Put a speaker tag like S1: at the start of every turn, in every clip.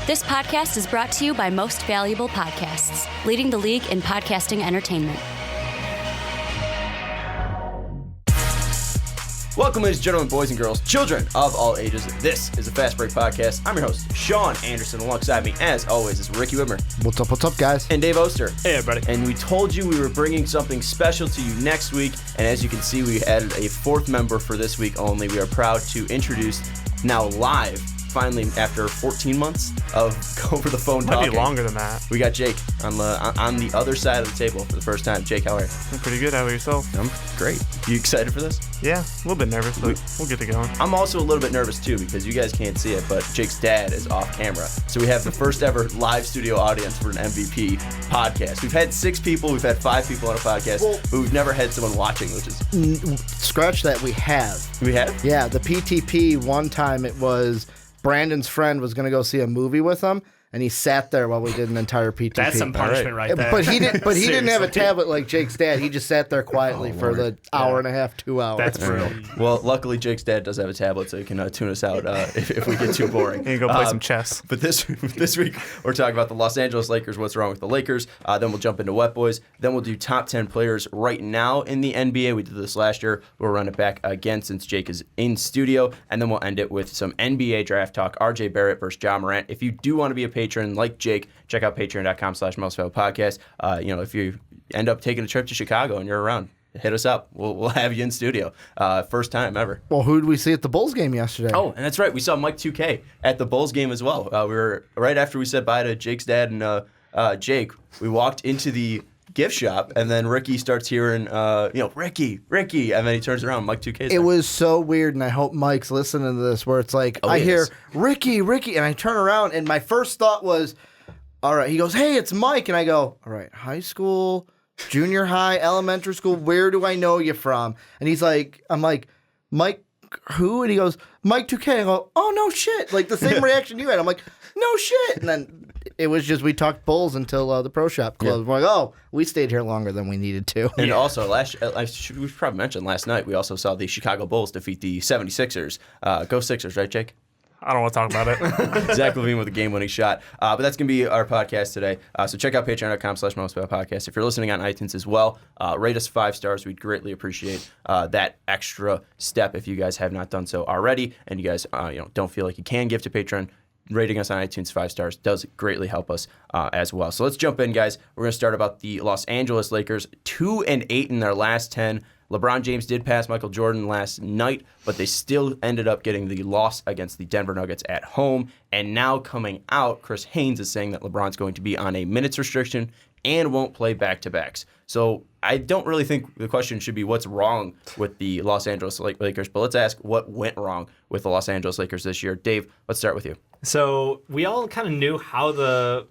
S1: This podcast is brought to you by Most Valuable Podcasts, leading the league in podcasting entertainment.
S2: Welcome, ladies and gentlemen, boys and girls, children of all ages. This is a Fast Break Podcast. I'm your host, Sean Anderson. Alongside me, as always, is Ricky Widmer.
S3: What's up, guys?
S2: And Dave Oster.
S4: Hey, everybody.
S2: And we told you we were bringing something special to you next week. And as you can see, we added a fourth member for this week only. We are proud to introduce, now live, finally, after 14 months of over-the-phone talking.
S4: Might be longer than that.
S2: We got Jake on the other side of the table for the first time. Jake, how are you?
S4: I'm pretty good. How about yourself?
S2: I'm great. You excited for this?
S4: Yeah, a little bit nervous, but we'll get it going.
S2: I'm also a little bit nervous, too, because you guys can't see it, but Jake's dad is off camera. So we have the first ever live studio audience for an MVP podcast. We've had 6 people. We've had 5 people on a podcast, but we've never had someone watching, which is...
S3: Scratch that, we have.
S2: We have?
S3: Yeah, the PTP, one time it was... Brandon's friend was going to go see a movie with him, and he sat there while we did an entire PTP.
S4: That's some punishment right there.
S3: But he didn't have a tablet like Jake's dad. He just sat there quietly for the hour and a half, 2 hours.
S4: That's brutal.
S2: Well, luckily Jake's dad does have a tablet, so he can tune us out if we get too boring.
S4: You can go play some chess.
S2: But this week, we're talking about the Los Angeles Lakers, what's wrong with the Lakers. Then we'll jump into Wet Boys. Then we'll do top 10 players right now in the NBA. We did this last year. We'll run it back again since Jake is in studio. And then we'll end it with some NBA draft talk. RJ Barrett versus Ja Morant. If you do want to be a patron like Jake, check out patreon.com/mostvaluablepodcast. If you end up taking a trip to Chicago and you're around, hit us up. We'll have you in studio. First time ever.
S3: Well, who did we see at the Bulls game yesterday?
S2: Oh, and that's right. We saw Mike 2K at the Bulls game as well. We were right after we said bye to Jake's dad and Jake. We walked into the gift shop, and then Ricky starts hearing, Ricky, and then he turns around, Mike 2K.
S3: It was so weird, and I hope Mike's listening to this, where it's like, I hear, Ricky, and I turn around, and my first thought was, all right, he goes, hey, it's Mike, and I go, all right, high school, junior high, elementary school, where do I know you from? And he's like, I'm like, Mike who? And he goes, Mike 2K. I go, oh, no shit. Like the same reaction you had. I'm like, no shit. And then it was just, we talked Bulls until the pro shop closed. We're like, oh, we stayed here longer than we needed to.
S2: And also, we probably mentioned last night, we also saw the Chicago Bulls defeat the 76ers. Go Sixers, right, Jake?
S4: I don't want to talk about it.
S2: Zach LaVine with a game-winning shot. But that's going to be our podcast today. So check out patreon.com/mostvaluablepodcast. If you're listening on iTunes as well, rate us 5 stars. We'd greatly appreciate that extra step if you guys have not done so already. And you guys don't feel like you can give to Patreon. Rating us on iTunes 5 stars does greatly help us as well. So let's jump in, guys. We're going to start about the Los Angeles Lakers, 2-8 in their last 10. LeBron James did pass Michael Jordan last night, but they still ended up getting the loss against the Denver Nuggets at home. And now coming out, Chris Haynes is saying that LeBron's going to be on a minutes restriction and won't play back-to-backs. So I don't really think the question should be what's wrong with the Los Angeles Lakers, but let's ask what went wrong with the Los Angeles Lakers this year. Dave, let's start with you.
S5: So we all kind of knew how the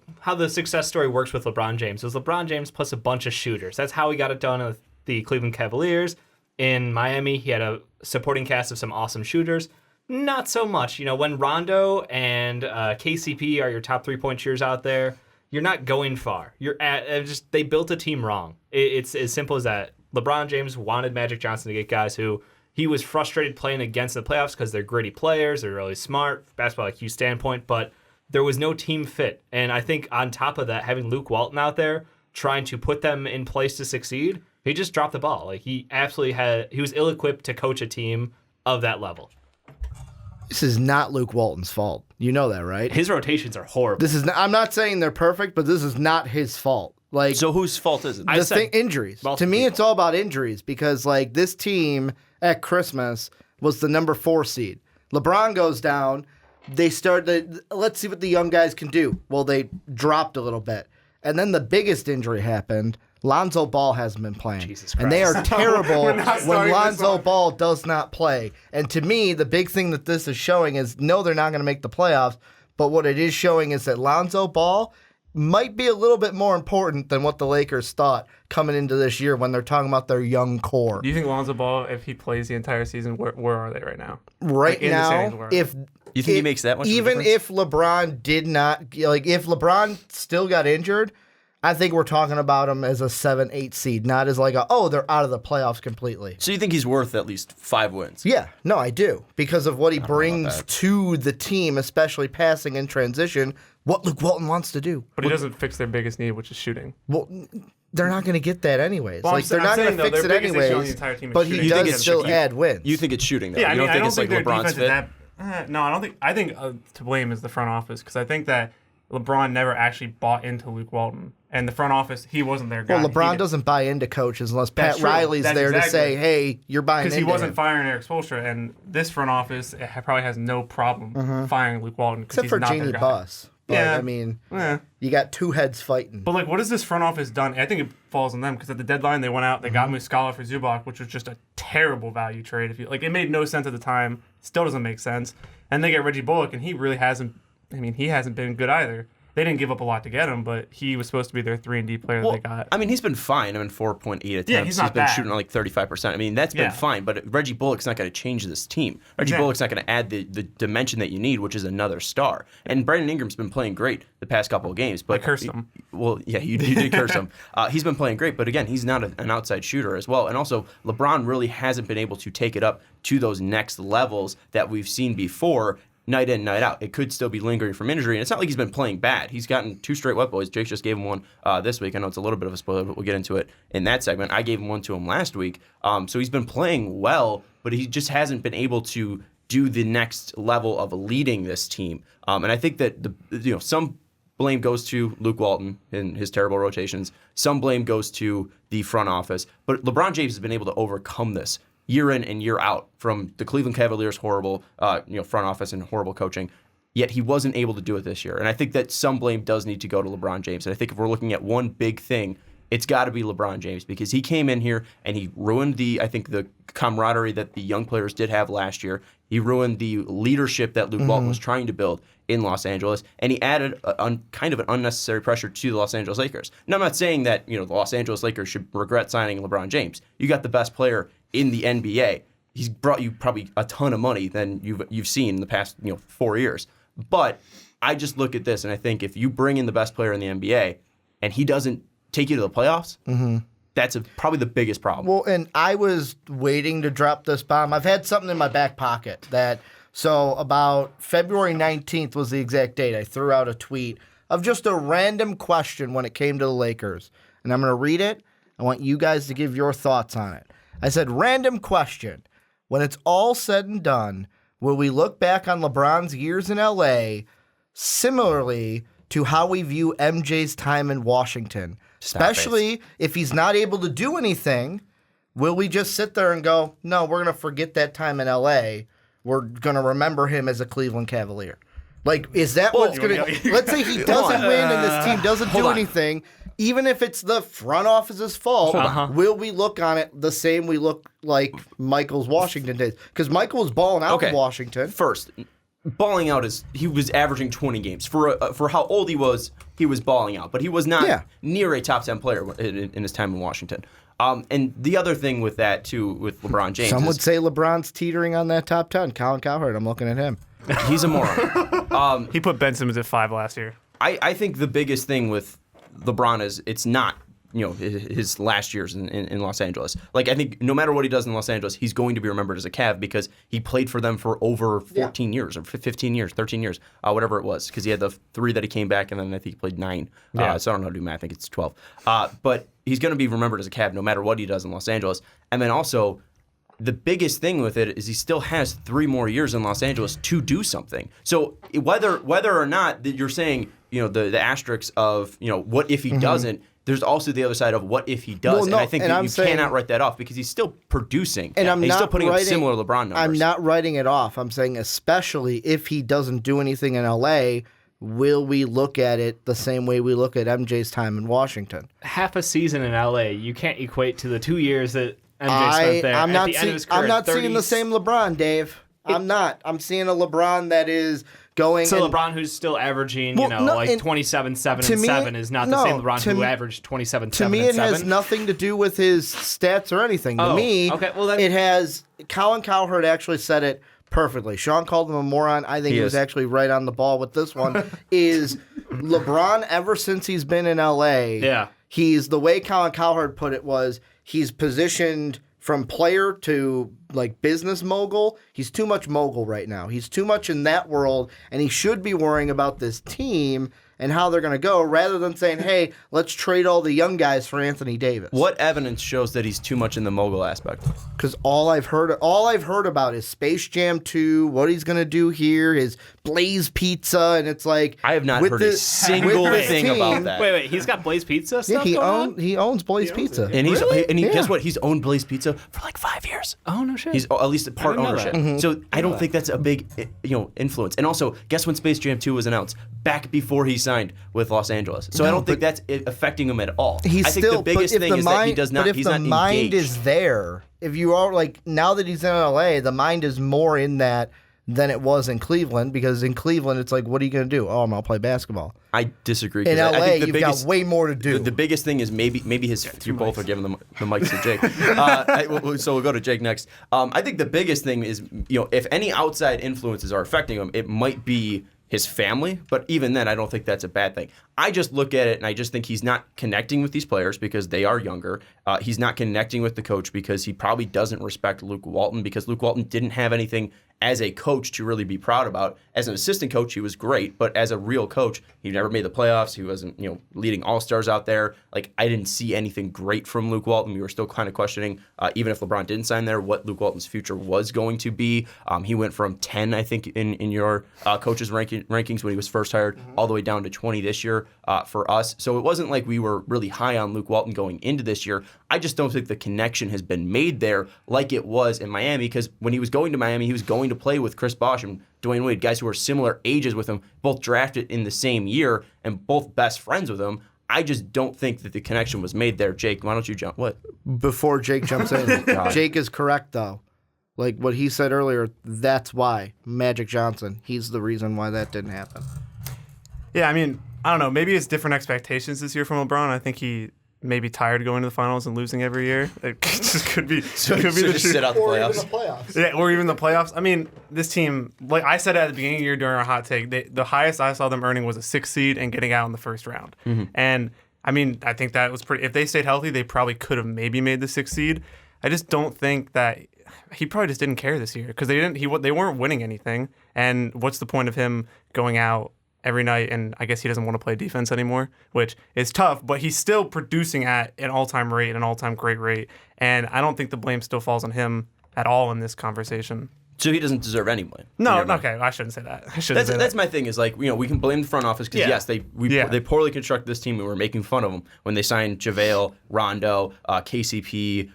S5: success story works with LeBron James. It was LeBron James plus a bunch of shooters. That's how he got it done with the Cleveland Cavaliers. In Miami, he had a supporting cast of some awesome shooters. Not so much. When Rondo and KCP are your top 3-point shooters out there, you're not going far. They built a team wrong. It's as simple as that. LeBron James wanted Magic Johnson to get guys who he was frustrated playing against in the playoffs because they're gritty players, they're really smart, basketball IQ standpoint, but there was no team fit. And I think on top of that, having Luke Walton out there trying to put them in place to succeed, he just dropped the ball. Like he was ill-equipped to coach a team of that level.
S3: This is not Luke Walton's fault. You know that, right?
S5: His rotations are horrible.
S3: I'm not saying they're perfect, but this is not his fault. Like,
S2: so whose fault is it?
S3: Injuries. To me, it's all about injuries because like this team at Christmas was the number 4 seed. LeBron goes down. Let's see what the young guys can do. Well, they dropped a little bit. And then the biggest injury happened. Lonzo Ball hasn't been playing.
S5: Jesus Christ.
S3: And they are terrible when Lonzo Ball does not play. And to me, the big thing that this is showing is, no, they're not going to make the playoffs, but what it is showing is that Lonzo Ball might be a little bit more important than what the Lakers thought coming into this year when they're talking about their young core.
S4: Do you think Lonzo Ball, if he plays the entire season, where are they right now?
S3: Right now,
S2: you think he makes that much
S3: even
S2: of a difference?
S3: if LeBron did not, if LeBron still got injured, I think we're talking about him as a 7-8 seed, not as like they're out of the playoffs completely.
S2: So you think he's worth at least 5 wins?
S3: Yeah, no, I do. Because of what he brings to the team, especially passing in transition. what Luke Walton wants to do.
S4: But he doesn't fix their biggest need, which is shooting.
S3: Well, they're not going to get that anyways.
S4: Well,
S3: they're not going to fix it anyways. But he does still add wins.
S2: You think it's shooting, though?
S4: Yeah,
S2: you
S4: I don't
S2: it's
S4: think
S2: like
S4: their
S2: LeBron's
S4: defense
S2: fit?
S4: is that. No, I don't think. I think to blame is the front office because I think that LeBron never actually bought into Luke Walton, and the front office he wasn't their guy.
S3: Well, LeBron doesn't buy into coaches unless Pat
S4: true.
S3: Riley's
S4: That's
S3: there
S4: exactly.
S3: to say, "Hey, you're buying."
S4: Because
S3: into
S4: he wasn't
S3: him.
S4: firing Eric Spoelstra, and this front office probably has no problem firing Luke Walton because
S3: Except
S4: he's
S3: for
S4: not
S3: Jeannie
S4: their guy.
S3: Buss. But,
S4: Yeah.
S3: I mean,
S4: Yeah.
S3: you got two heads fighting.
S4: But like, what has this front office done? I think it falls on them because at the deadline they went out, they got Muscala for Zubac, which was just a terrible value trade. If you like, it made no sense at the time. Still doesn't make sense. And they get Reggie Bullock, and he really hasn't. I mean, he hasn't been good either. They didn't give up a lot to get him, but he was supposed to be their 3-and-D player that they got.
S2: I mean, he's been fine. 4.8 attempts.
S4: Yeah, he's not
S2: been
S4: bad.
S2: shooting at like 35%. I mean, that's been fine, but Reggie Bullock's not going to change this team. Reggie Bullock's not going to add the dimension that you need, which is another star. And Brandon Ingram's been playing great the past couple of games. But
S4: I cursed him.
S2: Well, yeah, you did curse him. He's been playing great, but again, he's not an outside shooter as well. And also, LeBron really hasn't been able to take it up to those next levels that we've seen before. Night in, night out. It could still be lingering from injury, and it's not like he's been playing bad. He's gotten 2 straight wet boys. Jake just gave him one this week. I know it's a little bit of a spoiler, but we'll get into it in that segment. I gave him one to him last week. So he's been playing well, but he just hasn't been able to do the next level of leading this team. And I think that some blame goes to Luke Walton and his terrible rotations. Some blame goes to the front office. But LeBron James has been able to overcome this year in and year out from the Cleveland Cavaliers' horrible front office and horrible coaching, yet he wasn't able to do it this year. And I think that some blame does need to go to LeBron James. And I think if we're looking at one big thing, it's got to be LeBron James because he came in here and he ruined the camaraderie that the young players did have last year. He ruined the leadership that Luke Walton was trying to build in Los Angeles, and he added kind of an unnecessary pressure to the Los Angeles Lakers. Now, I'm not saying that the Los Angeles Lakers should regret signing LeBron James. You got the best player in the NBA. He's brought you probably a ton of money than you've seen in the past 4 years. But I just look at this and I think if you bring in the best player in the NBA and he doesn't take you to the playoffs, that's probably the biggest problem.
S3: Well, and I was waiting to drop this bomb. I've had something in my back pocket so about February 19th was the exact date. I threw out a tweet of just a random question when it came to the Lakers. And I'm going to read it. I want you guys to give your thoughts on it. I said, random question. When it's all said and done, will we look back on LeBron's years in LA similarly to how we view MJ's time in Washington? Especially if he's not able to do anything, will we just sit there and go, no, we're going to forget that time in LA. We're going to remember him as a Cleveland Cavalier. Like, is that what's going to... Let's say he doesn't win and this team doesn't do anything. Even if it's the front office's fault, will we look on it the same we look like Michael's Washington days? Because Michael was balling out in Washington.
S2: First, balling out he was averaging 20 games. For how old he was balling out. But he was not near a top 10 player in his time in Washington. And the other thing with that, too, with LeBron James
S3: Some would say LeBron's teetering on that top 10. Colin Cowherd, I'm looking at him.
S2: He's a moron.
S4: He put Ben Simmons at 5 last year.
S2: I think the biggest thing with LeBron is it's not his last years in Los Angeles. Like, I think no matter what he does in Los Angeles, he's going to be remembered as a Cav because he played for them for over 14 years or 15 years, 13 years, whatever it was. Because he had the 3 that he came back, and then I think he played 9. So I don't know how to do math. I think it's 12. But he's going to be remembered as a Cav no matter what he does in Los Angeles. And then also, the biggest thing with it is he still has 3 more years in Los Angeles to do something. So whether or not that you're saying, the asterisks of, what if he doesn't, there's also the other side of what if he does. And I think that you cannot write that off because he's still producing. And he's still putting up similar LeBron numbers.
S3: I'm not writing it off. I'm saying especially if he doesn't do anything in LA, will we look at it the same way we look at MJ's time in Washington?
S5: Half a season in LA, you can't equate to the 2 years that MJ spent there.
S3: I'm not seeing the same LeBron, Dave. I'm not. I'm seeing a LeBron that is going.
S5: So LeBron, who's still averaging, 27, 7, and 7, is not the same LeBron who averaged 27, 7, and 7.
S3: To me, it has nothing to do with his stats or anything. To me, it has. Colin Cowherd actually said it perfectly. Sean called him a moron. I think he was actually right on the ball with this one. Is LeBron, ever since he's been in LA, he's the way Colin Cowherd put it was he's positioned from player to like business mogul, he's too much mogul right now. He's too much in that world, and he should be worrying about this team and how they're going to go rather than saying, hey, let's trade all the young guys for Anthony Davis.
S2: What evidence shows that he's too much in the mogul aspect?
S3: Because all I've heard about is Space Jam 2, what he's going to do here, his Blaze Pizza, and it's like
S2: I have not heard a single thing about that.
S5: Wait, he's got Blaze Pizza stuff
S3: he owns Blaze Pizza.
S2: And guess what? He's owned Blaze Pizza for like 5 years.
S5: Oh, no shit.
S2: He's at least a part ownership.
S3: Mm-hmm.
S2: So I don't think that's a big influence. And also, guess when Space Jam 2 was announced? Back before he signed with Los Angeles. So I don't think that's affecting him at all. I think the biggest thing is that he does not. He's not engaged.
S3: But if the mind is there, if you are like now that he's in LA, the mind is more in that than it was in Cleveland, because in Cleveland it's like, what are you going to do? Oh, I'm going to play basketball.
S2: I disagree.
S3: In LA,
S2: I think
S3: you've got way more to do.
S2: The biggest thing is maybe his. You both are giving the mics to Jake. So we'll go to Jake next. I think the biggest thing is, if any outside influences are affecting him, it might be his family, but even then, I don't think that's a bad thing. I just look at it and I just think he's not connecting with these players because they are younger. He's not connecting with the coach because he probably doesn't respect Luke Walton, because Luke Walton didn't have anything as a coach to really be proud about. As an assistant coach, he was great, but as a real coach, he never made the playoffs. He wasn't, leading all-stars out there. Like, I didn't see anything great from Luke Walton. We were still kind of questioning, even if LeBron didn't sign there, what Luke Walton's future was going to be. He went from 10, I think, in your coaches' rankings when he was first hired, all the way down to 20 this year for us. So it wasn't like we were really high on Luke Walton going into this year. I just don't think the connection has been made there like it was in Miami, because when he was going to Miami, he was going to play with Chris Bosh and Dwayne Wade, guys who are similar ages with him, both drafted in the same year and both best friends with him. I just don't think that the connection was made there. Jake, why don't you jump? What?
S3: Before Jake jumps in, Jake is correct, though. Like what he said earlier, that's why. Magic Johnson, he's the reason why that didn't happen.
S4: Yeah, I mean, I don't know. Maybe it's different expectations this year from LeBron. I think he may be tired of going to the finals and losing every year. It just could be.
S2: So could be the just sit out the playoffs.
S4: Yeah, or even the playoffs. I mean, this team, like I said at the beginning of the year during our hot take, the highest I saw them earning was a 6th seed and getting out in the first round. Mm-hmm. And I mean, I think that was pretty. If they stayed healthy, they probably could have maybe made the 6th seed. I just don't think that he probably just didn't care this year because they weren't winning anything. And what's the point of him going out every night, and I guess he doesn't want to play defense anymore, which is tough, but he's still producing at an all-time rate, an all-time great rate, and I don't think the blame still falls on him at all in this conversation.
S2: So he doesn't deserve any blame?
S4: No, okay, I shouldn't say that.
S2: That's my thing is, like, we can blame the front office because, yes, they poorly constructed this team and we're making fun of them when they signed JaVale, Rondo, KCP,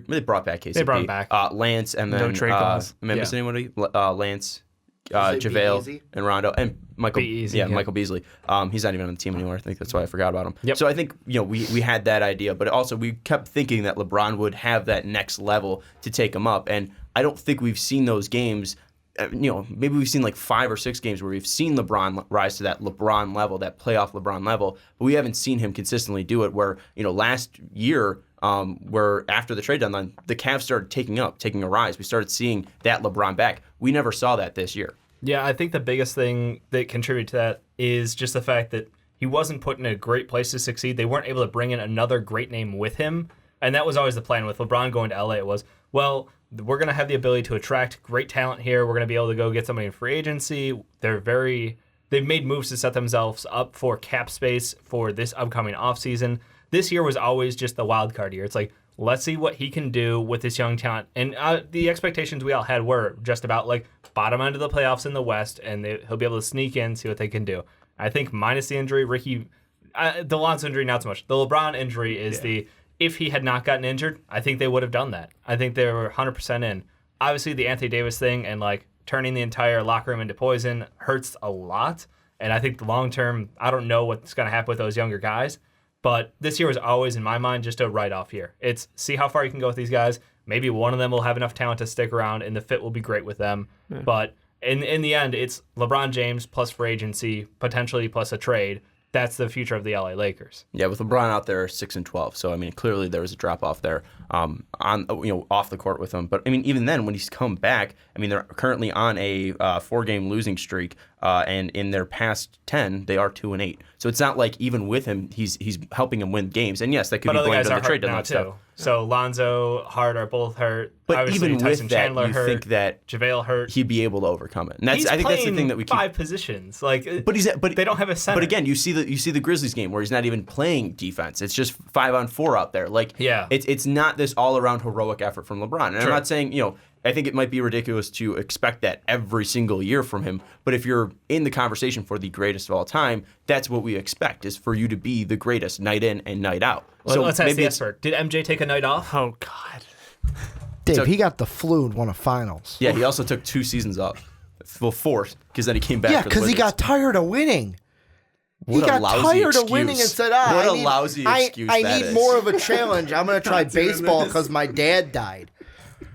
S2: they brought back KCP.
S5: They brought him back.
S2: Lance, and then,
S4: no trade clause.
S2: Am I missing anybody? Lance, JaVale, and Rondo, and Michael Beasley. He's not even on the team anymore. I think that's why I forgot about him.
S5: Yep.
S2: So I think we had that idea, but also we kept thinking that LeBron would have that next level to take him up, and I don't think we've seen those games. Maybe we've seen like 5 or 6 games where we've seen LeBron rise to that LeBron level, that playoff LeBron level, but we haven't seen him consistently do it. Where last year, where after the trade deadline, the Cavs started taking a rise. We started seeing that LeBron back. We never saw that this year.
S5: Yeah, I think the biggest thing that contributed to that is just the fact that he wasn't put in a great place to succeed. They weren't able to bring in another great name with him, and that was always the plan with LeBron going to LA. It was, well, we're going to have the ability to attract great talent here. We're going to be able to go get somebody in free agency. They've made moves to set themselves up for cap space for this upcoming offseason. This year was always just the wild card year. It's like, let's see what he can do with this young talent. And the expectations we all had were just about like bottom end of the playoffs in the West, and he'll be able to sneak in, see what they can do. I think minus the injury, the Lonzo injury, not so much. The LeBron injury is if he had not gotten injured, I think they would have done that. I think they were 100% in. Obviously, the Anthony Davis thing and like turning the entire locker room into poison hurts a lot. And I think the long term, I don't know what's going to happen with those younger guys. But this year was always, in my mind, just a write-off year. It's see how far you can go with these guys. Maybe one of them will have enough talent to stick around, and the fit will be great with them. Yeah. But in the end, it's LeBron James plus free agency, potentially plus a trade. That's the future of the LA Lakers.
S2: Yeah, with LeBron out there 6-12, so I mean clearly there was a drop off there on off the court with him. But I mean even then when he's come back, I mean they're currently on a 4-game losing streak. and in their past 10, they are 2-8. So it's not like even with him, he's helping him win games. And yes, that could be blamed on the trade deadline stuff.
S5: So Lonzo, Hart are both hurt.
S2: But
S5: obviously,
S2: even
S5: Tyson
S2: with that,
S5: Chandler
S2: you
S5: hurt,
S2: think that
S5: JaVale hurt.
S2: He'd be able to overcome it. And
S5: I think that's the thing that we keep 5 positions. But they don't have a center.
S2: But again, you see the Grizzlies game where he's not even playing defense. It's just 5-on-4 out there. It's not this all around heroic effort from LeBron. And I'm not saying I think it might be ridiculous to expect that every single year from him. But if you're in the conversation for the greatest of all time, that's what we expect, is for you to be the greatest night in and night out.
S5: Well, so let's ask the expert. Did MJ take a night off?
S4: Oh, God.
S3: Dave, he got the flu and won a finals.
S2: Yeah, he also took 2 seasons off. Well, 4, because then he came back.
S3: Yeah, because he got tired of winning. He got tired of winning and said,
S2: what a lousy excuse
S3: I need more of a challenge. I'm going to try baseball because my dad died.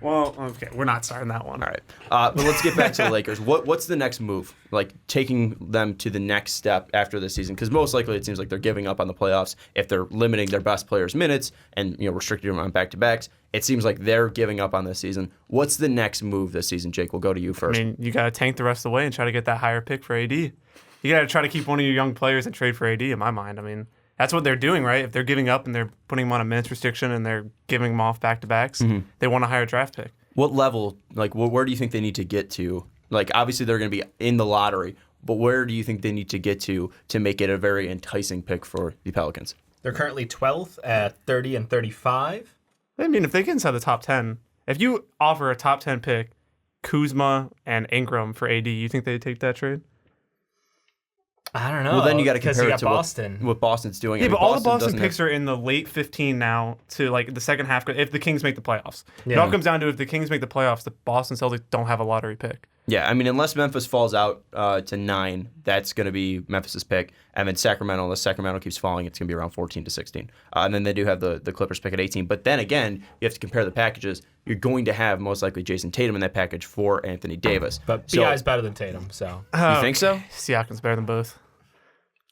S4: Well, okay, we're not starting that one.
S2: All right, but let's get back to the Lakers. What's the next move? Like taking them to the next step after this season? Because most likely it seems like they're giving up on the playoffs if they're limiting their best players' minutes and restricting them on back-to-backs. It seems like they're giving up on this season. What's the next move this season, Jake? We'll go to you first.
S4: I mean, you got to tank the rest of the way and try to get that higher pick for AD. You got to try to keep one of your young players and trade for AD. In my mind, I mean. That's what they're doing, right? If they're giving up and they're putting him on a minutes restriction and they're giving him off back-to-backs, they want a higher draft pick.
S2: What level, where do you think they need to get to? Obviously they're going to be in the lottery, but where do you think they need to get to make it a very enticing pick for the Pelicans?
S5: They're currently 12th at 30 and 35.
S4: I mean, if they get inside the top 10, if you offer a top 10 pick, Kuzma and Ingram for AD, you think they'd take that trade?
S5: I don't know.
S2: Well, then you got to compare it to
S5: Boston.
S2: what Boston's doing.
S4: Yeah, but all the Boston picks are in the late 15 now to the second half if the Kings make the playoffs. Yeah. It all comes down to if the Kings make the playoffs, the Boston Celtics don't have a lottery pick.
S2: Yeah, I mean, unless Memphis falls out to 9, that's going to be Memphis' pick. And then Sacramento, unless Sacramento keeps falling, it's going to be around 14 to 16. And then they do have the Clippers pick at 18. But then again, you have to compare the packages. You're going to have most likely Jason Tatum in that package for Anthony Davis.
S5: But BI is better than Tatum, so.
S2: You think so?
S4: Siakam's better than both.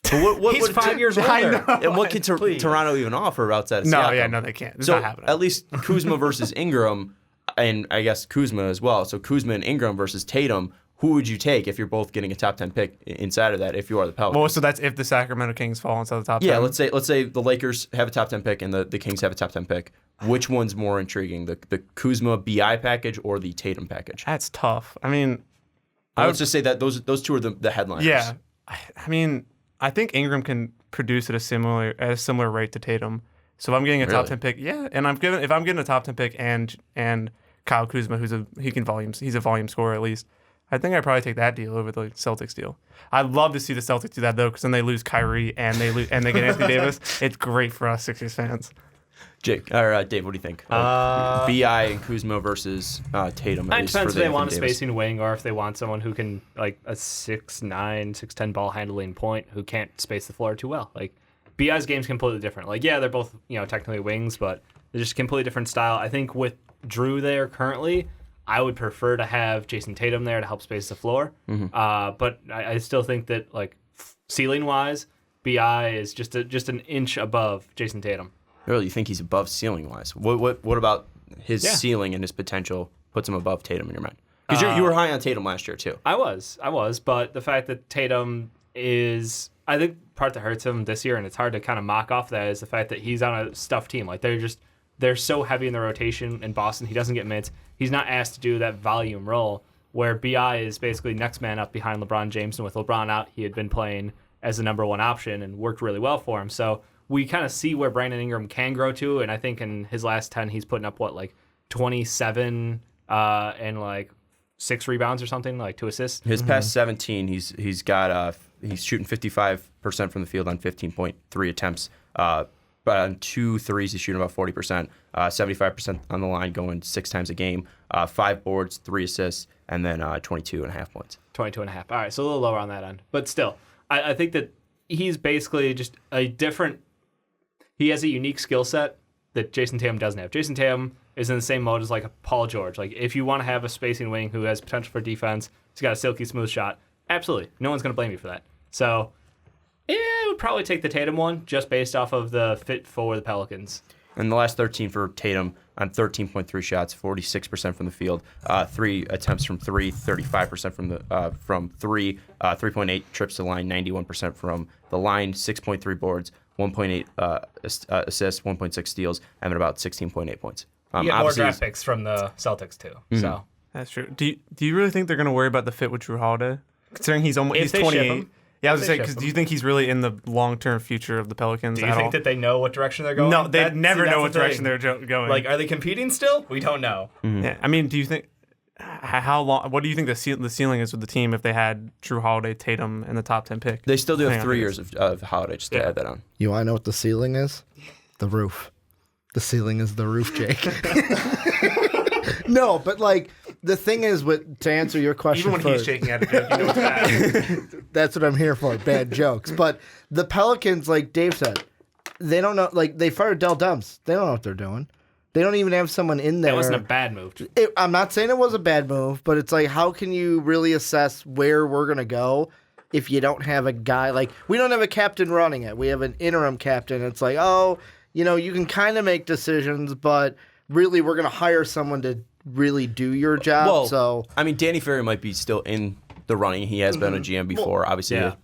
S2: But
S5: He's 5 years older.
S4: I know.
S2: And what can Toronto even offer outside of Siakam?
S4: No, they can't. It's not happening.
S2: At least Kuzma versus Ingram, and I guess Kuzma as well. So Kuzma and Ingram versus Tatum. Who would you take if you're both getting a top 10 pick inside of that? If you are the Pelicans.
S4: Well, so that's if the Sacramento Kings fall inside the top 10.
S2: Yeah, let's say the Lakers have a top 10 pick and the Kings have a top 10 pick. Which one's more intriguing, the Kuzma BI package or the Tatum package?
S4: That's tough. I mean,
S2: let's just say that those two are the headliners.
S4: Yeah, I mean, I think Ingram can produce at a similar rate to Tatum. So if I'm getting a top 10 pick, yeah, and if I'm getting a top 10 pick and Kyle Kuzma, he's a volume scorer at least. I think I'd probably take that deal over the Celtics deal. I'd love to see the Celtics do that though, because then they lose Kyrie and they get Anthony Davis. It's great for us Sixers fans.
S2: Jake or Dave, what do you think? BI and Kuzma versus Tatum.
S5: It depends if they want a spacing wing or if they want someone who can a 6'9", 6'10" ball handling point who can't space the floor too well. BI's game's completely different. They're both technically wings, but they're just completely different style. I think with Drew there currently, I would prefer to have Jason Tatum there to help space the floor. But I still think that ceiling wise, BI is just an inch above Jason Tatum.
S2: Really, you think he's above ceiling wise? What about his ceiling and his potential puts him above Tatum in your mind? Because you were high on Tatum last year too.
S5: I was, but the fact that Tatum is, I think part that hurts him this year, and it's hard to kind of mock off that, is the fact that he's on a stuffed team. They're so heavy in the rotation in Boston. He doesn't get minutes. He's not asked to do that volume role where BI is basically next man up behind LeBron James. And with LeBron out, he had been playing as the number one option and worked really well for him. So we kind of see where Brandon Ingram can grow to. And I think in his last 10, he's putting up 27 and 6 rebounds or something, 2 assists.
S2: His past 17, he's shooting 55% from the field on 15.3 attempts. But on 2 threes, he's shooting about 40%, 75% on the line, going 6 times a game, 5 boards, 3 assists, and then 22.5 points.
S5: 22.5. All right, so a little lower on that end. But still, I think that he's basically just he has a unique skill set that Jason Tatum doesn't have. Jason Tatum is in the same mode as a Paul George. If you want to have a spacing wing who has potential for defense, he's got a silky smooth shot, absolutely. No one's going to blame you for that. So I would probably take the Tatum one just based off of the fit for the Pelicans.
S2: And the last 13 for Tatum, on 13.3 shots, 46% from the field, 3 attempts from three, 35% from three, 3.8 trips to the line, 91% from the line, 6.3 boards, 1.8 assists, 1.6 steals, and then about 16.8 points.
S5: You get more draft picks from the Celtics too. So
S4: that's true. Do you really think they're going to worry about the fit with Drew Holiday, considering he's 28? Yeah, I was going to say, because do you think he's really in the long-term future of the Pelicans at all?
S5: Do you think that they know what direction they're going?
S4: No, they never know what direction they're going.
S5: Like, are they competing still? We don't know.
S2: Mm-hmm.
S4: Yeah, I mean, do you think how long? What do you think the ceiling is with the team if they had Drew Holiday, Tatum, and the top 10 pick?
S2: They still do have 3 years of Holiday, just to add that on.
S3: You want to know what the ceiling is? The roof. The ceiling is the roof, Jake. No, but like the thing is, to answer your question,
S4: even when he's shaking at a joke, you know it's bad.
S3: That's what I'm here for, bad jokes. But the Pelicans, like Dave said, they don't know. Like they fired Dell Demps. They don't know what they're doing. They don't even have someone in there.
S5: That wasn't a bad move.
S3: I'm not saying it was a bad move, but it's like, how can you really assess where we're gonna go if you don't have a guy? Like we don't have a captain running it. We have an interim captain. It's like, oh, you can kind of make decisions, but really, we're gonna hire someone to really do your job.
S2: Well,
S3: so
S2: I mean, Danny Ferry might be still in the running. He has been a GM before, obviously.
S5: Yeah.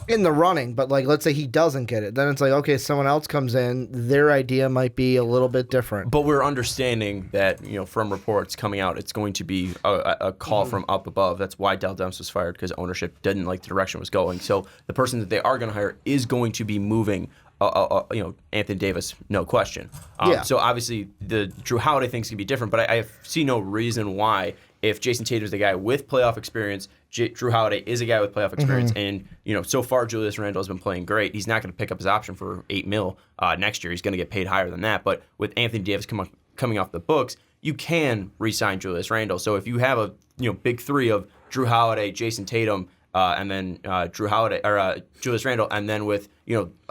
S3: In the running, but like, let's say he doesn't get it, then it's like, okay, someone else comes in. Their idea might be a little bit different.
S2: But we're understanding that from reports coming out, it's going to be a call from up above. That's why Dell Demps was fired, because ownership didn't like the direction it was going. So the person that they are going to hire is going to be moving. Anthony Davis, no question. So obviously the Drew Holiday thing's gonna be different, but I see no reason why, if Jason Tatum is the guy with playoff experience, Drew Holiday is a guy with playoff experience, and so far Julius Randle has been playing great. He's not going to pick up his option for $8 million next year. He's going to get paid higher than that. But with Anthony Davis coming off the books, you can re-sign Julius Randle. So if you have a big three of Drew Holiday, Jason Tatum, and then Drew Holiday or Julius Randle, and then with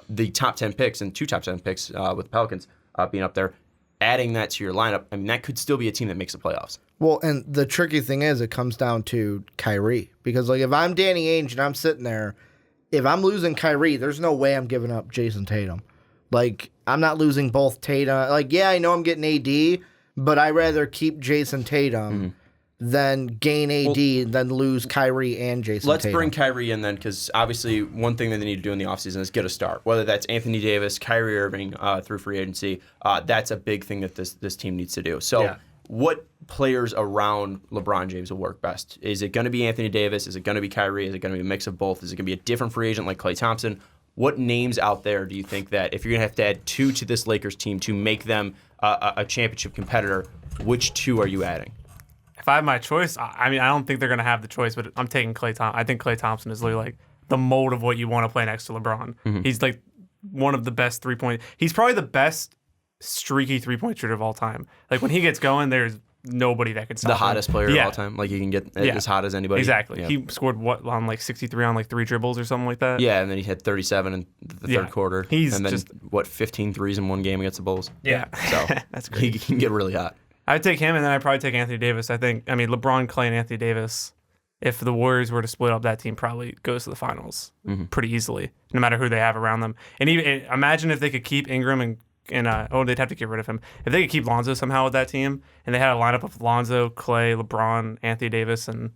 S2: the top 10 picks and 2 top 10 picks with the Pelicans being up there, adding that to your lineup, I mean, that could still be a team that makes the playoffs.
S3: Well, and the tricky thing is, it comes down to Kyrie, because like if I'm Danny Ainge and I'm sitting there, if I'm losing Kyrie, there's no way I'm giving up Jason Tatum. Like I'm not losing both Tatum. Like I know I'm getting AD, but I'd rather keep Jason Tatum. Then gain AD, then lose Kyrie and Jason
S2: Let's
S3: Tatum.
S2: bring Kyrie in then, because obviously one thing that they need to do in the offseason is get a star. Whether that's Anthony Davis, Kyrie Irving through free agency, that's a big thing that this team needs to do. So what players around LeBron James will work best? Is it going to be Anthony Davis? Is it going to be Kyrie? Is it going to be a mix of both? Is it going to be a different free agent like Klay Thompson? What names out there do you think that if you're going to have to add 2 to this Lakers team to make them a championship competitor, which 2 are you adding?
S4: If I have my choice, I mean, I don't think they're going to have the choice, but I'm taking Klay Thompson. I think Klay Thompson is literally like the mold of what you want to play next to LeBron. He's like one of the best three-point. He's probably the best streaky three-point shooter of all time. Like when he gets going, there's nobody that can stop him.
S2: The hottest player of all time. Like you can get as hot as anybody.
S4: Exactly.
S2: Yeah.
S4: He scored on like 63 on like 3 dribbles or something like that.
S2: Yeah, and then he had 37 in the third quarter.
S4: He's
S2: and then
S4: just
S2: 15 threes in one game against the Bulls.
S4: Yeah.
S2: So
S4: that's great.
S2: He can get really hot.
S4: I'd take him, and then I'd probably take Anthony Davis. I mean, LeBron, Klay, and Anthony Davis, if the Warriors were to split up, that team probably goes to the finals pretty easily, no matter who they have around them. And even imagine if they could keep Ingram and they'd have to get rid of him. If they could keep Lonzo somehow with that team, and they had a lineup of Lonzo, Klay, LeBron, Anthony Davis, and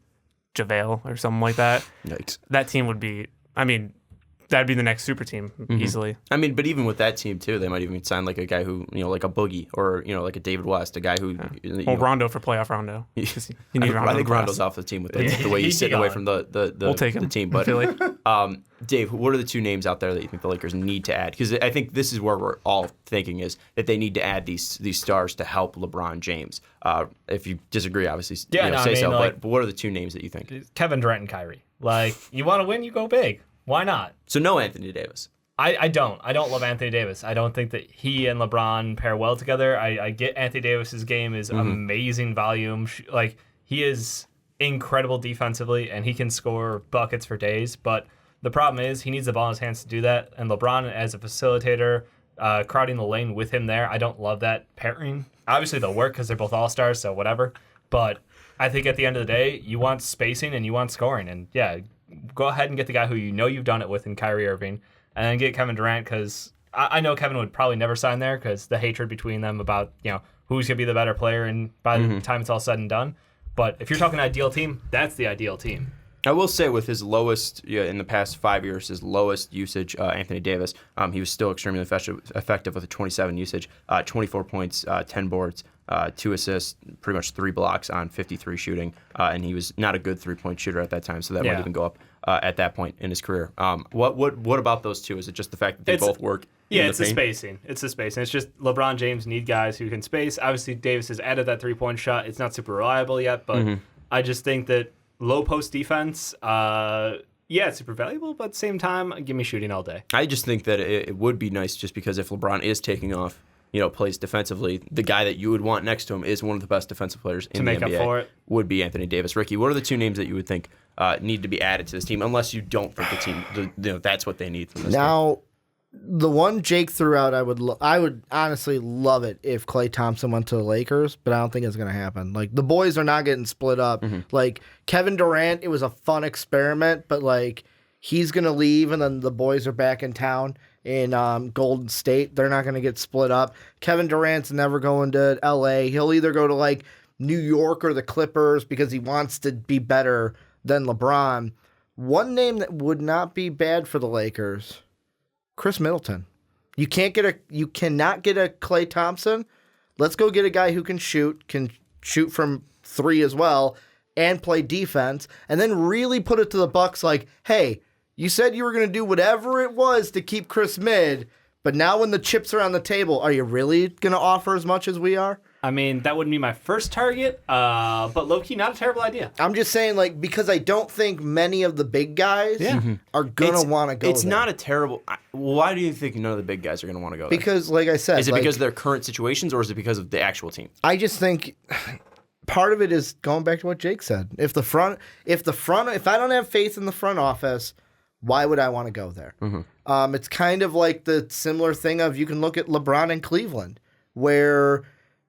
S4: JaVale or something like that,
S2: Yikes.
S4: that team would be, that'd be the next super team easily.
S2: I mean, but even with that team too, they might even sign like a guy who, like a Boogie or like a David West, a guy who.
S4: Rondo for playoff Rondo. You need Rondo.
S2: I think Rondo's off the team with the way he's sitting away from
S4: we'll take him.
S2: the team. But Dave, what are the 2 names out there that you think the Lakers need to add? Because I think this is where we're all thinking is that they need to add these stars to help LeBron James. If you disagree, obviously, say so. But what are the 2 names that you think?
S5: Kevin Durant and Kyrie. Like you want to win, you go big. Why not?
S2: So no Anthony Davis.
S5: I don't love Anthony Davis. I don't think that he and LeBron pair well together. I get Anthony Davis's game is amazing volume. Like he is incredible defensively and he can score buckets for days. But the problem is he needs the ball in his hands to do that. And LeBron as a facilitator, crowding the lane with him there, I don't love that pairing. Obviously they'll work because they're both all-stars, so whatever. But I think at the end of the day, you want spacing and you want scoring. And yeah, go ahead and get the guy who you've done it with in Kyrie Irving, and then get Kevin Durant because I know Kevin would probably never sign there because the hatred between them about who's going to be the better player and by the time it's all said and done. But if you're talking ideal team, that's the ideal team.
S2: I will say with his lowest, in the past 5 years, his lowest usage, Anthony Davis, he was still extremely effective with a 27 usage, 24 points, 10 boards, 2 assists, pretty much 3 blocks on 53 shooting, and he was not a good 3-point shooter at that time, so that might even go up at that point in his career. What about those two? Is it just the fact that they both work?
S5: Yeah, it's the spacing. It's the spacing. It's just LeBron James need guys who can space. Obviously, Davis has added that 3-point shot. It's not super reliable yet, but I just think that low post defense, it's super valuable, but at the same time, give me shooting all day.
S2: I just think that it would be nice just because if LeBron is taking off, plays defensively, the guy that you would want next to him is one of the best defensive players in the NBA. To make up for it. Would be Anthony Davis. Ricky, what are the 2 names that you would think need to be added to this team, unless you don't think the team, that's what they need from this team?
S3: The one Jake threw out, I would honestly love it if Klay Thompson went to the Lakers, but I don't think it's going to happen. Like, the boys are not getting split up. Like, Kevin Durant, it was a fun experiment, but, like, he's going to leave, and then the boys are back in town in Golden State. They're not going to get split up. Kevin Durant's never going to L.A. He'll either go to, like, New York or the Clippers because he wants to be better than LeBron. One name that would not be bad for the Lakers, Chris Middleton. You cannot get a Klay Thompson. Let's go get a guy who can shoot from 3 as well, and play defense, and then really put it to the Bucks like, hey, you said you were going to do whatever it was to keep Chris Mid, but now when the chips are on the table, are you really going to offer as much as we are?
S5: I mean, that wouldn't be my first target, but low-key, not a terrible idea.
S3: I'm just saying, like, because I don't think many of the big guys are going to want to go
S2: It's
S3: there.
S2: not a terrible... Why do you think none of the big guys are going to want to go there?
S3: Because, like I said...
S2: Is it because of their current situations, or is it because of the actual team?
S3: I just think part of it is going back to what Jake said. If I don't have faith in the front office, why would I want to go there? It's kind of like the similar thing of you can look at LeBron in Cleveland, where...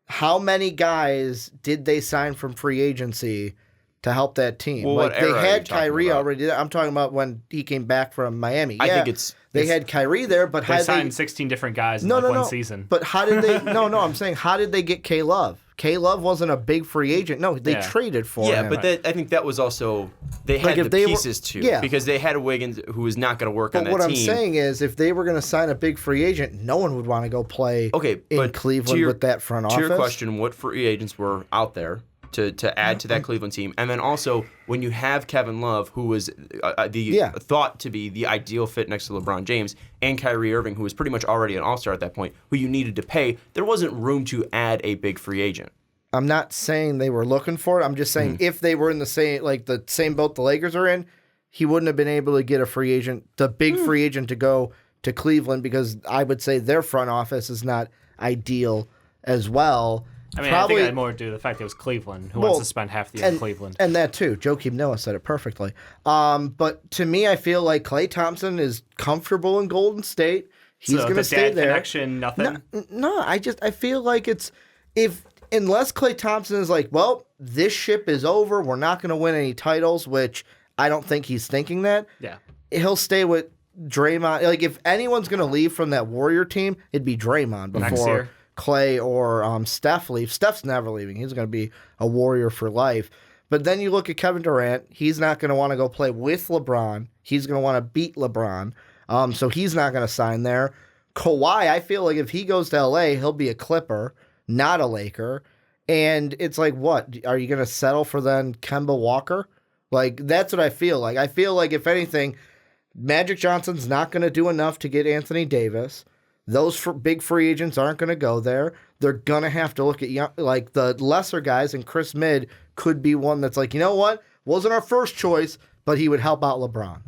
S3: How many guys did they sign from free agency to help that team?
S2: Well,
S3: like they had
S2: Kyrie
S3: already. I'm talking about when he came back from Miami.
S2: I think
S3: they had Kyrie there, but
S5: they signed 16 different guys in one season.
S3: But how did they? I'm saying how did they get K-Love? K-Love wasn't a big free agent. No, they traded for him.
S2: Yeah, but I think that was also they had the pieces too. Yeah. Because they had a Wiggins who was not going to work on that team.
S3: But what I'm saying is, if they were going to sign a big free agent, no one would want to go play in Cleveland with that front office.
S2: To your question, what free agents were out there to add to that Cleveland team? And then also, when you have Kevin Love, who was thought to be the ideal fit next to LeBron James, and Kyrie Irving, who was pretty much already an all-star at that point, who you needed to pay, there wasn't room to add a big free agent.
S3: I'm not saying they were looking for it. I'm just saying if they were in the same boat the Lakers are in, he wouldn't have been able to get a free agent, the big free agent to go to Cleveland, because I would say their front office is not ideal as well.
S5: I mean, I think I'd more do the fact that it was Cleveland. Who wants to spend half the year in Cleveland?
S3: And that too. Joakim Noah said it perfectly. But to me, I feel like Klay Thompson is comfortable in Golden State. He's going to stay there.
S5: Connection, nothing?
S3: No, I feel like it's unless Klay Thompson is like, well, this ship is over, we're not going to win any titles, which I don't think he's thinking that.
S5: Yeah.
S3: He'll stay with Draymond. Like, if anyone's going to leave from that Warrior team, it'd be Draymond before Klay or Steph leave. Steph's never leaving. He's going to be a Warrior for life. But then you look at Kevin Durant. He's not going to want to go play with LeBron. He's going to want to beat LeBron. So he's not going to sign there. Kawhi, I feel like if he goes to LA, he'll be a Clipper, not a Laker. And it's like, what? Are you going to settle for then Kemba Walker? Like, that's what I feel like. I feel like, if anything, Magic Johnson's not going to do enough to get Anthony Davis. Those big free agents aren't going to go there. They're going to have to look at the lesser guys, and Chris Mid could be one that's like, you know what? Wasn't our first choice, but he would help out LeBron.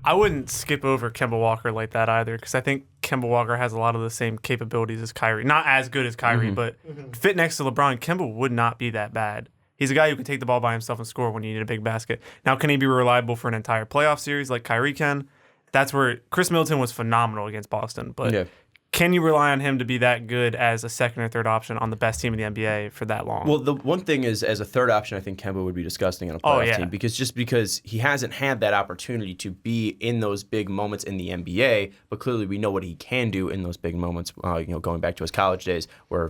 S4: I wouldn't skip over Kemba Walker like that either, because I think Kemba Walker has a lot of the same capabilities as Kyrie. Not as good as Kyrie, but fit next to LeBron, Kemba would not be that bad. He's a guy who can take the ball by himself and score when you need a big basket. Now, can he be reliable for an entire playoff series like Kyrie can? That's where Chris Middleton was phenomenal against Boston, but can you rely on him to be that good as a second or third option on the best team in the NBA for that long?
S2: Well, the one thing is, as a third option, I think Kemba would be disgusting on a playoff team because he hasn't had that opportunity to be in those big moments in the NBA. But clearly, we know what he can do in those big moments. Going back to his college days, where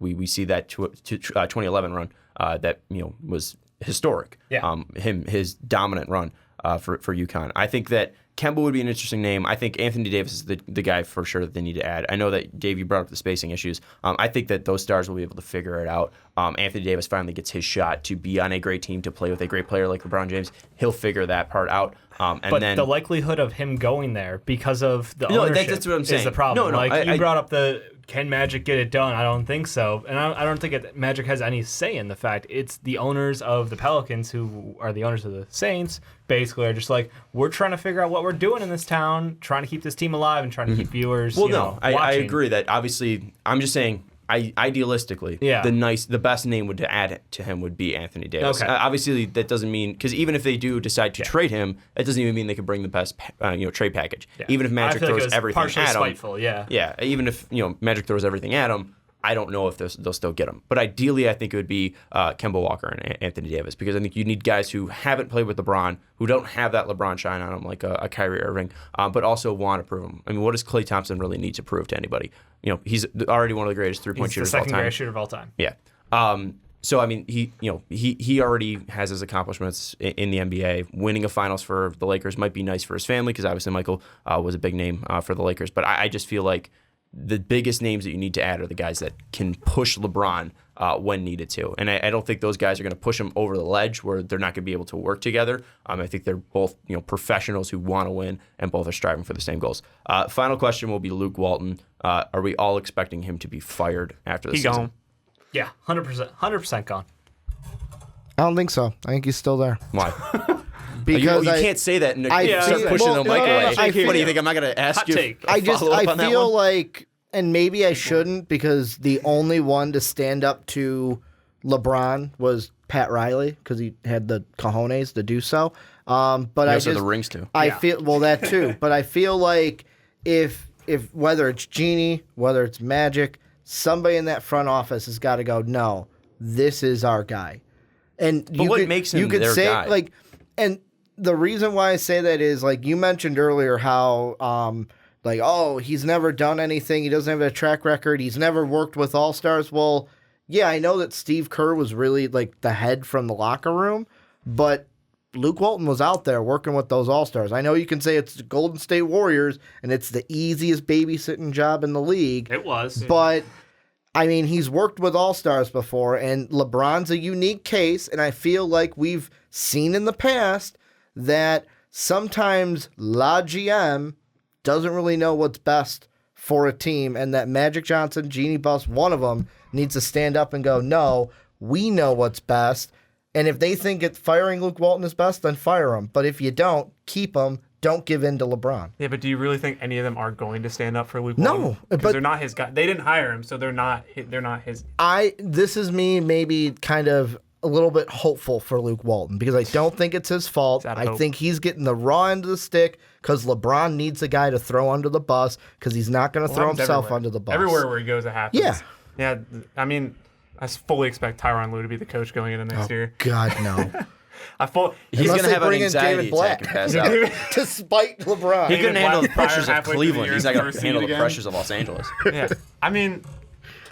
S2: we see that 2011 run that was historic.
S5: Yeah.
S2: His dominant run for UConn. I think that Kemba would be an interesting name. I think Anthony Davis is the guy for sure that they need to add. I know that, Dave, you brought up the spacing issues. I think that those stars will be able to figure it out. Anthony Davis finally gets his shot to be on a great team, to play with a great player like LeBron James. He'll figure that part out.
S5: But the likelihood of him going there because of the ownership
S2: that's what I'm saying.
S5: is the problem.
S2: No,
S5: you brought up can Magic get it done? I don't think so. And I don't think Magic has any say in the fact. It's the owners of the Pelicans, who are the owners of the Saints, basically are just like, we're trying to figure out what we're doing in this town, trying to keep this team alive and trying to keep viewers
S2: I agree that obviously, I'm just saying, idealistically, the best name to add to him would be Anthony Davis.
S5: Okay.
S2: Obviously, that doesn't mean, because even if they do decide to trade him, that doesn't even mean they can bring the best trade package. Yeah. Even if Magic throws everything at him, even if Magic throws everything at him, I don't know if they'll still get him. But ideally, I think it would be Kemba Walker and Anthony Davis, because I think you need guys who haven't played with LeBron, who don't have that LeBron shine on them like a Kyrie Irving, but also want to prove him. I mean, what does Klay Thompson really need to prove to anybody? He's already one of the greatest three-point shooters of all time.
S5: He's the second greatest shooter of all time.
S2: Yeah. So I mean, he already has his accomplishments in the NBA. Winning a finals for the Lakers might be nice for his family, because obviously Michael was a big name for the Lakers. But I just feel like the biggest names that you need to add are the guys that can push LeBron when needed to. And I don't think those guys are going to push him over the ledge where they're not going to be able to work together. I think they're both professionals who want to win, and both are striving for the same goals. Final question will be Luke Walton. Are we all expecting him to be fired after the season?
S4: Gone.
S5: Yeah, 100% gone.
S3: I don't think so. I think he's still there.
S2: Why?
S3: Because
S2: you can't say that and start pushing the mic away. What do you think? I'm not going to ask you.
S3: I feel like, and maybe I shouldn't, because the only one to stand up to LeBron was Pat Riley, because he had the cojones to do so. But
S2: I also the rings too.
S3: I feel that too. But I feel like if whether it's Genie, whether it's Magic, somebody in that front office has got to go, no, this is our guy. And
S2: what makes him their guy?
S3: And the reason why I say that is, like you mentioned earlier, how he's never done anything. He doesn't have a track record. He's never worked with all-stars. Well, yeah, I know that Steve Kerr was really like the head from the locker room, but Luke Walton was out there working with those all-stars. I know you can say it's the Golden State Warriors and it's the easiest babysitting job in the league.
S5: It was.
S3: But I mean, he's worked with all-stars before, and LeBron's a unique case, and I feel like we've seen in the past that sometimes La GM doesn't really know what's best for a team, and that Magic Johnson, Jeannie Buss, one of them, needs to stand up and go, no, we know what's best, and if they think firing Luke Walton is best, then fire him. But if you don't, keep him. Don't give in to LeBron.
S4: Yeah, but do you really think any of them are going to stand up for Luke Walton?
S3: No,
S4: because they're not his guy. They didn't hire him, so they're not his.
S3: This is me maybe kind of a little bit hopeful for Luke Walton, because I don't think it's his fault. I think he's getting the raw end of the stick because LeBron needs a guy to throw under the bus, because he's not going to throw himself under the bus.
S4: Everywhere where he goes, it happens.
S3: Yeah.
S4: Yeah, I mean, I fully expect Tyronn Lue to be the coach going into next year.
S3: God, no.
S2: He's going to have an anxiety attack and pass out.
S3: Despite LeBron.
S2: He couldn't handle the pressures of Cleveland. He's not going
S4: to
S2: to handle the pressures of Los Angeles.
S4: Yeah. I mean,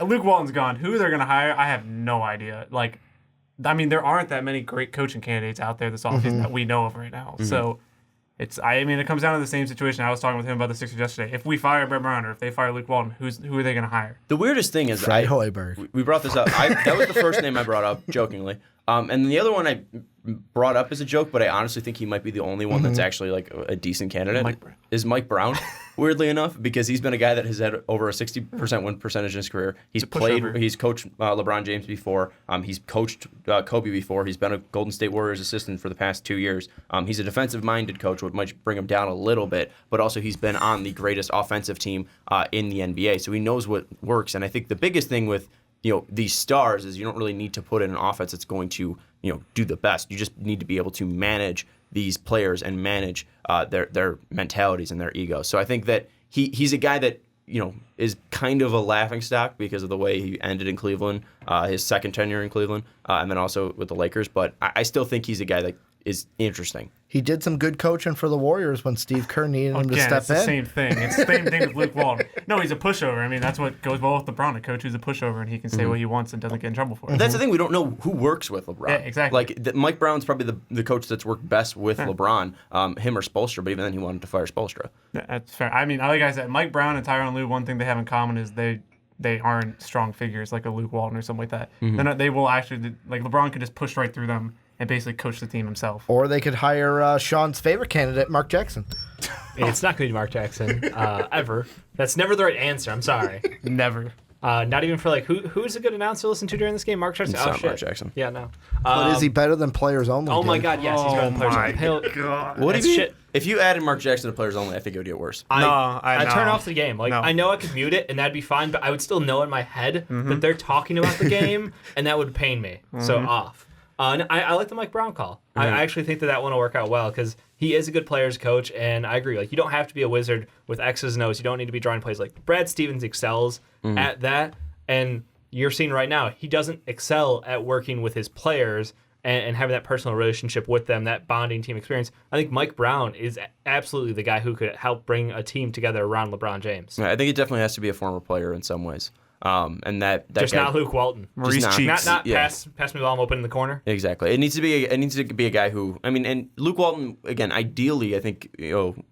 S4: Luke Walton's gone. Who they're going to hire, I have no idea. There aren't that many great coaching candidates out there this offseason that we know of right now. Mm-hmm. So, it comes down to the same situation. I was talking with him about the Sixers yesterday. If we fire Brett Brown or if they fire Luke Walton, who are they going to hire?
S2: The weirdest thing is
S3: Fred Hoiberg.
S2: We brought this up. That was the first name I brought up, jokingly. And the other one I brought up as a joke, but I honestly think he might be the only one that's actually like a decent candidate. Is Mike Brown, weirdly enough, because he's been a guy that has had over a 60% win percentage in his career. He's coached LeBron James before. He's coached Kobe before. He's been a Golden State Warriors assistant for the past 2 years. He's a defensive-minded coach, which might bring him down a little bit, but also he's been on the greatest offensive team in the NBA, so he knows what works. And I think the biggest thing with these stars is you don't really need to put in an offense that's going to do the best. You just need to be able to manage these players and manage their mentalities and their egos. So I think that he's a guy that is kind of a laughingstock because of the way he ended in Cleveland, his second tenure in Cleveland, and then also with the Lakers. But I still think he's a guy that is interesting.
S3: He did some good coaching for the Warriors when Steve Kerr needed him to step
S4: it's
S3: in.
S4: the same thing. It's the same thing with Luke Walton. No, he's a pushover. I mean, that's what goes well with LeBron. A coach who's a pushover, and he can say what he wants and doesn't get in trouble for it.
S2: That's the thing. We don't know who works with LeBron.
S4: Yeah, exactly.
S2: Like, Mike Brown's probably the coach that's worked best with LeBron, him or Spoelstra, but even then he wanted to fire Spoelstra.
S4: That's fair. I mean, like I said, Mike Brown and Tyronn Lue, one thing they have in common is they aren't strong figures like a Luke Walton or something like that. They will actually, like LeBron could just push right through them and basically coach the team himself.
S3: Or they could hire Sean's favorite candidate, Mark Jackson.
S5: It's not going to be Mark Jackson, ever. That's never the right answer. I'm sorry.
S4: Never.
S5: Not even for who's a good announcer to listen to during this game? Mark Jackson.
S2: It's not Mark Jackson.
S5: Yeah, no.
S3: But is he better than players only?
S5: Oh my
S3: dude?
S5: God, yes, he's better than players only.
S4: God.
S2: What
S5: That's
S2: if
S5: shit.
S2: If you added Mark Jackson to players only, I think it would get worse.
S5: I
S4: know.
S5: turn off the game. Like
S4: No.
S5: I know I could mute it and that'd be fine, but I would still know in my head that they're talking about the game, and that would pain me. So off. And I like the Mike Brown call. I actually think that one will work out well because he is a good players coach, and I agree. Like, you don't have to be a wizard with X's and O's. You don't need to be drawing plays. Like, Brad Stevens excels at that, and you're seeing right now he doesn't excel at working with his players and having that personal relationship with them, that bonding team experience. I think Mike Brown is absolutely the guy who could help bring a team together around LeBron James.
S2: I think it definitely has to be a former player in some ways. And that
S5: Just
S2: guy,
S5: not Luke Walton.
S4: Maurice
S2: not-
S4: Cheeks.
S5: Not
S2: Yeah.
S5: pass me while I'm open in the corner.
S2: Exactly. It needs to be a guy who, I mean, and Luke Walton, again, ideally, I think,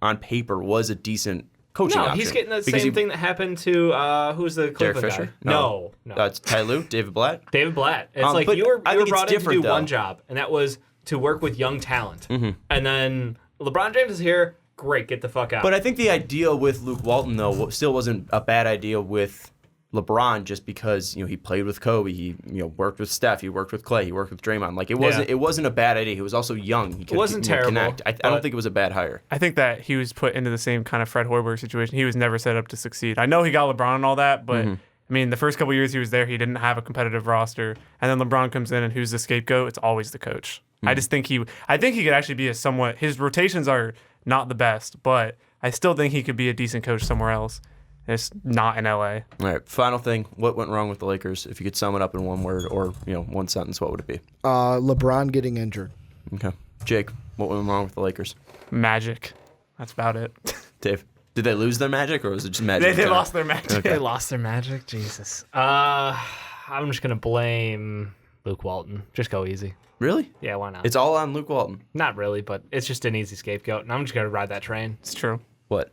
S2: on paper was a decent coaching
S5: No,
S2: option.
S5: he's getting the
S2: Because
S5: same thing that happened to who's the
S2: Derek
S5: Cleveland
S2: Fisher?
S5: guy? No.
S2: It's Ty Lue, David Blatt.
S5: David Blatt. It's
S2: But
S5: you were
S2: I think it's
S5: brought in to
S2: different,
S5: do
S2: though.
S5: one job, and that was to work with young talent. And then LeBron James is here. Great, get the fuck out.
S2: But I think the idea with Luke Walton, though, still wasn't a bad idea with LeBron, just because he played with Kobe, he worked with Steph, he worked with Clay, he worked with Draymond. Like, it wasn't a bad idea. He was also young. He could,
S5: wasn't terrible,
S2: connect. I don't think it was a bad hire.
S4: I think that he was put into the same kind of Fred Hoiberg situation. He was never set up to succeed. I know he got LeBron and all that, but I mean, the first couple years he was there, he didn't have a competitive roster. And then LeBron comes in, and who's the scapegoat? It's always the coach. I think he could actually be his rotations are not the best, but I still think he could be a decent coach somewhere else. It's not in LA.
S2: All right, final thing. What went wrong with the Lakers? If you could sum it up in one word or one sentence, what would it be?
S3: LeBron getting injured.
S2: Okay. Jake, what went wrong with the Lakers?
S4: Magic. That's about it.
S2: Dave, did they lose their magic, or was it just magic?
S4: They lost their magic.
S5: They lost their magic. Jesus. I'm just gonna blame Luke Walton. Just go easy.
S2: Really?
S5: Yeah, why not?
S2: It's all on Luke Walton.
S5: Not really, but it's just an easy scapegoat, and I'm just gonna ride that train.
S4: It's true.
S2: What?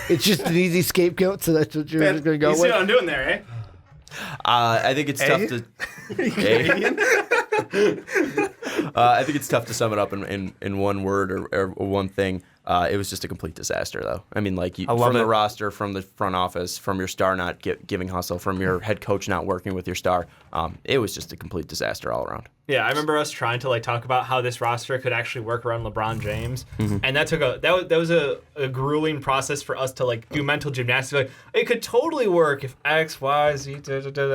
S3: It's just an easy scapegoat, so that's what you're just going to go
S5: You see
S3: with?
S5: what I'm doing there, eh?
S2: I think it's tough to. I think it's tough to sum it up in one word or one thing. It was just a complete disaster, though. I mean, from the roster, from the front office, from your star not giving hustle, from your head coach not working with your star. It was just a complete disaster all around.
S5: Yeah, I remember us trying to talk about how this roster could actually work around LeBron James, and that was a grueling process for us to do mental gymnastics. It could totally work if X, Y, Z,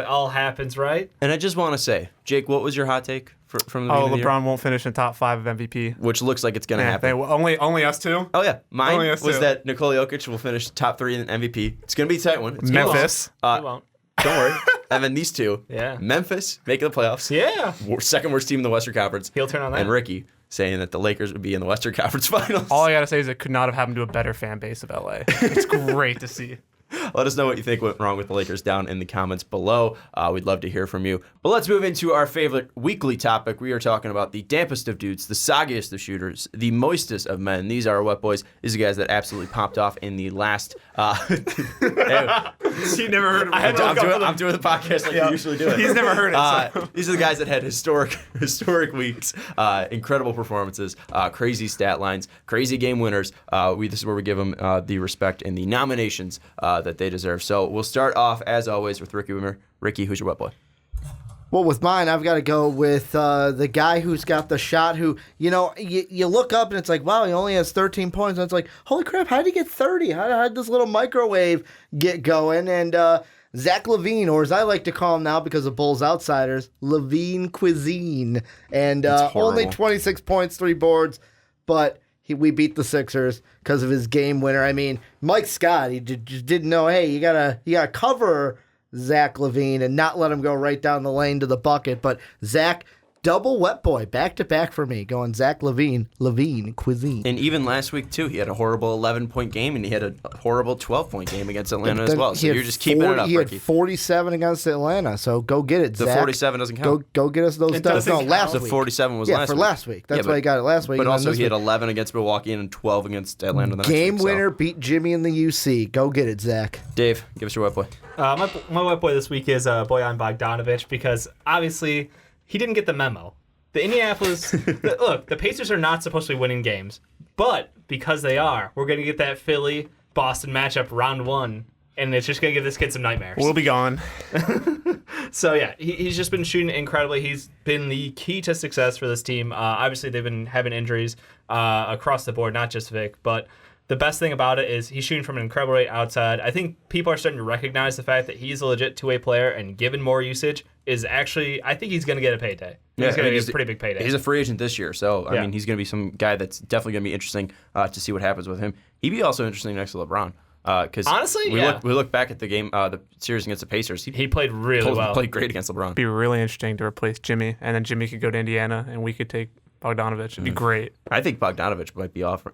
S5: all happens, right?
S2: And I just want to say, Jake, what was your hot take from the beginning of the year?
S4: LeBron won't finish in top 5 of MVP.
S2: Which looks like it's going to happen.
S4: Only us two.
S2: Oh yeah, mine
S4: Only
S2: was
S4: us two.
S2: that Nikola Jokic will finish top 3 in MVP. It's going to be a tight one. It's gonna be
S4: Memphis.
S2: close.
S5: He won't.
S2: Don't worry. And then these two.
S5: Yeah.
S2: Memphis making the playoffs.
S5: Yeah.
S2: Second worst team in the Western Conference.
S5: He'll turn on that.
S2: And Ricky saying that the Lakers would be in the Western Conference Finals.
S4: All I gotta say is it could not have happened to a better fan base of LA. It's great to see.
S2: Let us know what you think went wrong with the Lakers down in the comments below. We'd love to hear from you. But let's move into our favorite weekly topic. We are talking about the dampest of dudes, the soggiest of shooters, the moistest of men. These are our wet boys. These are guys that absolutely popped off in the last...
S4: He never heard of it.
S2: I'm doing the podcast like you usually do it.
S4: He's never heard it. So.
S2: These are the guys that had historic weeks, incredible performances, crazy stat lines, crazy game winners. This is where we give them the respect and the nominations that they deserve. So we'll start off, as always, with Ricky Widmer. Ricky, who's your wet boy?
S3: Well, with mine, I've got to go with the guy who's got the shot who, you look up and it's like, wow, he only has 13 points. And it's like, holy crap, how did he get 30? How did this little microwave get going? And Zach LaVine, or as I like to call him now because of Bulls Outsiders, LaVine Cuisine. And only 26 points, 3 boards. But we beat the Sixers because of his game winner. I mean, Mike Scott, he just didn't know, hey, you gotta cover Zach LaVine and not let him go right down the lane to the bucket. But Zach, double wet boy, back-to-back for me, going Zach LaVine, Cuisine.
S2: And even last week, too, he had a horrible 11-point game, and he had a horrible 12-point game against Atlanta as well. So you're just keeping it up, Ricky.
S3: He had 47 against Atlanta, so go get it, Zach.
S2: The 47 doesn't count.
S3: Go get us those dubs. No, last week.
S2: The 47 was
S3: last week. Yeah, for last week. That's why he got it last week.
S2: But also he had 11 against Milwaukee and 12 against Atlanta the next week.
S3: Game winner, beat Jimmy in the UC. Go get it, Zach.
S2: Dave, give us your wet boy.
S5: My wet boy this week is Bojan Bogdanovic, because obviously he didn't get the memo. The Indianapolis, the Pacers are not supposed to be winning games, but because they are, we're going to get that Philly-Boston matchup round 1, and it's just going to give this kid some nightmares.
S4: We'll be gone.
S5: So, yeah, he's just been shooting incredibly. He's been the key to success for this team. Obviously, they've been having injuries across the board, not just Vic, but the best thing about it is he's shooting from an incredible rate outside. I think people are starting to recognize the fact that he's a legit two-way player, and given more usage, is actually, I think he's going to get a payday. He's going to get a pretty big payday.
S2: He's a free agent this year, so I mean, he's going to be some guy that's definitely going to be interesting to see what happens with him. He'd be also interesting next to LeBron. Because
S5: honestly,
S2: we look back at the game, the series against the Pacers.
S5: He played really well.
S2: Played great against LeBron.
S4: It'd be really interesting to replace Jimmy, and then Jimmy could go to Indiana, and we could take Bogdanovic. It'd be great.
S2: I think Bogdanovic might be off,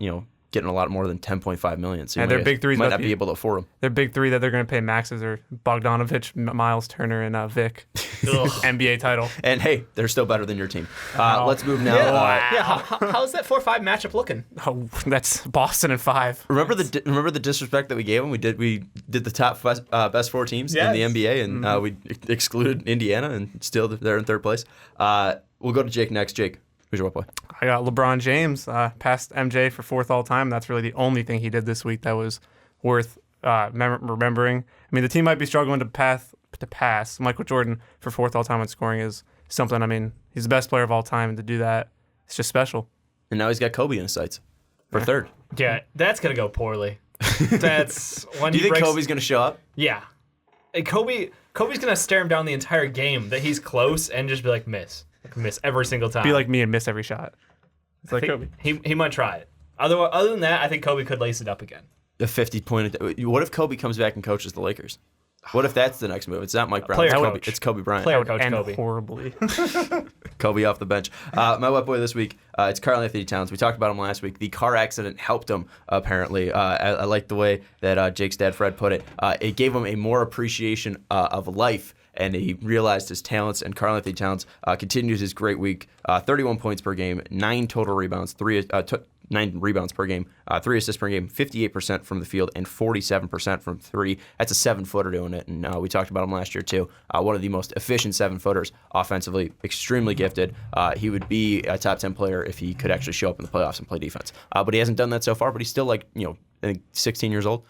S2: getting a lot more than $10.5 million. So
S4: their big threes
S2: might not be able to afford them.
S4: Their big three that they're going to pay maxes are Bogdanovic, Miles Turner, and Vic. NBA title.
S2: And hey, they're still better than your team. Let's move now.
S5: How's that 4-5 matchup looking?
S4: Oh, that's Boston and 5.
S2: Remember the disrespect that we gave them? We did the top best 4 teams in the NBA, and we excluded Indiana, and still they're in third place. We'll go to Jake next. Jake, who's your wet boy?
S4: I got LeBron James, passed MJ for 4th all time. That's really the only thing he did this week that was worth remembering. I mean, the team might be struggling to pass Michael Jordan for 4th all time in scoring is something. I mean, he's the best player of all time, and to do that, it's just special.
S2: And now he's got Kobe in his sights for 3rd.
S5: Yeah, that's gonna go poorly. That's when.
S2: Do you think Kobe's gonna show up?
S5: Yeah, and Kobe's gonna stare him down the entire game that he's close and just be like miss every single time.
S4: Be like me and miss every shot. It's like Kobe.
S5: He might try it. Other than that, I think Kobe could lace it up again.
S2: A 50-point. What if Kobe comes back and coaches the Lakers? What if that's the next move? It's not Mike Brown. It's Kobe Bryant.
S5: Player coach
S4: end
S5: Kobe.
S4: Horribly.
S2: Kobe off the bench. My wet boy this week, it's Karl-Anthony Towns. We talked about him last week. The car accident helped him, apparently. I like the way that Jake's dad, Fred, put it. It gave him a more appreciation of life, and he realized his talents, and Karl-Anthony Towns continues his great week. 31 points per game, 9 total rebounds, 9 rebounds per game, 3 assists per game, 58% from the field, and 47% from 3. That's a 7-footer doing it, and we talked about him last year too. One of the most efficient 7-footers offensively, extremely gifted. He would be a top 10 player if he could actually show up in the playoffs and play defense. But he hasn't done that so far, but he's still I think 16 years old.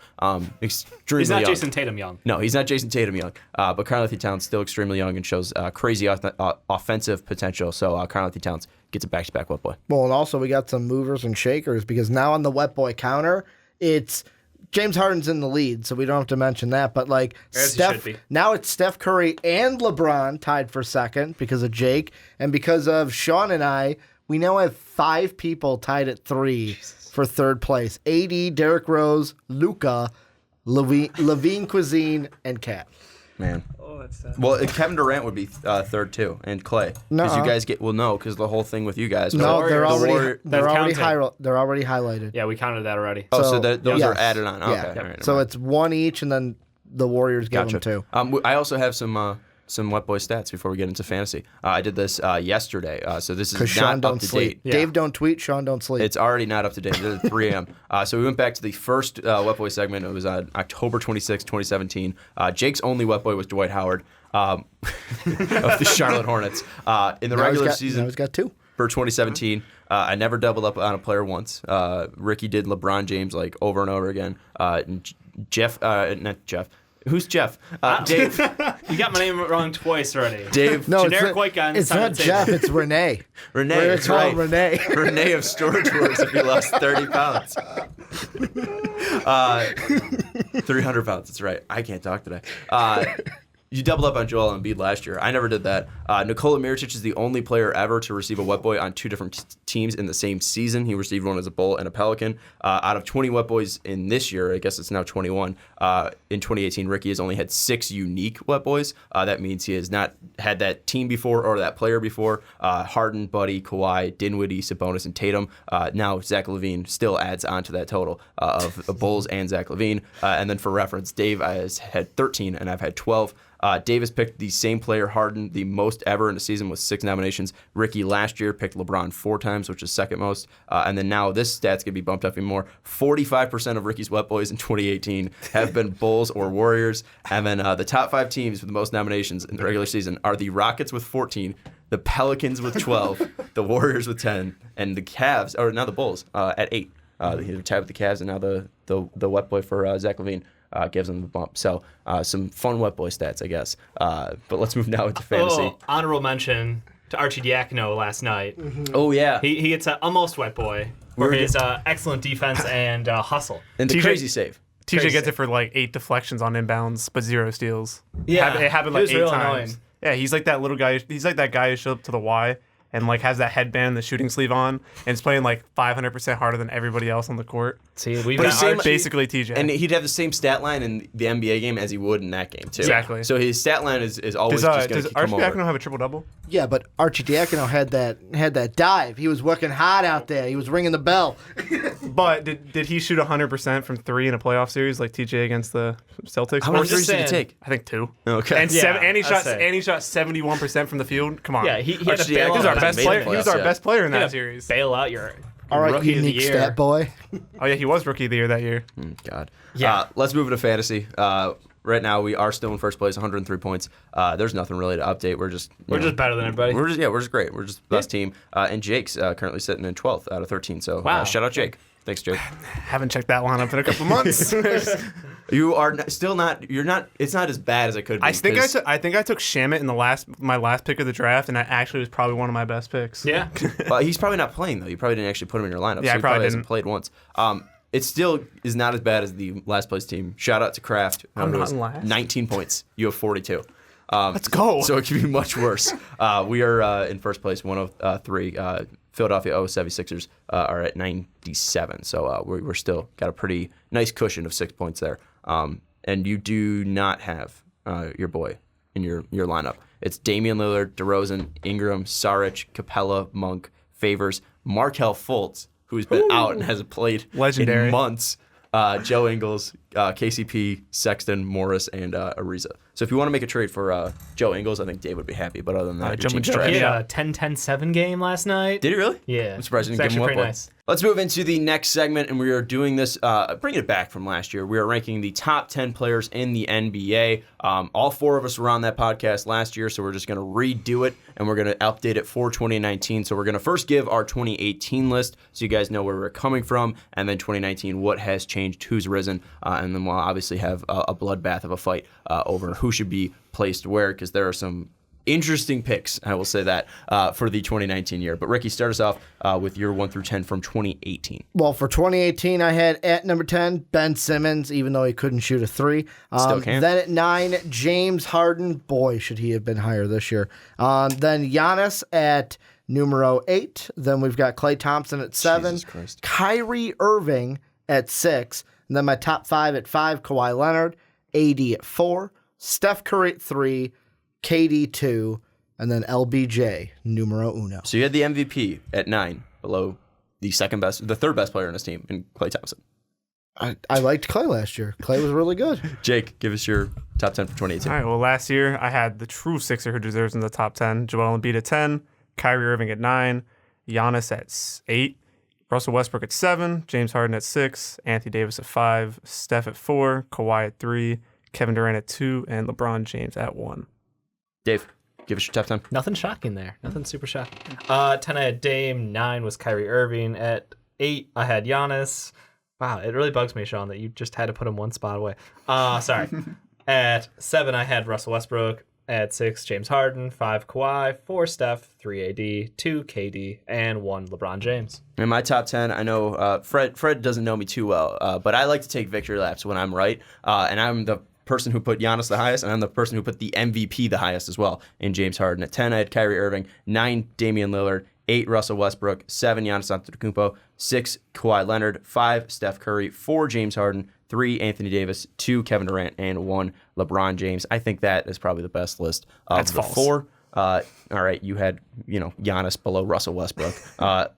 S2: Extremely
S5: He's not
S2: young.
S5: Jason Tatum young.
S2: No, he's not Jason Tatum young. But Karl-Anthony Towns still extremely young and shows crazy offensive potential. So Karl-Anthony Towns gets a back-to-back wet boy.
S3: Well, and also we got some movers and shakers because now on the wet boy counter, it's James Harden's in the lead, so we don't have to mention that. But now it's Steph Curry and LeBron tied for 2nd because of Jake, and because of Sean and I, we now have 5 people tied at 3 for 3rd place. AD, Derrick Rose, Luka, Levine Cuisine, and Kat.
S2: Man. Oh, that's sad. Well, Kevin Durant would be 3rd too, and Clay. Because you guys because the whole thing with you guys.
S3: No, they're already highlighted.
S5: Yeah, we counted that already.
S2: Oh, so those are added on. Okay.
S3: Yeah.
S2: All right,
S3: so it's 1 each, and then the Warriors give them 2.
S2: I also have some wet boy stats before we get into fantasy. I did this yesterday, so this is not up to date.
S3: Yeah. Dave don't tweet, Sean don't sleep.
S2: It's already not up to date. It's 3 a.m. So we went back to the first wet boy segment. It was on October 26, 2017. Jake's only wet boy was Dwight Howard of the Charlotte Hornets. In the regular season,
S3: he's got 2.
S2: For 2017, I never doubled up on a player once. Ricky did LeBron James over and over again. Not Jeff. Who's Jeff? Dave.
S5: You got my name wrong twice already.
S2: Dave.
S3: No,
S5: generic white guy.
S3: It's not Jeff. It's Renee.
S2: Renee.
S3: It's right. Renee.
S2: Renee of Storage Wars. If he lost 30 pounds. 300 pounds. That's right. I can't talk today. You doubled up on Joel Embiid last year. I never did that. Nikola Mirotic is the only player ever to receive a Wet Boy on 2 different teams in the same season. He received one as a Bull and a Pelican. Out of 20 Wet Boys in this year, I guess it's now 21, in 2018, Ricky has only had 6 unique Wet Boys. That means he has not had that team before or that player before. Harden, Buddy, Kawhi, Dinwiddie, Sabonis, and Tatum. Now Zach LaVine still adds on to that total of Bulls and Zach LaVine. And then for reference, Dave has had 13 and I've had 12. Davis picked the same player, Harden, the most ever in a season with 6 nominations. Ricky last year picked LeBron 4 times, which is second most. And then now this stat's going to be bumped up even more. 45% of Ricky's Wet Boys in 2018 have been Bulls or Warriors. And then the top 5 teams with the most nominations in the regular season are the Rockets with 14, the Pelicans with 12, the Warriors with 10, and the Cavs, or now the Bulls, at 8. They're tied with the Cavs, and now the Wet Boy for Zach LaVine. Gives them the bump. So some fun Wet Boy stats, I guess. But let's move now into fantasy.
S5: Honorable mention to Archie Diacono last night.
S2: Mm-hmm. Oh, yeah.
S5: He gets an almost Wet Boy for his excellent defense and hustle.
S2: And the crazy save.
S4: TJ gets it for like 8 deflections on inbounds, but 0 steals.
S5: Yeah.
S4: It happened like 8
S5: real
S4: times.
S5: annoying.
S4: Yeah, he's like that little guy. He's like that guy who showed up to the Y and like has that headband and the shooting sleeve on and is playing like 500% harder than everybody else on the court.
S5: See, we've
S2: But
S5: got
S2: same-
S5: Archie.
S4: Basically TJ.
S2: And he'd have the same stat line in the NBA game as he would in that game, too.
S4: Exactly.
S2: So his stat line is always just going
S4: does
S2: to come
S4: Archie
S2: over.
S4: Diacono have a triple-double?
S3: Yeah, but Archie Diacono had that dive. He was working hard out there. He was ringing the bell.
S4: But did he shoot 100% from 3 in a playoff series like TJ against the Celtics?
S2: How many
S5: I'm just
S2: threes did he
S5: saying.
S2: take?
S4: I think 2.
S2: Okay.
S4: And,
S5: Yeah,
S4: and he
S5: I'd
S4: shot
S5: say.
S4: and he shot 71% from the field. Come on.
S5: Yeah, he had to
S2: Archie
S5: bail
S2: Diacono
S4: he was our
S5: out.
S4: best
S2: made
S4: player.
S2: the
S4: He was
S2: playoffs,
S4: our
S2: yeah.
S4: best player in
S5: He had
S4: that
S5: to
S4: series.
S5: bail out your
S3: All right,
S5: rookie of the
S3: unique
S5: year.
S3: stat boy.
S4: Oh yeah, he was rookie of the year that year.
S2: God.
S5: Yeah.
S2: Let's move into fantasy. Right now, we are still in first place, 103 points. There's nothing really to update. We're just
S5: better than everybody.
S2: We're just great. We're just the best team. And Jake's currently sitting in 12th out of 13. So
S5: Wow.
S2: shout out Jake. Thanks, Jake.
S4: Haven't checked that lineup in a couple months.
S2: You are still not. You're not. It's not as bad as it could be.
S4: I think I took Shamit in my last pick of the draft, and that actually was probably one of my best picks.
S5: Yeah.
S2: Well, he's probably not playing though. You probably didn't actually put him in your lineup.
S4: Yeah,
S2: so
S4: I
S2: he
S4: probably
S2: hasn't
S4: didn't.
S2: played once. It still is not as bad as the last place team. Shout out to Kraft.
S4: I'm
S2: who
S4: not
S2: has
S4: in last.
S2: 19 points. You have 42.
S4: Let's go.
S2: So it could be much worse. We are in first place, 103. Philadelphia 76ers are at 97. So we're still got a pretty nice cushion of 6 points there. And you do not have your boy in your lineup. It's Damian Lillard, DeRozan, Ingram, Saric, Capella, Monk, Favors, Markelle Fultz, who's been out and hasn't played
S4: Legendary.
S2: in months. Joe Ingles, KCP, Sexton, Morris, and Ariza. So if you want to make a trade for Joe Ingles, I think Dave would be happy. But other than that, your
S4: Jumping
S2: team's
S4: Joe.
S2: trash.
S5: He had a 10-10-7 game last night.
S2: Did he really?
S5: Yeah.
S2: I'm surprised he
S5: It's
S2: didn't give him
S5: actually
S2: up
S5: pretty
S2: one.
S5: nice.
S2: Let's move into the next segment, and we are doing this, bringing it back from last year. We are ranking the top 10 players in the NBA. All 4 of us were on that podcast last year, so we're just going to redo it, and we're going to update it for 2019. So we're going to first give our 2018 list so you guys know where we're coming from, and then 2019, what has changed, who's risen, and then we'll obviously have a bloodbath of a fight over who should be placed where, because there are some interesting picks, I will say that, for the 2019 year. But Ricky, start us off with your 1 through 10 from 2018.
S3: Well, for 2018, I had at number 10, Ben Simmons, even though he couldn't shoot a 3.
S2: Still can't.
S3: Then at 9, James Harden. Boy, should he have been higher this year. Then Giannis at numero 8. Then we've got Klay Thompson at 7.
S2: Jesus Christ.
S3: Kyrie Irving at 6. And then my top 5 at 5, Kawhi Leonard. AD at 4. Steph Curry at 3. KD 2, and then LBJ, numero uno.
S2: So you had the MVP at 9, below the third best player on his team, in Klay Thompson.
S3: I liked Clay last year. Clay was really good.
S2: Jake, give us your top 10 for 2018.
S4: All right. Well, last year I had the true Sixer who deserves in the top 10. Joel Embiid at 10, Kyrie Irving at 9, Giannis at 8, Russell Westbrook at 7, James Harden at 6, Anthony Davis at 5, Steph at 4, Kawhi at 3, Kevin Durant at 2, and LeBron James at 1.
S2: Dave, give us your top 10.
S5: Nothing shocking there. Nothing super shocking. 10 I had Dame. 9 was Kyrie Irving. At 8 I had Giannis. Wow, it really bugs me, Sean, that you just had to put him one spot away. Sorry. At 7 I had Russell Westbrook. At 6 James Harden. 5 Kawhi. 4 Steph. 3 AD. 2 KD. And 1 LeBron James.
S2: In my top 10, I know Fred doesn't know me too well, but I like to take victory laps when I'm right, and I'm the person who put Giannis the highest, and I'm the person who put the MVP the highest as well in James Harden. At 10, I had Kyrie Irving. 9, Damian Lillard. 8, Russell Westbrook. 7, Giannis Antetokounmpo. 6, Kawhi Leonard. 5, Steph Curry. 4, James Harden. 3, Anthony Davis. 2, Kevin Durant. And 1, LeBron James. I think that is probably the best list of
S4: That's
S2: the
S4: false.
S2: 4. All right, you had Giannis below Russell Westbrook.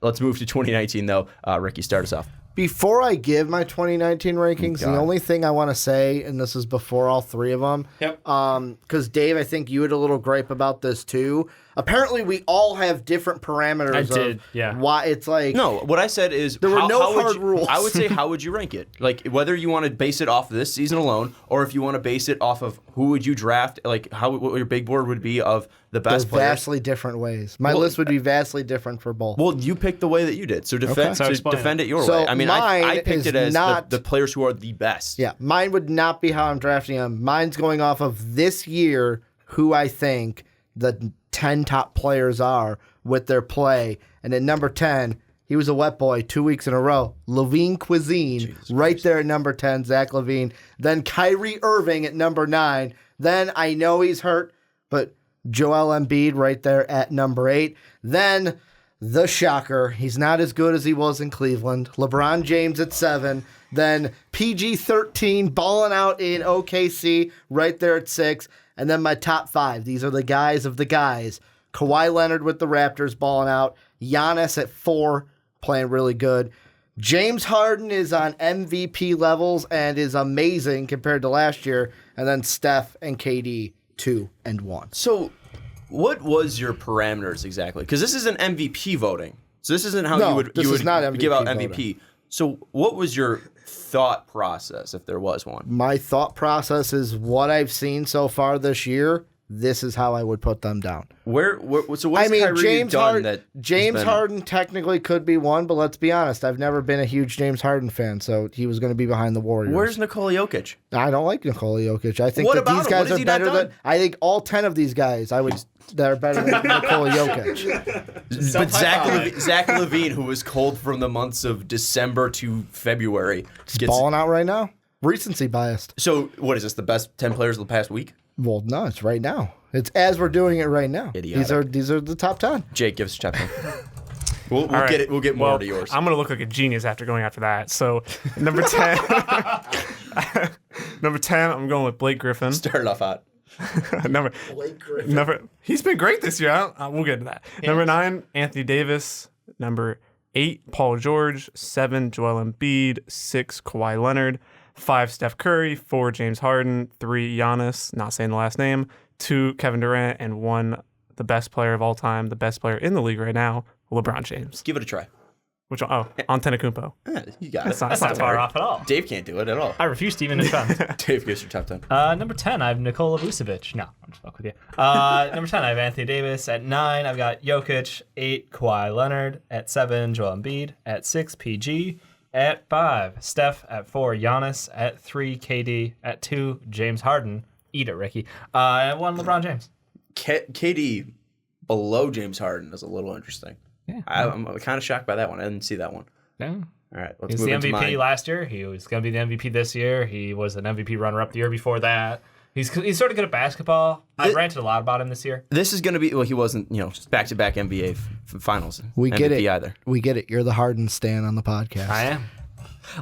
S2: Let's move to 2019 though. Ricky, start us off.
S3: Before I give my 2019 rankings, the only thing I want to say, and this is before all three of them, because Dave, I think you had a little gripe about this too. Apparently, we all have different parameters.
S5: I did, yeah.
S3: Why it's like
S2: No, what I said is
S3: there were no
S2: how would
S3: hard
S2: you-
S3: rules.
S2: I would say, how would you rank it? Like whether you want to base it off this season alone, or if you want to base it off of who would you draft, like what your big board would be of the
S3: There's
S2: best players.
S3: vastly different ways. My list would be vastly different for both.
S2: Well, you picked the way that you did, so defend
S5: So explain
S2: defend it your
S3: So
S2: way. I mean, I
S3: mine
S2: picked
S3: is
S2: it as
S3: not-
S2: the players who are the best.
S3: Yeah, mine would not be how I'm drafting them. Mine's going off of this year, who I think the 10 top players are with their play. And at number 10, he was a wet boy 2 weeks in a row. Levine Cuisine, right there at number 10, Zach Levine. Then Kyrie Irving at number 9. Then I know he's hurt, but Joel Embiid right there at number 8. Then the shocker, he's not as good as he was in Cleveland. LeBron James at 7. Then PG-13 balling out in OKC right there at 6. And then my top 5. These are the guys of the guys. Kawhi Leonard with the Raptors balling out. Giannis at 4, playing really good. James Harden is on MVP levels and is amazing compared to last year. And then Steph and KD 2 and 1.
S2: So, what was your parameters exactly? Because this isn't MVP voting. So this isn't how
S3: No,
S2: you would
S3: this is not MVP
S2: give out
S3: voting.
S2: MVP. So what was your thought process, if there was one?
S3: My thought process is what I've seen so far this year. This is how I would put them down.
S2: So what's Kyrie
S3: James
S2: done that
S3: James
S2: has been-
S3: Harden technically could be one, but let's be honest. I've never been a huge James Harden fan, so he was going to be behind the Warriors.
S2: Where's Nikola Jokic?
S3: I don't like Nikola Jokic. I think
S2: What
S3: that
S2: about
S3: these
S2: him?
S3: guys
S2: What has
S3: are
S2: he not
S3: better than.
S2: done?
S3: I think all 10 of these guys that are better than Nikola Jokic.
S2: But Zach Levine, who was cold from the months of December to February, gets.
S3: Balling out right now. Recency biased.
S2: So what is this? The best 10 players of the past week?
S3: Well, no, it's right now. It's as we're doing it right now.
S2: Idiotic.
S3: These are the top 10.
S2: Jake, give us a chapter. We'll
S4: All right.
S2: get it. We'll get more
S4: Well,
S2: to yours.
S4: I'm gonna look like a genius after going after that. So number 10, number 10, I'm going with Blake Griffin.
S2: Started off hot.
S4: He's been great this year. We'll get into that. Number 9, Anthony Davis. Number 8, Paul George. 7, Joel Embiid. 6, Kawhi Leonard. 5, Steph Curry. 4, James Harden. 3, Giannis. Not saying the last name. 2, Kevin Durant. And 1, the best player of all time, the best player in the league right now, LeBron James.
S2: Give it a try.
S4: Which one? Oh, Antetokounmpo.
S2: Yeah, you got it.
S5: That's not far off at all.
S2: Dave can't do it at all.
S5: I refuse to even defend.
S2: Dave gives your top 10.
S5: Number 10, I have Nikola Vucevic. No, I'm just fucking with you. Number 10, I have Anthony Davis. At 9, I've got Jokic. 8, Kawhi Leonard. At 7, Joel Embiid. At 6, PG. At 5, Steph. At 4, Giannis. At 3, KD. At 2, James Harden. Eat it, Ricky. At 1, LeBron James.
S2: KD below James Harden is a little interesting.
S5: Yeah.
S2: I'm kind of shocked by that one. I didn't see that one.
S5: Yeah.
S2: All right, let's
S5: He was
S2: move
S5: the
S2: into
S5: MVP
S2: mine.
S5: last year. He was going to be the MVP this year. He was an MVP runner-up the year before that. He's sort of good at basketball. I've ranted a lot about him this year.
S2: This is going to be, well, he wasn't, back-to-back NBA finals.
S3: We get
S2: MVP
S3: it.
S2: either.
S3: We get it. You're the Harden stan on the podcast.
S5: I am.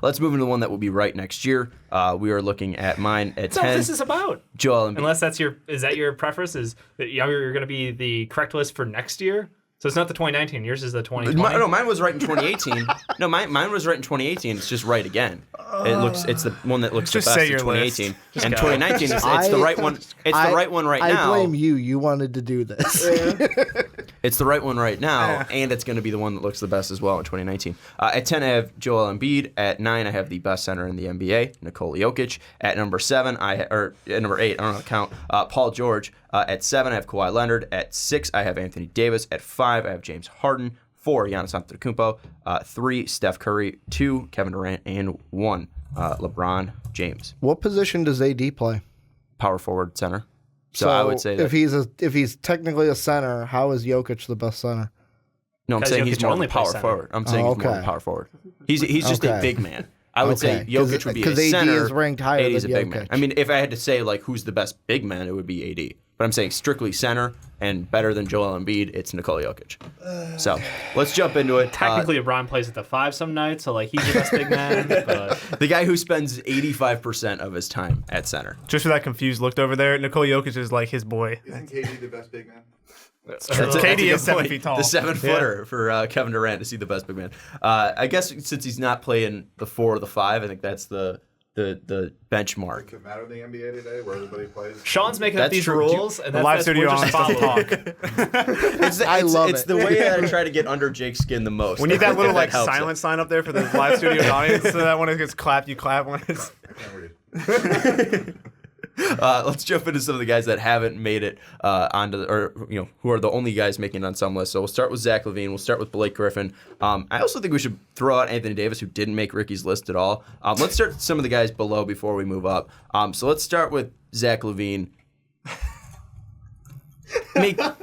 S2: Let's move into the one that will be right next year. We are looking at mine at
S5: That's
S2: 10.
S5: what this is about.
S2: Joel Embiid.
S5: Unless is that your preference? Is that you're going to be the correct list for next year? So it's not the 2019. Yours is the 2020.
S2: No, mine was right in 2018. No, mine was right in 2018. It's just right again. It's the one that looks
S4: Just
S2: the best
S4: say
S2: in
S4: your
S2: 2018.
S4: list.
S2: And 2019, it's the right one. It's the right one right now.
S3: I blame you. You wanted to do this.
S2: It's the right one right now, and it's going to be the one that looks the best as well in 2019. At 10, I have Joel Embiid. At 9, I have the best center in the NBA, Nikola Jokic. At number 7, or at number 8, I don't know how to count, Paul George. At 7, I have Kawhi Leonard. At 6, I have Anthony Davis. At 5, I have James Harden. 4, Giannis Antetokounmpo. 3, Steph Curry. 2, Kevin Durant. And 1, LeBron James.
S3: What position does AD play?
S2: Power forward center. So I would say that.
S3: if he's technically a center, how is Jokic the best center?
S2: No, I'm
S5: Because
S2: saying he's
S5: Jokic
S2: more
S5: only
S2: of a power
S5: plays center.
S2: forward. I'm saying he's more of a
S3: okay.
S2: power forward. He's just a
S3: Okay.
S2: big man. I would say Jokic would be a center.
S3: AD is ranked higher
S2: AD is a
S3: than
S2: big
S3: Jokic.
S2: man. I mean, if I had to say like who's the best big man, it would be AD. But I'm saying strictly center and better than Joel Embiid, it's Nikola Jokic. So let's jump into it.
S5: Technically, LeBron plays at the 5 some nights, so like he's the best big man. But
S2: The guy who spends 85% of his time at center.
S4: Just for that confused look over there, Nikola Jokic is like his boy.
S6: Isn't KD the best big man?
S4: KD is 7 feet tall.
S2: The 7-footer for Kevin Durant to see the best big man. I guess since he's not playing the 4 or the 5, I think that's the benchmark.
S6: Does it matter in the NBA today where everybody plays?
S5: Sean's making up
S2: That's
S5: these
S2: true.
S5: rules, and
S4: The live
S5: that's
S4: studio
S5: we're just
S4: audience
S5: following.
S4: doesn't talk.
S3: I love
S2: It's
S3: it.
S2: the way that I try to get under Jake's skin the most.
S4: We need that little like
S2: helps
S4: silent sign up there for the live studio audience, so that when it gets clap, you clap. When it's
S6: I can't read.
S2: Let's jump into some of the guys that haven't made it onto who are the only guys making it on some lists. So we'll start with Zach LaVine. We'll start with Blake Griffin. I also think we should throw out Anthony Davis, who didn't make Ricky's list at all. Let's start with some of the guys below before we move up. So let's start with Zach LaVine.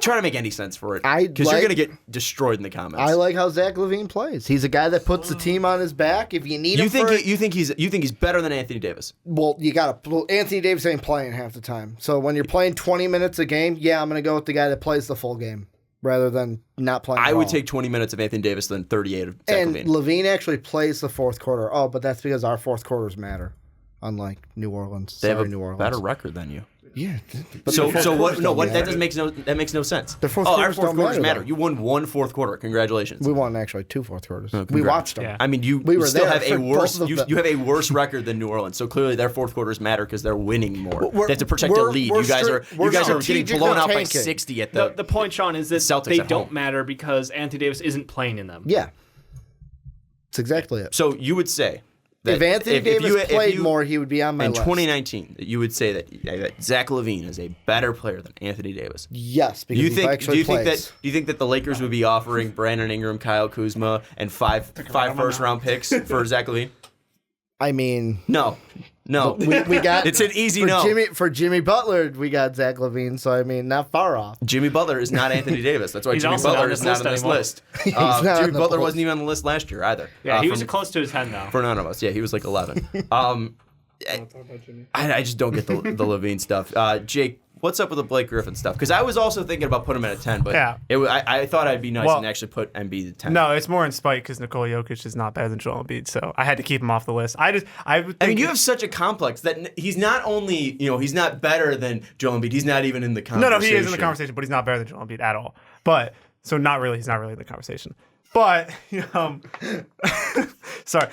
S2: Try to make any sense for it, because you're gonna get destroyed in the comments.
S3: I like how Zach LaVine plays. He's a guy that puts the team on his back. If you need him,
S2: you think he's better than Anthony Davis?
S3: well, you got to. Anthony Davis ain't playing half the time. So when you're playing 20 minutes a game, I'm going to go with the guy that plays the full game rather than not playing.
S2: I
S3: at
S2: would
S3: all.
S2: take 20 minutes of Anthony Davis than 38 of Zach
S3: And
S2: LaVine.
S3: LaVine actually plays the fourth quarter. Oh, but that's because our fourth quarters matter, unlike New Orleans.
S2: They have a
S3: New Orleans.
S2: better record than you.
S3: Yeah. But
S2: So
S3: their fourth
S2: what?
S3: quarters
S2: No,
S3: don't
S2: what?
S3: matter.
S2: That makes no sense.
S3: Their fourth
S2: our
S3: quarters
S2: fourth
S3: don't
S2: quarters
S3: matter,
S2: matter.
S3: though.
S2: You won one fourth quarter. Congratulations.
S3: We won actually 2 fourth quarters. We
S2: congrats.
S3: watched them.
S5: Yeah.
S2: I mean,
S3: We
S2: you
S3: were
S2: still
S3: there
S2: have a
S3: for
S2: worse.
S3: both of them.
S2: You have a worse record than New Orleans. So clearly, their fourth quarters matter because they're winning more.
S3: We're-
S2: They have to protect a
S3: we're-
S2: lead.
S3: we're
S2: You guys are
S3: we're
S2: getting
S3: strategic
S2: blown out by
S3: tanking.
S2: 60 at
S5: The point, Sean, is that
S2: Celtics
S5: they
S2: at
S5: don't
S2: home.
S5: matter because Anthony Davis isn't playing in them.
S3: Yeah. That's exactly it.
S2: So you would say that
S3: If Anthony Davis
S2: you-
S3: played
S2: you-
S3: more, he would be on my
S2: in
S3: list.
S2: 2019, you would say that Zach LaVine is a better player than Anthony Davis.
S3: Yes, because
S2: Do
S3: he
S2: you
S3: actually
S2: think
S3: plays.
S2: that? Do you think that the Lakers would be offering Brandon Ingram, Kyle Kuzma, and five first round picks for Zach LaVine?
S3: I mean,
S2: No.
S3: we got
S2: It's an easy
S3: for
S2: no.
S3: For Jimmy Butler, we got Zach LaVine, so I mean, not far off.
S2: Jimmy Butler is not Anthony Davis. That's why
S5: He's
S2: Jimmy
S5: also not
S2: Butler
S5: on
S2: is
S5: this
S2: not
S5: list
S2: on this
S5: anymore.
S2: list.
S3: not on
S2: Jimmy
S3: the
S2: Butler
S3: list.
S2: wasn't even on the list last year either.
S5: Yeah, he was
S2: from-
S5: close to his 10 though.
S2: for none of us. Yeah, he was like 11. I just don't get the Levine stuff. Jake, what's up with the Blake Griffin stuff? Because I was also thinking about putting him at a 10, but
S4: Yeah.
S2: I thought I'd be nice
S4: Well,
S2: and actually put Embiid at 10.
S4: No, it's more in spite because Nikola Jokic is not better than Joel Embiid, so I had to keep him off the list. I would
S2: I
S4: think
S2: mean, you have such a complex that he's not only, he's not better than Joel Embiid. He's not even in the conversation.
S4: no, he is in the conversation, but he's not better than Joel Embiid at all. But so not really, he's not really in the conversation. But sorry.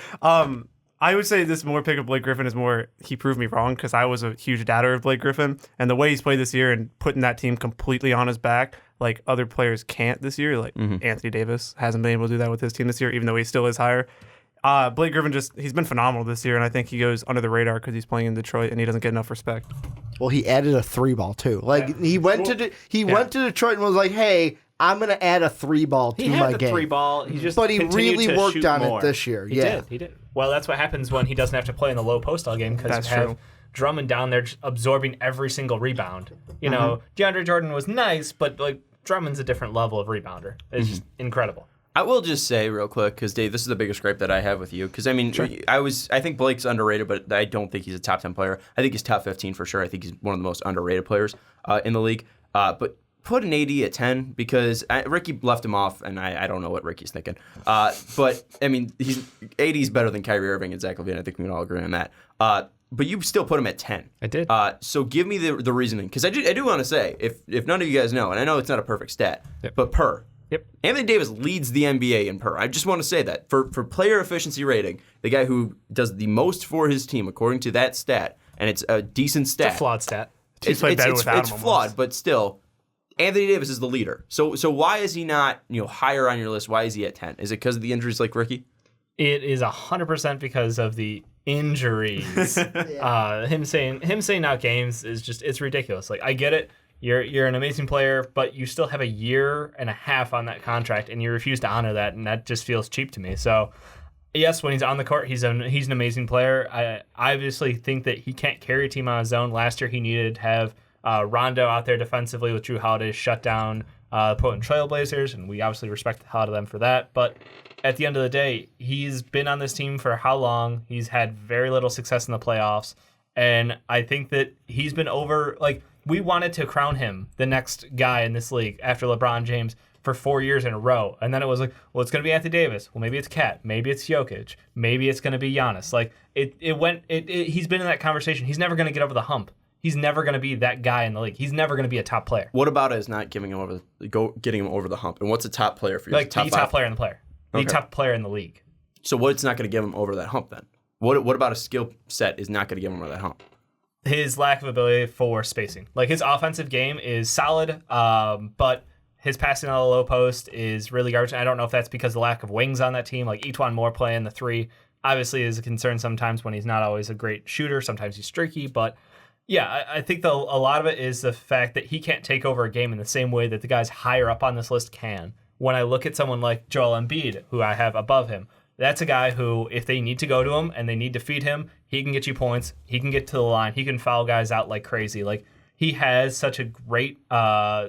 S4: I would say this more pick of Blake Griffin is more he proved me wrong because I was a huge doubter of Blake Griffin and the way he's played this year and putting that team completely on his back like other players can't this year. Like Anthony Davis hasn't been able to do that with his team this year, even though he still is higher. Blake Griffin he's been phenomenal this year, and I think he goes under the radar because he's playing in Detroit and he doesn't get enough respect.
S3: Well, he added a 3-ball too. Like he went to Detroit and was like, "Hey, I'm going to add a 3-ball to
S5: He
S3: my
S5: had the
S3: game."
S5: 3-ball. He just
S3: But he
S5: continued
S3: really
S5: to
S3: worked
S5: shoot
S3: on
S5: more.
S3: it this year.
S5: He
S3: Yeah.
S5: did. Well, that's what happens when he doesn't have to play in the low post all game because
S4: That's
S5: you have
S4: true.
S5: Drummond down there just absorbing every single rebound. You know, DeAndre Jordan was nice, but like Drummond's a different level of rebounder. It's just incredible.
S2: I will just say real quick, because Dave, this is the biggest gripe that I have with you. Because I mean, I think Blake's underrated, but I don't think he's a top 10 player. I think he's top 15 for sure. I think he's one of the most underrated players in the league. But put an AD at 10 because Ricky left him off, and I don't know what Ricky's thinking. But I mean, AD's better than Kyrie Irving and Zach LaVine. I think we can all agree on that. But you still put him at 10.
S5: I did.
S2: So give me the reasoning, because I do want to say, if none of you guys know, and I know it's not a perfect stat, but per.
S5: Yep.
S2: Anthony Davis leads the NBA in per. I just want to say that. For player efficiency rating, the guy who does the most for his team, according to that stat, and it's a decent stat.
S5: It's a flawed stat.
S4: He's played better without
S2: it's
S4: him
S2: flawed,
S4: almost.
S2: but still, Anthony Davis is the leader. So why is he not higher on your list? Why is he at 10? Is it because of the injuries like Ricky?
S5: It is 100% because of the injuries. Him saying out games is just it's ridiculous. Like I get it. You're an amazing player, but you still have a year and a half on that contract, and you refuse to honor that, and that just feels cheap to me. So, yes, when he's on the court, he's an amazing player. I obviously think that he can't carry a team on his own. Last year, he needed to have Rondo out there defensively with Drew Holiday shut down Portland Trailblazers, and we obviously respect the hell out of them for that. But at the end of the day, he's been on this team for how long? He's had very little success in the playoffs, and I think that he's been we wanted to crown him the next guy in this league after LeBron James for 4 years in a row. And then it was like, well, it's going to be Anthony Davis. Well, maybe it's Kat. Maybe it's Jokic. Maybe it's going to be Giannis. Like, he's been in that conversation. He's never going to get over the hump. He's never going to be that guy in the league. He's never going to be a top player.
S2: What about is not getting him over the hump? And what's a top player for you?
S5: Like, the top player in the player. The top player in the league.
S2: So what's not going to give him over that hump then? What about a skill set is not going to give him over that hump?
S5: His lack of ability for spacing. Like, his offensive game is solid, but his passing on the low post is really garbage. I don't know if that's because of the lack of wings on that team. Like, Etuan Moore playing the 3 obviously is a concern sometimes when he's not always a great shooter. Sometimes he's streaky. But, yeah, I think a lot of it is the fact that he can't take over a game in the same way that the guys higher up on this list can. When I look at someone like Joel Embiid, who I have above him, that's a guy who, if they need to go to him and they need to feed him, he can get you points. He can get to the line. He can foul guys out like crazy. Like, he has such a great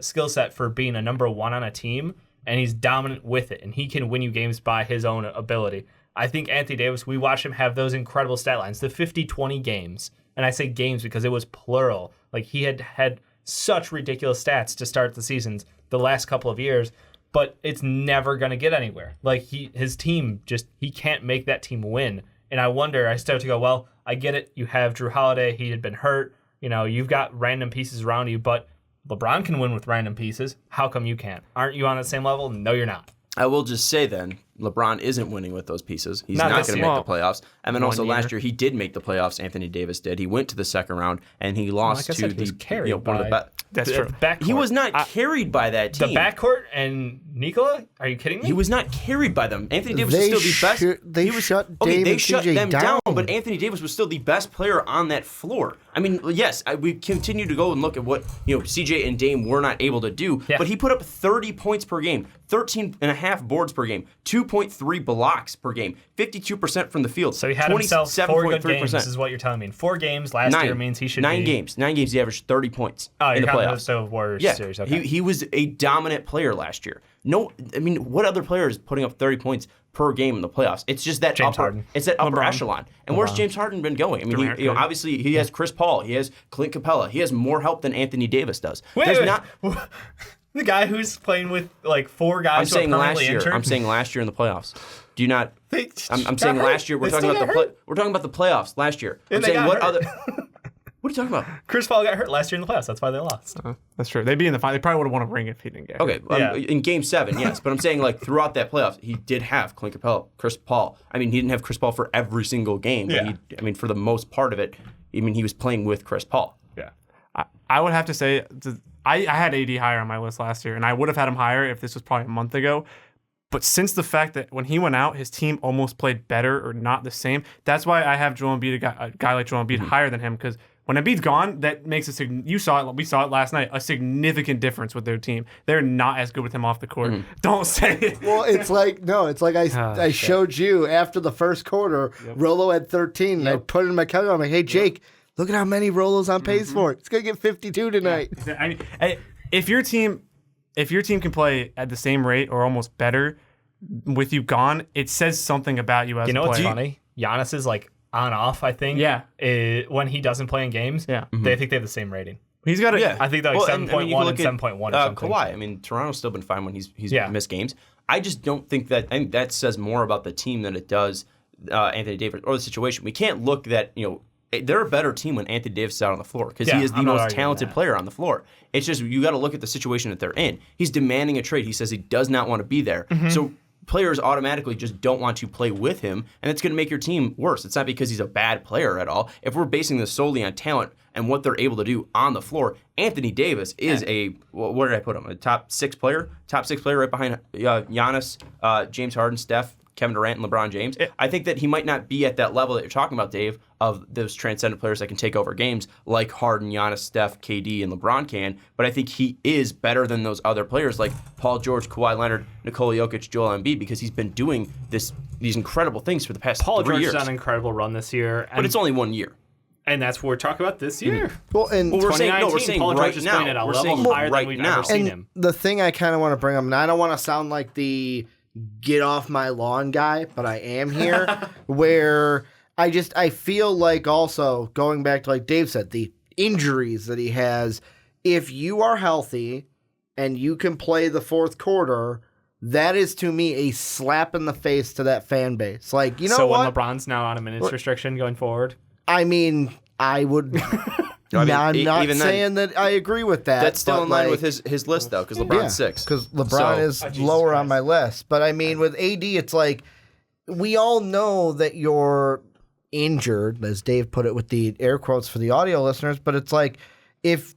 S5: skill set for being a number 1 on a team, and he's dominant with it, and he can win you games by his own ability. I think Anthony Davis, we watched him have those incredible stat lines, the 50-20 games. And I say games because it was plural. Like, he had such ridiculous stats to start the seasons the last couple of years, but it's never going to get anywhere. Like, his team he can't make that team win. And I start to go, well, I get it. You have Drew Holiday. He had been hurt. You know, you've got random pieces around you, but LeBron can win with random pieces. How come you can't? Aren't you on the same level? No, you're not.
S2: I will just say then, LeBron isn't winning with those pieces. He's not going to make the playoffs. And then also last year, he did make the playoffs. Anthony Davis did. He went to the second round, and he lost to one of the best.
S4: That's true.
S2: He was not carried by that team.
S5: The backcourt and Nikola? Are you kidding me?
S2: He was not carried by them. Anthony Davis was still the best.
S3: They shut
S2: them
S3: down,
S2: but Anthony Davis was still the best player on that floor. I mean, yes, we continue to go and look at what CJ and Dame were not able to do, but he put up 30 points per game, 13.5 boards per game, 2.3 blocks per game, 52% from the field.
S5: So he had himself 4 good games, is what you're telling me. In 4 games last year means he should be...
S2: 9 games. 9 games, he averaged 30 points in the playoffs.
S5: So Warriors series. Okay.
S2: He was a dominant player last year. No, I mean, what other player is putting up 30 points per game in the playoffs? It's just that
S5: Harden.
S2: It's that upper echelon. And where's James Harden been going? I mean, obviously he has Chris Paul, he has Clint Capella, he has more help than Anthony Davis does.
S5: The guy who's playing with like 4 guys.
S2: I'm saying last year in the playoffs. Do you not? I'm saying last year. We're talking about the playoffs last year. I'm saying what other. What are you talking about?
S5: Chris Paul got hurt last year in the playoffs. That's why they lost.
S4: That's true. They'd be in the final. They probably would have won a ring if he didn't get hurt.
S2: Okay, in Game 7, yes. But I'm saying, like, throughout that playoffs, he did have Clint Capella, Chris Paul. I mean, he didn't have Chris Paul for every single game. But for the most part of it, I mean, he was playing with Chris Paul.
S4: Yeah. I would have to say, I had AD higher on my list last year, and I would have had him higher if this was probably a month ago. But since the fact that when he went out, his team almost played better or not the same, that's why I have Joel Embiid, a guy like Joel Embiid, higher than him, because when Embiid's gone, that makes we saw it last night, a significant difference with their team. They're not as good with him off the court. Don't say it.
S3: Well, it's like I showed you after the first quarter, Rolo had 13, and I put it in my calculator. I'm like, hey, Jake, look at how many Rolos on pace for. It's going to get 52 tonight.
S4: If your team can play at the same rate or almost better with you gone, it says something about you as a player.
S5: You know what's funny? Giannis is like on-off, I think.
S4: Yeah.
S5: When he doesn't play in games, they think they have the same rating.
S4: He's got
S5: I think they're like 7.1 and 7.1 or something.
S2: Kawhi, I mean, Toronto's still been fine when he's missed games. I just don't think that. I think that says more about the team than it does Anthony Davis or the situation. We can't look that they're a better team when Anthony Davis is out on the floor because he is the most talented player on the floor. It's just you got to look at the situation that they're in. He's demanding a trade. He says he does not want to be there. So players automatically just don't want to play with him, and it's going to make your team worse. It's not because he's a bad player at all. If we're basing this solely on talent and what they're able to do on the floor, Anthony Davis is where did I put him? A top 6 player? Top 6 player right behind Giannis, James Harden, Steph, Kevin Durant, and LeBron James. I think that he might not be at that level that you're talking about, Dave, of those transcendent players that can take over games like Harden, Giannis, Steph, KD, and LeBron can, but I think he is better than those other players like Paul George, Kawhi Leonard, Nikola Jokic, Joel Embiid, because he's been doing these incredible things for the past 3 years.
S5: Paul George has done an incredible run this year.
S2: But it's only 1 year.
S5: And that's what we're talking about this year.
S3: Well, and
S2: Well, we're saying
S5: Paul
S2: right
S5: George is
S2: now.
S5: playing at a
S2: We're
S5: level
S2: saying
S5: higher
S2: right
S5: than we've
S2: now.
S5: ever seen
S3: and
S5: him.
S3: the thing I kind of want to bring up, and I don't want to sound like the get off my lawn guy, but I am here, where I feel like also going back to like Dave said, the injuries that he has, if you are healthy and you can play the fourth quarter, that is to me a slap in the face to that fan base. Like, you know
S5: so
S3: what?
S5: when LeBron's now on a minutes restriction going forward?
S3: I mean, I would.
S2: I mean,
S3: I'm not
S2: even then,
S3: saying that I agree with that.
S2: That's still
S3: but,
S2: in line
S3: like,
S2: with his list, though, because LeBron's 6.
S3: Because LeBron is
S5: Jesus
S3: lower on
S5: Christ.
S3: my list. But I mean, with AD, it's like we all know that you're injured, as Dave put it with the air quotes for the audio listeners. But it's like if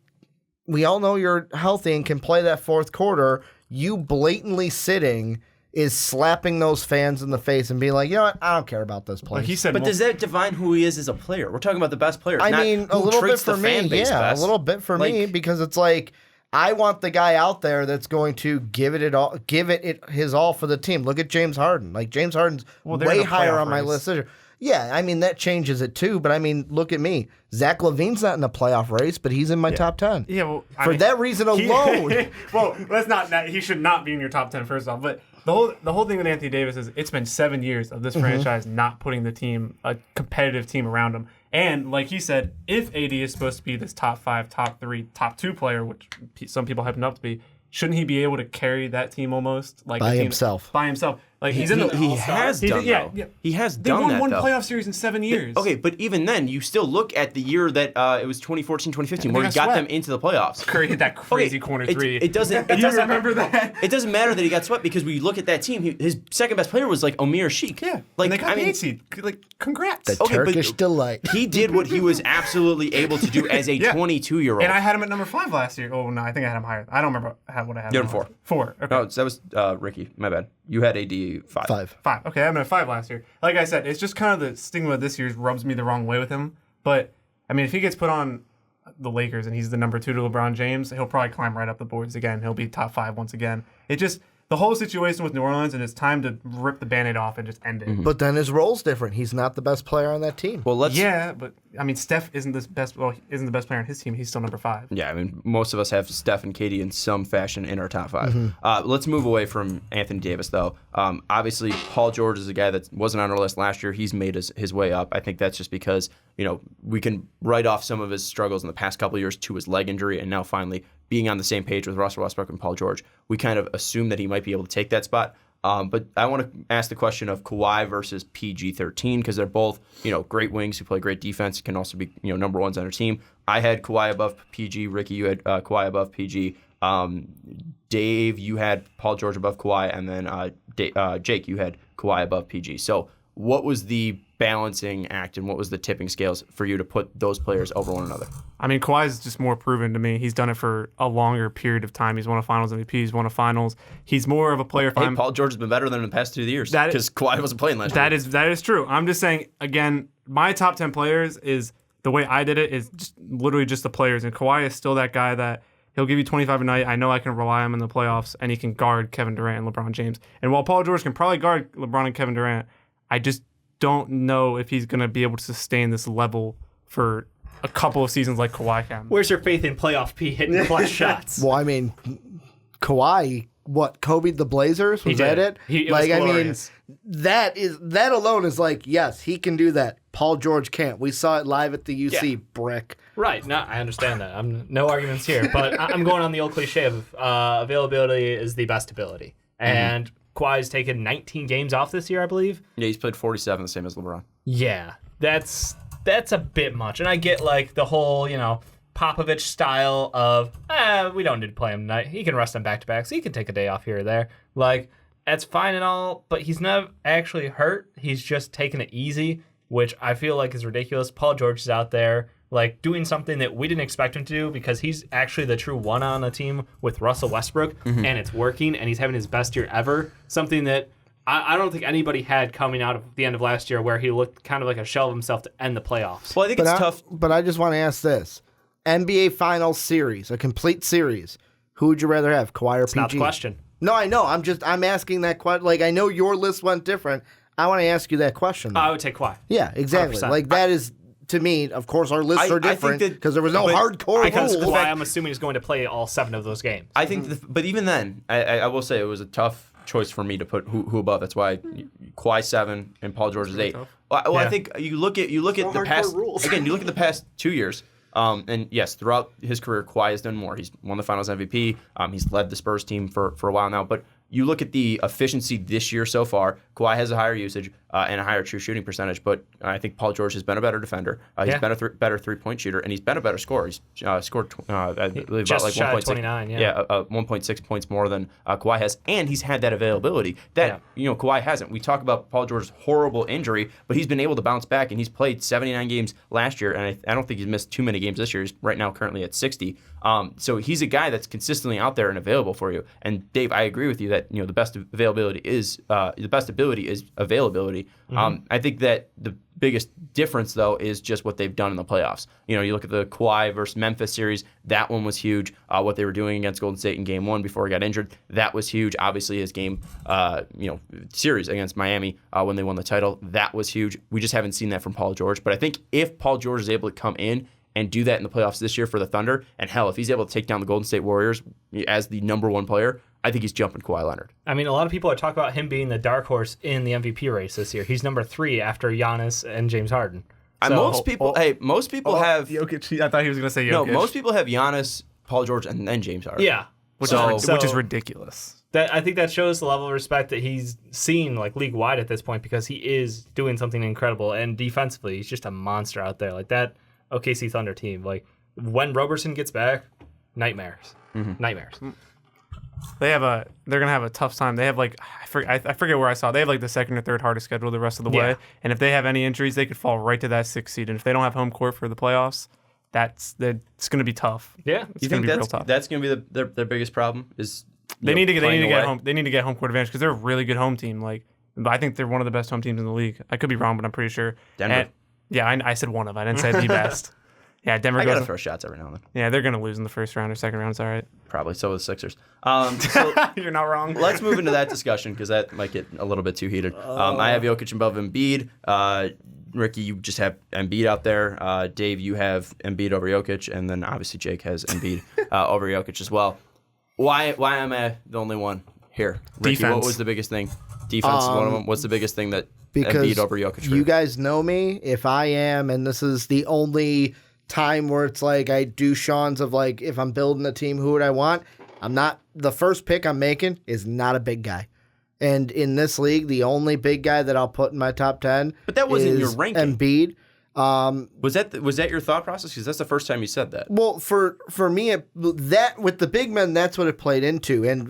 S3: we all know you're healthy and can play that fourth quarter, you blatantly sitting is slapping those fans in the face and being like, you know what, I don't care about this place.
S4: Like he said,
S2: But does that define who he is as a player? We're talking about the best players.
S3: I
S2: not
S3: mean, a
S2: who
S3: little bit
S2: treats
S3: for
S2: the
S3: me,
S2: fan base
S3: yeah,
S2: best.
S3: a little bit for me,
S2: Like,
S3: because it's like I want the guy out there that's going to give it his all for the team. Look at James Harden. Like James Harden's
S4: they're in
S3: way
S4: a
S3: higher
S4: playoff
S3: on my
S4: race.
S3: list this year. Yeah, I mean that changes it too. But I mean, look at me. Zach LaVine's not in the playoff race, but he's in my top 10.
S4: yeah, well, I
S3: For
S4: mean,
S3: that reason alone.
S4: well, let's not. He should not be in your top 10 first off. But the whole thing with Anthony Davis is it's been 7 years of this franchise not putting a competitive team around him. And like he said, if AD is supposed to be this top 5, top 3, top 2 player, which some people have him up to be, shouldn't he be able to carry that team almost like
S3: By
S4: the team,
S3: himself.
S4: By himself. Like he's in the
S2: he has done though. He has
S4: They
S2: done
S4: won
S2: that
S4: one
S2: though.
S4: playoff series in 7 years.
S2: Okay, but even then, you still look at the year that it was 2014, 2015, where he
S4: got
S2: got
S4: swept.
S2: them into the playoffs.
S4: Curry hit that crazy corner three.
S2: It doesn't.
S4: Do you remember that?
S2: It doesn't matter that he got swept because we look at that team. His second best player was like Omir Sheik.
S4: Yeah,
S2: like
S4: and they got
S2: I
S4: the
S2: mean,
S4: 8 seed. Like, congrats.
S2: Okay, but
S3: Turkish delight.
S2: he did what he was absolutely able to do as a
S4: Yeah.
S2: 22-year-old.
S4: And I had him at number 5 last year. Oh no, I think I had him higher. I don't remember what I had.
S2: You had
S4: him
S2: him 4.
S4: at. 4. Okay.
S2: No, that was Ricky. My bad. You had AD 5.
S3: 5.
S4: 5. Okay, I had him at 5 last year. Like I said, it's just kind of the stigma this year rubs me the wrong way with him. But I mean, if he gets put on the Lakers and he's the number 2 to LeBron James, he'll probably climb right up the boards again. He'll be top 5 once again. It just the whole situation with New Orleans, and it's time to rip the Band-Aid off and just end it.
S3: But then his role's different. He's not the best player on that team.
S2: Well, let's.
S4: Yeah, but I mean, Steph isn't the best. Well, he isn't the best player on his team. He's still number 5.
S2: Yeah, I mean, most of us have Steph and Katie in some fashion in our top 5.
S3: Mm-hmm.
S2: Let's move away from Anthony Davis, though. Obviously, Paul George is a guy that wasn't on our list last year. He's made his way up. I think that's just because, we can write off some of his struggles in the past couple of years to his leg injury, and now finally being on the same page with Russell Westbrook and Paul George, we kind of assume that he might be able to take that spot. But I want to ask the question of Kawhi versus PG-13 because they're both, great wings who play great defense, can also be, number ones on their team. I had Kawhi above PG. Ricky, you had Kawhi above PG. Dave, you had Paul George above Kawhi, and then Jake, you had Kawhi above PG. So what was the balancing act and what was the tipping scales for you to put those players over one another?
S4: I mean, Kawhi is just more proven to me. He's done it for a longer period of time. He's won a Finals MVP. He's won a Finals. He's more of a player.
S2: Hey, Paul George has been better than in the past 2 years because Kawhi wasn't playing last year.
S4: That is true. I'm just saying, again, my top 10 players is the way I did it is just literally just the players. And Kawhi is still that guy that he'll give you 25 a night. I know I can rely on him in the playoffs, and he can guard Kevin Durant and LeBron James. And while Paul George can probably guard LeBron and Kevin Durant, I just don't know if he's going to be able to sustain this level for a couple of seasons like Kawhi can.
S5: Where's your faith in playoff P hitting clutch shots?
S3: Well, I mean, Kawhi, Kobe the Blazers? Was that it?
S5: It was glorious.
S3: that alone is like, yes, he can do that. Paul George can't. We saw it live at the UC, brick.
S5: Right. No, I understand that. No arguments here. But I'm going on the old cliche of availability is the best ability. And Kawhi's taken 19 games off this year, I believe.
S2: Yeah, he's played 47, the same as LeBron.
S5: Yeah, that's a bit much. And I get like the whole, Popovich style of, we don't need to play him tonight. He can rest on back-to-back, so he can take a day off here or there. Like, that's fine and all, but he's not actually hurt. He's just taking it easy, which I feel like is ridiculous. Paul George is out there, like, doing something that we didn't expect him to do because he's actually the true one on the team with Russell Westbrook, and it's working, and he's having his best year ever. Something that I don't think anybody had coming out of the end of last year where he looked kind of like a shell of himself to end the playoffs.
S2: Well, I think it's tough.
S3: But I just want to ask this. NBA Finals series, a complete series, who would you rather have, Kawhi or PG?
S5: Not the question.
S3: No, I know. I'm asking that question. Like, I know your list went different. I want to ask you that question.
S5: I would take Kawhi.
S3: Yeah, exactly.
S5: 100%.
S3: Like, that is, to me, of course, our lists are different because there was no hardcore
S5: because
S3: rules.
S5: Kawhi, I'm assuming, is going to play all 7 of those games.
S2: I think, but even then, I will say it was a tough choice for me to put who above. That's why Kawhi 7 and Paul George is 8. Well, I think you look at the past rules. Again. You look at the past 2 years. And yes, throughout his career, Kawhi has done more. He's won the Finals MVP. He's led the Spurs team for a while now. But you look at the efficiency this year so far, Kawhi has a higher usage and a higher true shooting percentage. But I think Paul George has been a better defender. He's been a better three-point shooter, and he's been a better scorer. He's scored, I believe,
S5: just
S2: about like 1.6.
S5: 29,
S2: 1.6 points more than Kawhi has, and he's had that availability that Kawhi hasn't. We talk about Paul George's horrible injury, but he's been able to bounce back, and he's played 79 games last year, and I don't think he's missed too many games this year. He's right now currently at 60. So he's a guy that's consistently out there and available for you. And Dave, I agree with you that the best ability is availability. I think that the biggest difference though is just what they've done in the playoffs. You look at the Kawhi versus Memphis series. That one was huge. What they were doing against Golden State in Game 1 before he got injured, that was huge. Obviously, his game, series against Miami when they won the title, that was huge. We just haven't seen that from Paul George. But I think if Paul George is able to come in and do that in the playoffs this year for the Thunder, and hell, if he's able to take down the Golden State Warriors as the number 1 player, I think he's jumping Kawhi Leonard.
S5: I mean, a lot of people are talking about him being the dark horse in the MVP race this year. He's number 3 after Giannis and James Harden. So,
S2: most people have
S4: Jokic. I thought he was going to say Jokic.
S2: No, most people have Giannis, Paul George, and then James Harden.
S5: Yeah.
S4: Which is ridiculous.
S5: I think that shows the level of respect that he's seen league-wide at this point because he is doing something incredible. And defensively, he's just a monster out there. Like that OKC Thunder team. Like when Roberson gets back, nightmares. Nightmares.
S4: They're gonna have a tough time. They have I forget where I saw. They have the second or third hardest schedule the rest of the way. And if they have any injuries, they could fall right to that 6th seed. And if they don't have home court for the playoffs, it's gonna be tough.
S5: Yeah,
S2: you think real tough. That's gonna be their biggest problem is
S4: they need to get home court advantage because they're a really good home team. I think they're one of the best home teams in the league. I could be wrong, but I'm pretty sure.
S2: Denver.
S4: I said one of. I didn't say the best. Yeah, Denver.
S2: I gotta throw shots every now and then.
S4: Yeah, they're gonna lose in the first round or second round. It's all right.
S2: Probably. So are the Sixers. So
S4: you're not wrong.
S2: Let's move into that discussion because that might get a little bit too heated. I have Jokic above Embiid. Ricky, you just have Embiid out there. Dave, you have Embiid over Jokic, and then obviously Jake has Embiid over Jokic as well. Why am I the only one here? Ricky,
S4: defense.
S2: What was the biggest thing? Defense is one of them. What's the biggest thing that
S3: because
S2: Embiid over Jokic?
S3: You guys know me. If I am, and this is the only time where it's I do Sean's of if I'm building a team, who would I want? I'm not the first pick I'm making is not a big guy. And in this league, the only big guy that I'll put in my top 10
S2: but that wasn't your ranking.
S3: Embiid.
S2: Was that your thought process? Because that's the first time you said that.
S3: Well, for me, that with the big men, that's what it played into. And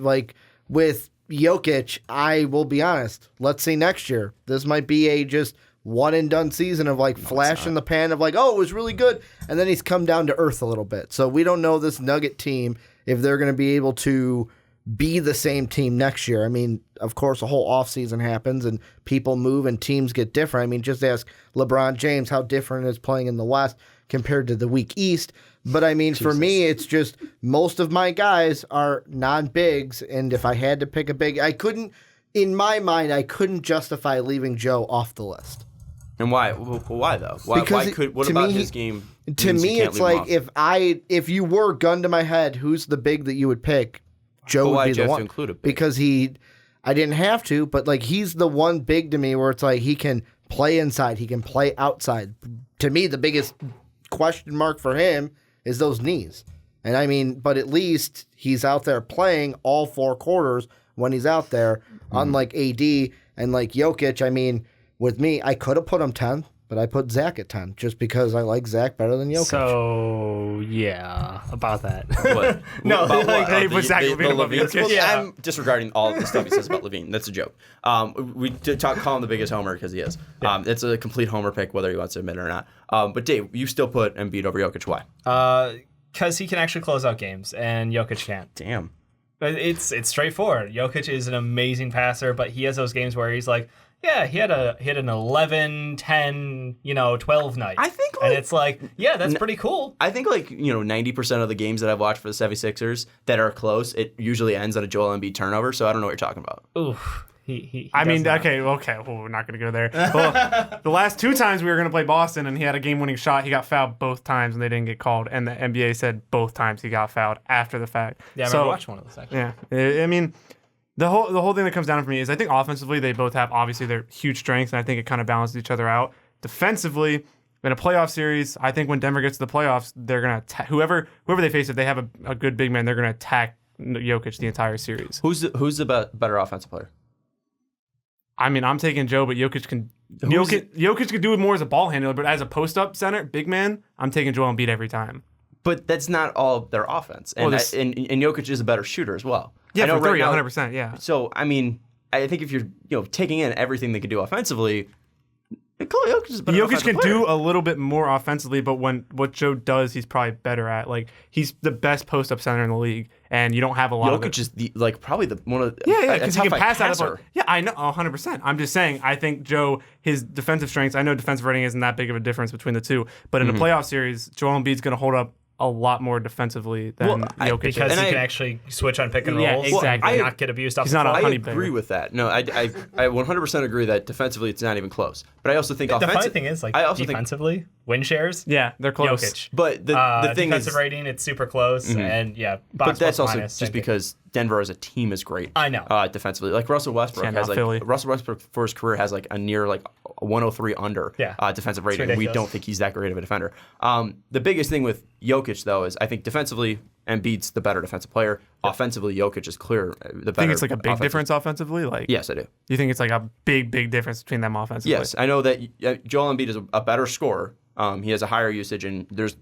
S3: with Jokic, I will be honest. Let's see next year. This might be a just one and done season of flash in the pan of it was really good, and then he's come down to earth a little bit. So we don't know this Nugget team if they're going to be able to be the same team next year. I mean, of course, a whole offseason happens and people move and teams get different. I mean, just ask LeBron James how different is playing in the West compared to the weak East. But I mean, for me, it's just most of my guys are non-bigs, and if I had to pick a big, in my mind, I couldn't justify leaving Joe off the list.
S2: And why? Why though? What about his game?
S3: To me, it's if you were gun to my head, who's the big that you would pick? Joe would be the one. Because I didn't have to, but he's the one big to me where it's he can play inside, he can play outside. To me, the biggest question mark for him is those knees. And I mean, but at least he's out there playing all 4 quarters when he's out there, unlike AD and Jokic. I mean, with me, I could have put him 10, but I put Zach at 10 just because I like Zach better than Jokic.
S5: So, yeah, about that.
S2: What?
S5: No,
S4: was Zach Levine above Jokic?
S2: Yeah. I'm disregarding all of the stuff he says about Levine. That's a joke. We call him the biggest homer because he is. It's a complete homer pick, whether he wants to admit it or not. But Dave, you still put Embiid over Jokic. Why?
S5: Because he can actually close out games, and Jokic can't.
S2: Damn.
S5: But it's straightforward. Jokic is an amazing passer, but he has those games where he's he had an 11, 10, 12 night.
S2: I think
S5: and it's that's pretty cool.
S2: I think 90% of the games that I've watched for the 76ers that are close, it usually ends on a Joel Embiid turnover, so I don't know what you're talking about.
S5: Oof.
S4: I mean, okay. Well, we're not going to go there. Well, the last 2 times we were going to play Boston and he had a game-winning shot, he got fouled both times and they didn't get called. And the NBA said both times he got fouled after the fact.
S5: Yeah, I remember watching one of those actually.
S4: Yeah, I mean, the whole thing that comes down for me is I think offensively they both have obviously their huge strengths, and I think it kind of balances each other out. Defensively, in a playoff series, I think when Denver gets to the playoffs, they're going to whoever they face, if they have a good big man, they're going to attack Jokic the entire series.
S2: Who's the better offensive player?
S4: I mean, I'm taking Joe, but Jokic can do it more as a ball handler, but as a post-up center, big man, I'm taking Joel Embiid every time.
S2: But that's not all their offense, and Jokic is a better shooter as well.
S4: Yeah,
S2: I know
S4: for 3,
S2: right now,
S4: 100%, yeah.
S2: So, I mean, I think if you're taking in everything they can do offensively, Jokic is a better
S4: Jokic can
S2: player.
S4: do a little bit more offensively, but what Joe does, he's probably better at. Like, he's the best post-up center in the league, and you don't have a lot of it.
S2: Jokic is probably one of the
S4: because he can pass out of. Yeah, I know, 100%. I'm just saying, I think Joe, his defensive strengths. I know defensive rating isn't that big of a difference between the two, but in a playoff series, Joel Embiid's going to hold up a lot more defensively than Jokic
S5: because
S4: is.
S5: he can actually switch on pick and rolls.
S4: Exactly.
S5: And not get abused off
S4: He's
S5: the
S4: not
S5: floor.
S4: a honey
S2: I
S4: bear.
S2: agree with that. No, I 100% agree that defensively it's not even close. But I also think
S5: The funny thing is, like,
S2: I also
S5: defensively, win shares,
S4: Yeah, they're close.
S5: Jokic.
S2: But the thing is,
S5: defensive rating, it's super close, and box
S2: but that's
S5: plus
S2: also
S5: minus,
S2: just because Denver as a team is great.
S5: I know.
S2: Defensively, like Russell Westbrook
S4: Yeah,
S2: has
S4: not Philly.
S2: Russell Westbrook for his career has a near 103 under defensive rating. We
S5: ridiculous.
S2: don't think he's that great of a defender. The biggest thing with Jokic though is I think defensively Embiid's the better defensive player. Offensively, Jokic is clear the better.
S4: Think it's like a big difference offensively? Like,
S2: Yes, I do.
S4: You think it's like a big difference between them offensively?
S2: Yes, I know that Joel Embiid is a better scorer. He has a higher usage, and there's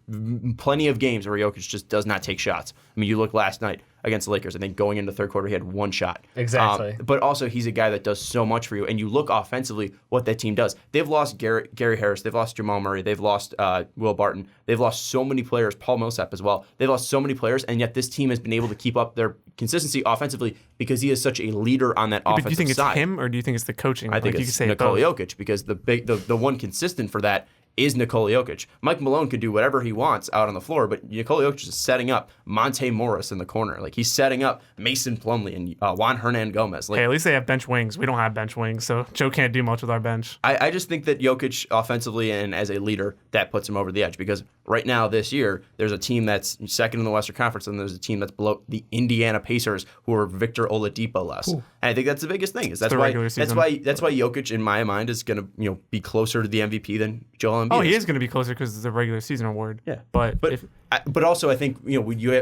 S2: plenty of games where Jokic just does not take shots. I mean, you look last night against the Lakers. I think going into the third quarter, he had 1 shot.
S5: Exactly.
S2: But also, he's a guy that does so much for you. And you look offensively what that team does. They've lost Gary Harris. They've lost Jamal Murray. They've lost Will Barton. They've lost so many players. Paul Millsap as well. They've lost so many players, and yet this team has been able to keep up their consistency offensively because he is such a leader on that offensive side.
S4: But do you think it's him, or do you think it's the coaching?
S2: I think
S4: you
S2: it's
S4: could say
S2: Nikola
S4: both.
S2: Jokic because the one consistent for that is Nikola Jokic. Mike Malone could do whatever he wants out on the floor, but Nikola Jokic is setting up Monte Morris in the corner. Like, he's setting up Mason Plumlee and Juan Hernan Gomez. Like,
S4: Hey, at least they have bench wings. We don't have bench wings, so Joe can't do much with our bench.
S2: I just think that Jokic offensively and as a leader, that puts him over the edge because right now this year, there's a team that's second in the Western Conference and there's a team that's below the Indiana Pacers who are Victor Oladipo less. And I think that's the biggest thing. That's why Jokic in my mind is going to be closer to the MVP than Joel Embiid.
S4: Oh, he is going to be closer because it's a regular season award.
S2: Yeah,
S4: but
S2: also I think you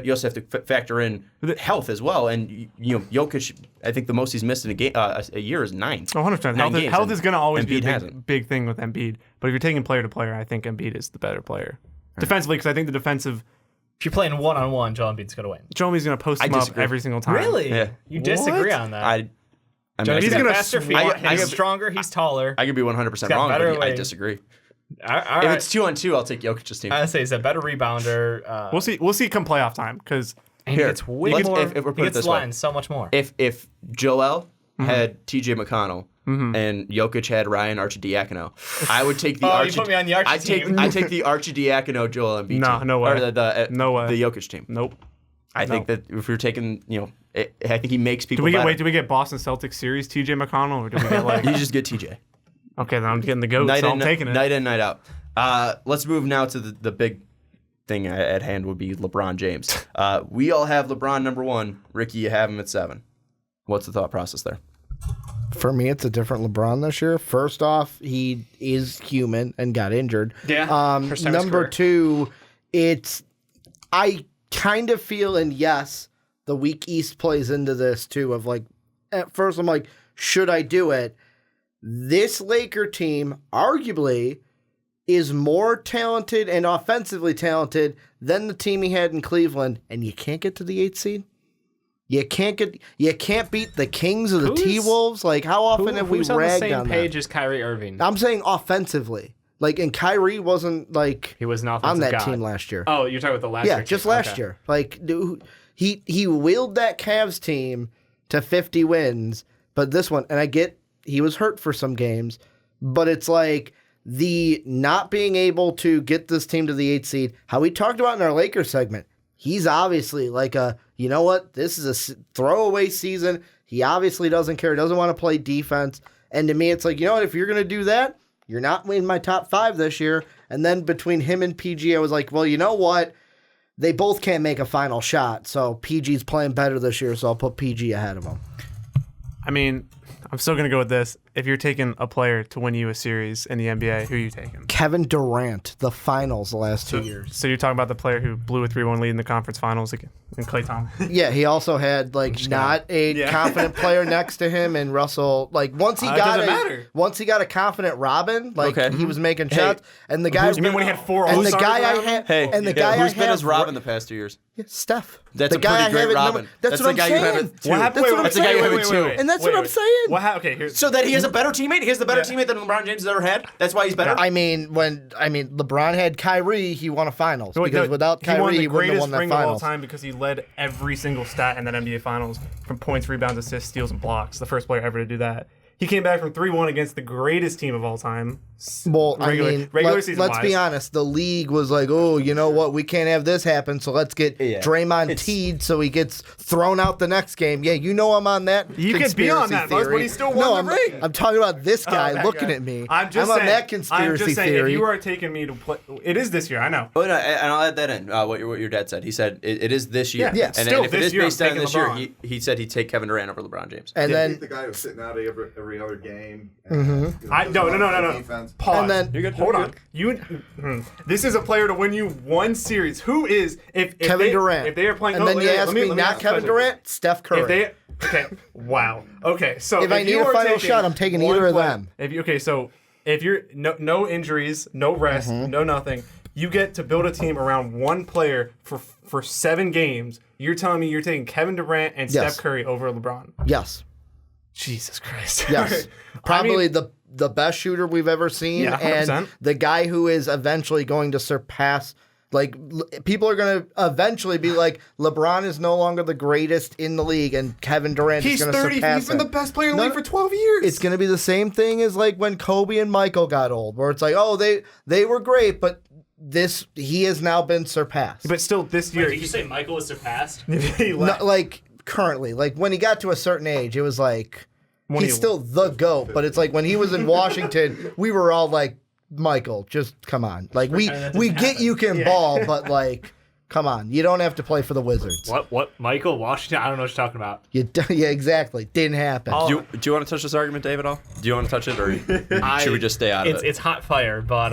S2: also have to factor in health as well. And Jokic, I think the most he's missed in a game a year is 9.
S4: 100%. Health is going to always be a
S2: Embiid
S4: big thing with Embiid. But if you're taking player to player, I think Embiid is the better player defensively because I think the defensive.
S5: If you're playing one-on-one, Joel Embiid's going to win.
S4: Joel Embiid's going to post him up every single time.
S5: Really?
S2: Yeah.
S5: You disagree on that?
S4: He's
S5: got
S4: gonna
S5: faster feet. He's stronger. He's taller.
S2: I could be 100%
S5: got
S2: wrong,
S5: better
S2: but I
S5: weight.
S2: disagree.
S5: All right.
S2: If it's 2-on-2, I'll take Jokic's team.
S5: I say he's a better rebounder.
S4: We'll see come playoff time because
S5: and he gets way more.
S2: If we're
S5: he gets
S2: this way.
S5: lines so much more.
S2: If Joel had TJ McConnell and Jokic had Ryan Arcidiacono, I would take the
S5: you put me on the Archie team.
S2: I take the Arcidiacono Joel Embiid team.
S4: No way.
S2: Or
S4: No way.
S2: The Jokic team.
S4: Nope.
S2: I think that if you're taking, I think he makes people better.
S4: Do we get Boston Celtics series TJ McConnell or do we get like?
S2: You just get TJ.
S4: Okay, then I'm getting the GOAT, so I'm taking it.
S2: Night in, night out. Let's move now to the big thing at hand would be LeBron James. We all have LeBron number 1. Ricky, you have him at 7. What's the thought process there?
S3: For me, it's a different LeBron this year. First off, he is human and got injured.
S5: Yeah.
S3: Number 2, I kind of feel, and yes, the weak East plays into this too, of like, at first I'm like, should I do it? This Laker team arguably is more talented and offensively talented than the team he had in Cleveland, and you can't get to the 8th seed. You can't beat the Kings or the T-Wolves. Like, how often have we ragged on that?
S5: Who's on the same page as Kyrie Irving?
S3: I'm saying offensively. Like, and Kyrie wasn't like
S5: he was an
S3: on that
S5: god.
S3: team last year.
S5: Oh, you're talking about the last year?
S3: Yeah, just last year. Like, dude, he willed that Cavs team to 50 wins, but this one, and I get he was hurt for some games, but it's like the not being able to get this team to the 8th seed, how we talked about in our Lakers segment, he's obviously like you know what, this is a throwaway season. He obviously doesn't care. Doesn't want to play defense. And to me, it's like, you know what? If you're going to do that, you're not in my top 5 this year. And then between him and PG, I was like, well, you know what? They both can't make a final shot. So PG's playing better this year, so I'll put PG ahead of him.
S4: I mean, I'm still going to go with this. If you're taking a player to win you a series in the NBA, who are you taking?
S3: Kevin Durant, the finals the last 2 years.
S4: So you're talking about the player who blew a 3-1 lead in the conference finals again, and Klay Thompson.
S3: Yeah, he also had not a confident player next to him, and Russell once he got a confident Robin, he was making shots, and the guy.
S4: You mean when he had 4
S3: and
S4: All-Stars
S3: the guy I
S4: around him?
S3: had,
S2: Hey,
S3: and the guy
S2: who's
S3: I
S2: been
S3: have
S2: his Robin the past 2 years?
S3: Steph.
S2: That's
S3: the
S2: a
S3: guy
S2: pretty great Robin.
S3: That's what I'm
S2: the guy you have
S3: saying.
S2: at 2.
S4: What happened?
S3: That's what I'm
S2: That's the guy you have at 2.
S3: And that's what I'm saying.
S4: Okay, here's
S2: So that he has a better teammate? He has the better teammate than LeBron James has ever had? That's why he's better?
S3: I mean, LeBron had Kyrie, he won a finals. Because without Kyrie, he wouldn't have won that
S4: ring of all
S3: finals.
S4: time because he led every single stat in that NBA Finals from points, rebounds, assists, steals, and blocks. The first player ever to do that. He came back from 3-1 against the greatest team of all time.
S3: Well,
S4: regular season
S3: let's be honest. The league was like, oh, you know what? We can't have this happen, so let's get Draymond teed so he gets thrown out the next game. Yeah, you know I'm on that.
S4: You can be on that, but he still won the ring.
S3: I'm talking about this guy looking at me.
S4: I'm
S3: on that conspiracy theory.
S4: If you are taking me to play, it is this year. I know.
S2: But and I'll add that in. What your dad said. He said it is this year.
S3: Yeah.
S2: And
S4: Still,
S2: if it is
S4: this year,
S2: based
S4: I'm
S2: on this
S4: taking
S2: year, he said he'd take Kevin Durant over LeBron James.
S3: And
S6: I
S3: then
S6: think the guy who's sitting out every other game.
S3: Mm-hmm.
S4: No.
S6: Defense.
S4: Pause.
S3: And then-
S4: You're good. Hold on. This is a player to win you one series. Who is if
S3: Kevin
S4: they,
S3: Durant.
S4: If they are playing,
S3: and then you ask me,
S4: let
S3: not
S4: ask
S3: Kevin
S4: a question.
S3: Durant, Steph Curry.
S4: Wow. Okay. So
S3: If I need
S4: you
S3: a
S4: are
S3: final
S4: taking
S3: shot, I'm taking
S4: one
S3: either of
S4: player-
S3: them.
S4: If you're no injuries, no rest, no nothing, you get to build a team around one player for 7 games. You're telling me you're taking Kevin Durant and
S3: Yes.
S4: Steph Curry over LeBron?
S3: Yes.
S4: Jesus Christ.
S3: Yes. Probably the best shooter we've ever seen,
S4: Yeah,
S3: and
S4: 100%.
S3: the guy who is eventually going to surpass. People are going to eventually be like, LeBron is no longer the greatest in the league, and Kevin Durant is going to surpass
S4: He's been
S3: him.
S4: the best player in the league for 12 years.
S3: It's going to be the same thing as when Kobe and Michael got old, where it's like, oh, they were great, but he has now been surpassed.
S4: But still, this year,
S5: Did you say Michael was surpassed?
S4: he left.
S3: Currently, when he got to a certain age, it was like
S4: When
S3: he's
S4: he-
S3: still the GOAT, but it's like when he was in Washington, we were all like, Michael, just come on. We get you can ball, but come on. You don't have to play for the Wizards.
S5: What? Michael Washington? I don't know what you're talking about.
S3: Yeah, exactly. Didn't happen.
S2: Do you want to touch this argument, Dave, at all? Do you want to touch it, or should we just stay out of it?
S5: It's hot fire, but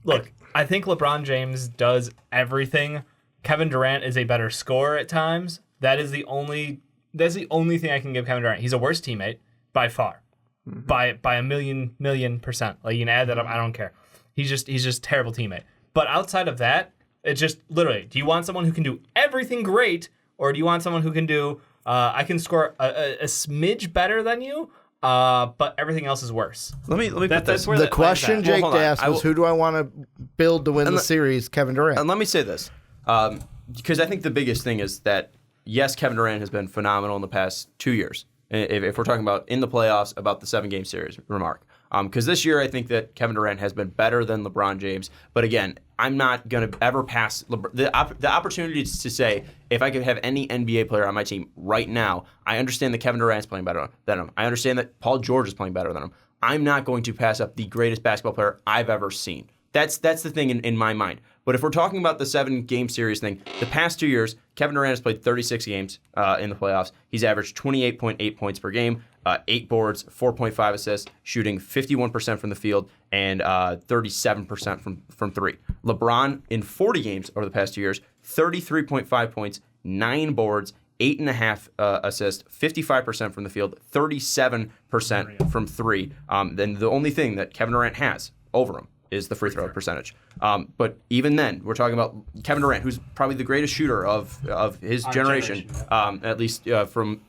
S5: look, I think LeBron James does everything. Kevin Durant is a better scorer at times. That's the only thing I can give Kevin Durant. He's a worse teammate by far. By a million %. You can add that up, I don't care. He's just terrible teammate. But outside of that, it's just literally, do you want someone who can do everything great, or do you want someone who can do I can score a smidge better than you, but everything else is worse.
S2: Let me put
S5: That's
S2: this.
S5: where
S3: The question Jake
S2: hold on.
S3: asked
S2: I
S3: was,
S2: will-
S3: who do I want to build to win the series? Kevin Durant.
S2: And let me say this, because I think the biggest thing is that, yes, Kevin Durant has been phenomenal in the past 2 years. If we're talking about in the playoffs, about the 7-game series remark. Because this year, I think that Kevin Durant has been better than LeBron James. But again, I'm not going to ever pass the opportunity to say, if I could have any NBA player on my team right now, I understand that Kevin Durant's playing better than him. I understand that Paul George is playing better than him. I'm not going to pass up the greatest basketball player I've ever seen. That's the thing in my mind. But if we're talking about the 7-game series thing, the past 2 years, Kevin Durant has played 36 games in the playoffs. He's averaged 28.8 points per game, 8 boards, 4.5 assists, shooting 51% from the field and 37% from 3. LeBron, in 40 games over the past 2 years, 33.5 points, 9 boards, 8.5 assists, 55% from the field, 37% from 3. Then the only thing that Kevin Durant has over him is the free throw percentage. But even then, we're talking about Kevin Durant, who's probably the greatest shooter of his generation, at least from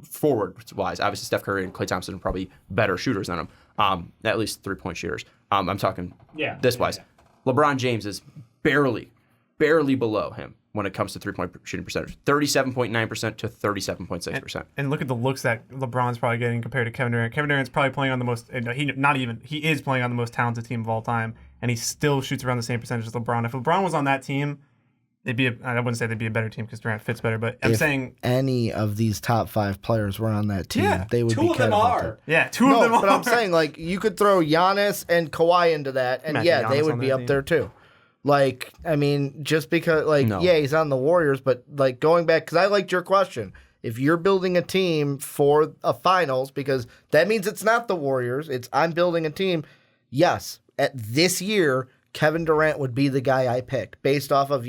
S2: forward-wise. Obviously, Steph Curry and Klay Thompson are probably better shooters than him, at least three-point shooters. I'm talking this-wise. LeBron James is barely below him when it comes to three-point shooting percentage, 37.9% to 37.6%.
S4: And look at the looks that LeBron's probably getting compared to Kevin Durant. Kevin Durant's probably playing on the most. He is playing on the most talented team of all time, and he still shoots around the same percentage as LeBron. If LeBron was on that team, I wouldn't say they'd be a better team because Durant fits better, but I'm saying
S3: any of these top 5 players were on that team, they would be
S5: two of them are.
S4: Yeah, two of them are.
S3: But I'm saying, like, you could throw Giannis and Kawhi into that, and
S4: Imagine
S3: they
S4: Giannis
S3: would
S4: on
S3: be
S4: that
S3: up
S4: team.
S3: there too. Like, I mean, just because, like,
S2: No.
S3: he's on the Warriors, but, like, going back, because I liked your question. If you're building a team for a finals, because that means it's not the Warriors, I'm building a team. Yes, at this year, Kevin Durant would be the guy I pick based off of,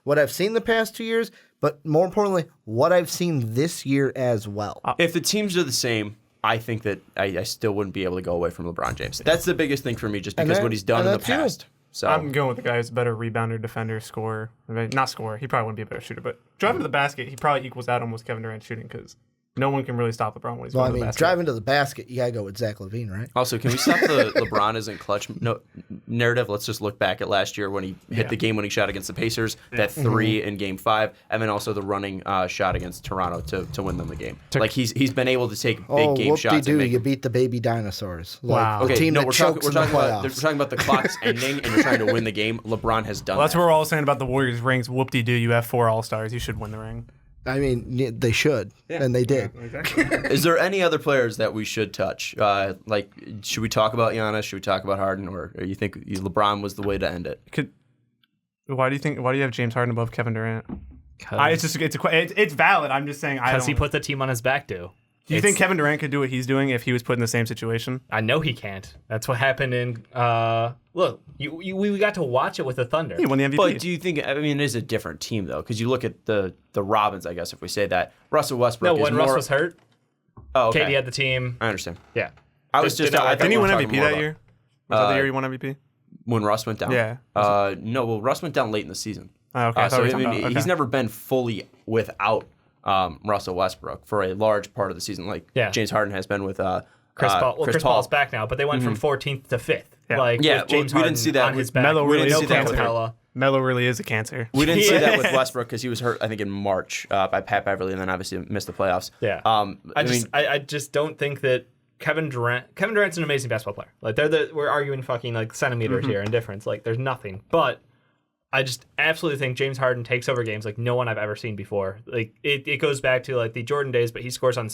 S3: what I've seen the past 2 years, but more importantly, what I've seen this year as well.
S2: If the teams are the same, I think that I still wouldn't be able to go away from LeBron James. That's the biggest thing for me, just because what he's done in the past. So
S4: I'm going with the guy who's a better rebounder, defender, scorer. I mean, not scorer. He probably wouldn't be a better shooter, but driving to the basket, he probably equals out almost Kevin Durant shooting because no one can really stop LeBron when he's going to the basket.
S3: Driving to the basket, you got to go with Zach LaVine, right?
S2: Also, can we stop the LeBron isn't clutch narrative? Let's just look back at last year when he hit the game-winning shot against the Pacers, that 3 in Game 5, and then also the running shot against Toronto to win them the game. Like he's been able to take big game shots.
S3: Whoop-de-doo, you beat the baby dinosaurs.
S4: Wow.
S3: Like,
S2: Okay,
S3: team that
S2: we're
S3: chokes
S2: talking
S3: in the playoffs.
S2: we're talking about the clock's ending and you're trying to win the game. LeBron has done
S4: Well, that's
S2: that.
S4: what we're all saying about the Warriors rings. Whoop-de-doo, you have 4 All-Stars. You should win the ring.
S3: I mean, they should, and they did.
S4: Exactly.
S2: Is there any other players that we should touch? Like, should we talk about Giannis? Should we talk about Harden? Or you think LeBron was the way to end it?
S4: Why do you have James Harden above Kevin Durant? It's valid. I'm just saying
S5: Because he put the team on his back,
S4: Do you think Kevin Durant could do what he's doing if he was put in the same situation?
S5: I know he can't. That's what happened in. Look, we got to watch it with the Thunder.
S4: He won the MVP.
S2: But do you think? I mean, it is a different team though, because you look at the Robins. I guess if we say that Russell Westbrook.
S5: No, when Russ was hurt,
S2: oh, okay.
S5: KD had the team.
S2: I understand.
S5: Yeah.
S2: I was just. I thought
S4: Didn't he
S2: we were
S4: win
S2: talking
S4: MVP
S2: more
S4: that
S2: about-
S4: year? Was that the year he won MVP?
S2: When Russ went down?
S4: Yeah.
S2: No, well, Russ went down late in the season.
S4: Oh, okay. I thought we were talking about-
S2: he's
S4: okay.
S2: never been fully without Russell Westbrook for a large part of the season, like James Harden has been with
S5: Chris Paul. Well, Chris
S2: Paul.
S5: Paul's back now, but they went from 14th to 5th.
S4: Yeah.
S5: Like,
S2: Yeah,
S5: with James
S2: we didn't
S5: Harden
S2: see that
S5: on
S2: with
S5: his back.
S4: Melo.
S2: We
S4: Really
S2: didn't
S4: is
S2: see
S4: a
S2: that with
S4: cancer. Melo really is a cancer.
S2: We didn't see that with Westbrook because he was hurt, I think, in March by Pat Beverly, and then obviously missed the playoffs.
S5: Yeah. I just don't think that Kevin Durant's an amazing basketball player. Like we're arguing fucking like centimeters here in difference. Like there's nothing. But I just absolutely think James Harden takes over games like no one I've ever seen before. Like it goes back to like the Jordan days, but he scores on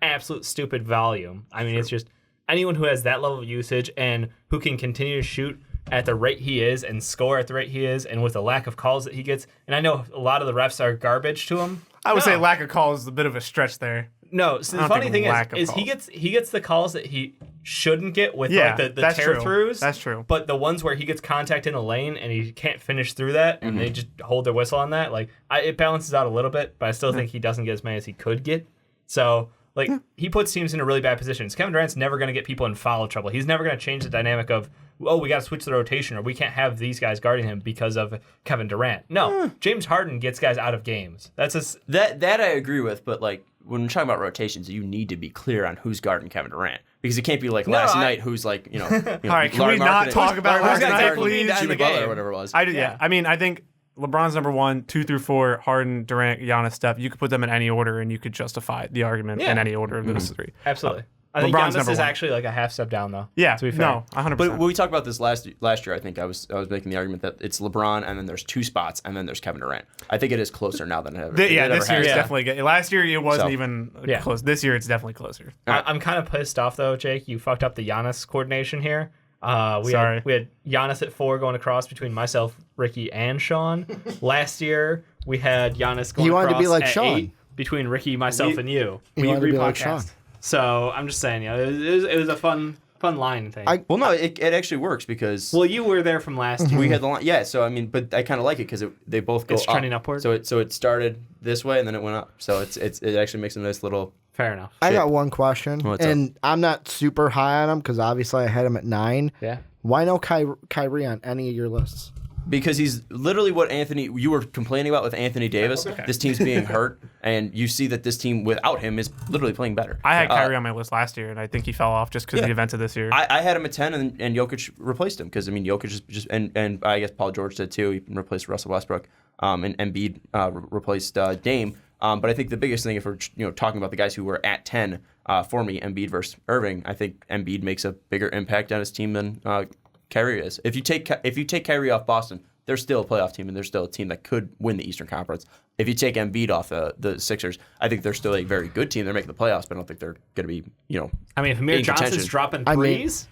S5: absolute stupid volume. I mean, it's just anyone who has that level of usage and who can continue to shoot at the rate he is and score at the rate he is, and with the lack of calls that he gets. And I know a lot of the refs are garbage to him.
S4: I would say lack of calls is a bit of a stretch there.
S5: No, so the funny thing is he gets the calls that he shouldn't get with like the tear throughs.
S4: That's true.
S5: But the ones where he gets contact in the lane and he can't finish through that, and they just hold their whistle on that, like it balances out a little bit. But I still think he doesn't get as many as he could get. So like he puts teams in a really bad positions. Kevin Durant's never going to get people in foul trouble. He's never going to change the dynamic of we got to switch the rotation or we can't have these guys guarding him because of Kevin Durant. No, James Harden gets guys out of games. That's
S2: that I agree with, but like when we're talking about rotations, you need to be clear on who's guarding Kevin Durant because it can't be like last night who's like all
S4: right, can we not talk about last night, please?
S2: Jimmy Butler or whatever it was.
S4: I mean, I think LeBron's number 1, 2 through 4, Harden, Durant, Giannis, Steph. You could put them in any order, and you could justify the argument in any order of those 3.
S5: absolutely. I think
S4: LeBron's
S5: Giannis
S4: number
S5: is
S4: 1.
S5: actually like a half step down, though.
S4: Yeah,
S5: to be fair.
S4: no, 100%.
S2: But when we talked about this last year, I think I was making the argument that it's LeBron, and then there's 2 spots, and then there's Kevin Durant. I think it is closer now than ever.
S4: This year
S2: has
S4: it's
S2: been.
S4: definitely good. Last year it wasn't even close. This year it's definitely closer.
S5: I'm kind of pissed off though, Jake. You fucked up the Giannis coordination here. We had Giannis at 4 going across between myself, Ricky, and Sean. Last year we had Giannis going
S3: wanted
S5: across
S3: to be like
S5: at
S3: Sean.
S5: 8 between Ricky, myself, and you.
S3: He wanted to be like Sean.
S5: So I'm just saying, it was a fun line thing.
S2: Well, no, it actually works because
S5: you were there from last year.
S2: we had the line. Yeah, so I mean, but I kind of like it because they both go
S5: It's
S2: up.
S5: trending upward?
S2: So it started this way and then it went up. So it actually makes a nice little.
S5: Fair enough.
S3: I got one question,
S2: What's
S3: and I'm not super high on him because obviously I had him at 9.
S5: Yeah.
S3: Why no Kyrie on any of your lists?
S2: Because he's literally what you were complaining about with Anthony Davis.
S5: Okay.
S2: This team's being hurt, and you see that this team without him is literally playing better.
S4: I had Kyrie on my list last year, and I think he fell off just because of the events of this year.
S2: I had him at 10, and Jokic replaced him because I mean Jokic just and I guess Paul George did too. He replaced Russell Westbrook, and Embiid replaced Dame. But I think the biggest thing, if we're talking about the guys who were at 10 for me, Embiid versus Irving, I think Embiid makes a bigger impact on his team than Kyrie is. If you take Kyrie off Boston, they're still a playoff team, and they're still a team that could win the Eastern Conference. If you take Embiid off the Sixers, I think they're still a very good team. They're making the playoffs, but I don't think they're going to be,
S5: I mean, if Amir Johnson's dropping threes.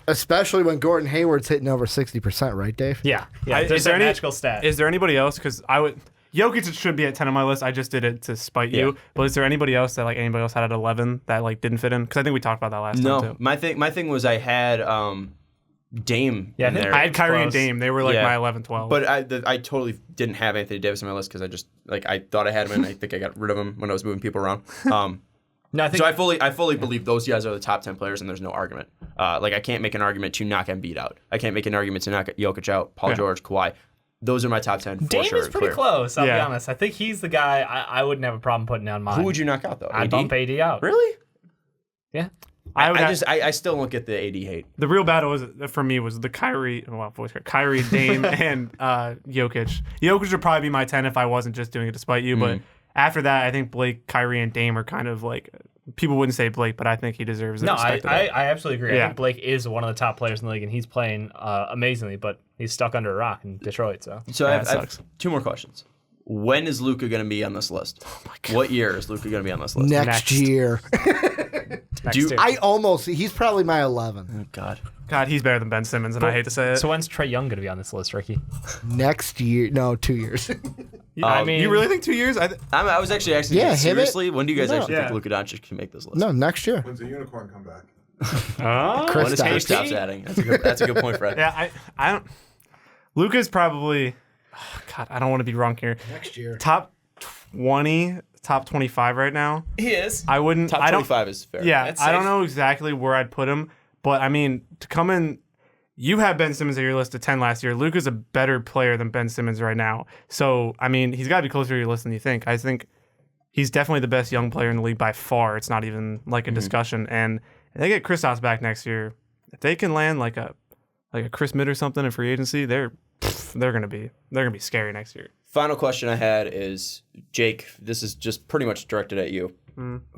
S3: Especially when Gordon Hayward's hitting over 60%, right, Dave?
S5: Yeah. There's a magical stat.
S4: Is there anybody else? Because Jokic should be at 10 on my list. I just did it to spite you. But is there anybody else that like anybody else had at 11 that like didn't fit in? Because I think we talked about that last time too.
S2: My thing was I had Dame in there.
S4: I had Kyrie and Dame. They were like my 11, 12.
S2: But I totally didn't have Anthony Davis on my list because I just I thought I had him and I think I got rid of him when I was moving people around. So I fully believe those guys are the top 10 players and there's no argument. I can't make an argument to knock Embiid out. I can't make an argument to knock Jokic out. Paul George, Kawhi. Those are my top 10 for
S5: Dame
S2: sure.
S5: is pretty close, I'll be honest. I think he's the guy I wouldn't have a problem putting on mine.
S2: Who would you knock out though?
S5: I'd bump AD out.
S2: Really?
S5: Yeah.
S2: I still don't get the AD hate.
S4: The real battle for me was the Kyrie, Dame, and Jokic. Jokic would probably be my 10 if I wasn't just doing it to spite you. But after that, I think Blake, Kyrie, and Dame are kind of like people wouldn't say Blake, but I think he deserves the respect.
S5: I absolutely agree. I think Blake is one of the top players in the league, and he's playing amazingly. But he's stuck under a rock in Detroit. So
S2: I have 2 more questions. When is Luka going to be on this list? Oh my God. What year is Luka going to be on this list?
S3: Next year. He's probably my 11.
S2: Oh, God.
S4: God, he's better than Ben Simmons, and I hate to say it.
S5: So when's Trae Young going to be on this list, Ricky?
S3: Next year. No, 2 years.
S4: I mean, you really think 2 years? I
S2: was actually asking seriously. When do you guys actually think Luka Doncic can make this list?
S3: No, next year.
S6: When's the unicorn come back?
S2: When does Chris stops adding? That's a good point, Fred.
S4: Yeah, I don't. Luka's probably. Oh, God, I don't want to be wrong here.
S3: Next year.
S4: Top 20, top 25 right now.
S5: He is.
S4: I wouldn't.
S2: Top 25 is fair.
S4: Yeah, I don't know exactly where I'd put him, but I mean, to come in, you had Ben Simmons at your list of 10 last year. Luka's a better player than Ben Simmons right now. So, I mean, he's got to be closer to your list than you think. I think he's definitely the best young player in the league by far. It's not even like a discussion. And if they get Kristaps back next year, if they can land like a Chris Midd or something in free agency, they're gonna be scary next year.
S2: Final question I had is, Jake, this is just pretty much directed at you.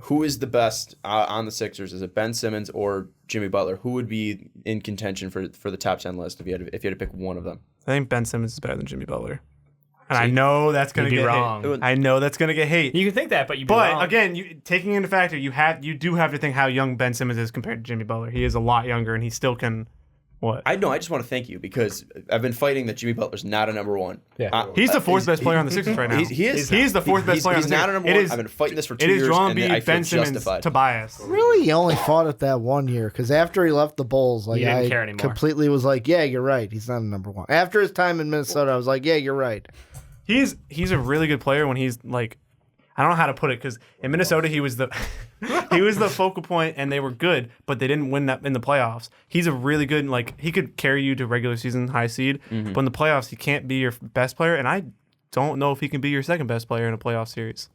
S2: Who is the best on the Sixers? Is it Ben Simmons or Jimmy Butler? Who would be in contention for the top 10 list if you had to pick one of them?
S4: I think Ben Simmons is better than Jimmy Butler. And I know that's going to get
S5: wrong.
S4: hate. I know that's going to get hate.
S5: You can think that, but you'd be wrong.
S4: But again, taking into factor, you do have to think how young Ben Simmons is compared to Jimmy Butler. He is a lot younger, and he still can. What?
S2: I know. I just want to thank you because I've been fighting that Jimmy Butler's not a number one.
S5: Yeah.
S4: He's the fourth best player on the Sixers right now.
S2: He is.
S4: He's the fourth best player on the Sixers.
S2: He's not a number one. I've been fighting this for 2 years,
S4: and I feel
S2: Ben Simmons,
S4: justified. Tobias.
S3: Really? He only fought it that 1 year because after he left the Bulls, like
S5: didn't care
S3: I
S5: anymore.
S3: completely was like, yeah, you're right. He's not a number one. After his time in Minnesota, I was like, yeah, you're right.
S4: He's a really good player when he's like, I don't know how to put it because in Minnesota he was the focal point and they were good, but they didn't win that in the playoffs. He's a really good he could carry you to regular season high seed, but in the playoffs he can't be your best player, and I don't know if he can be your second best player in a playoff series.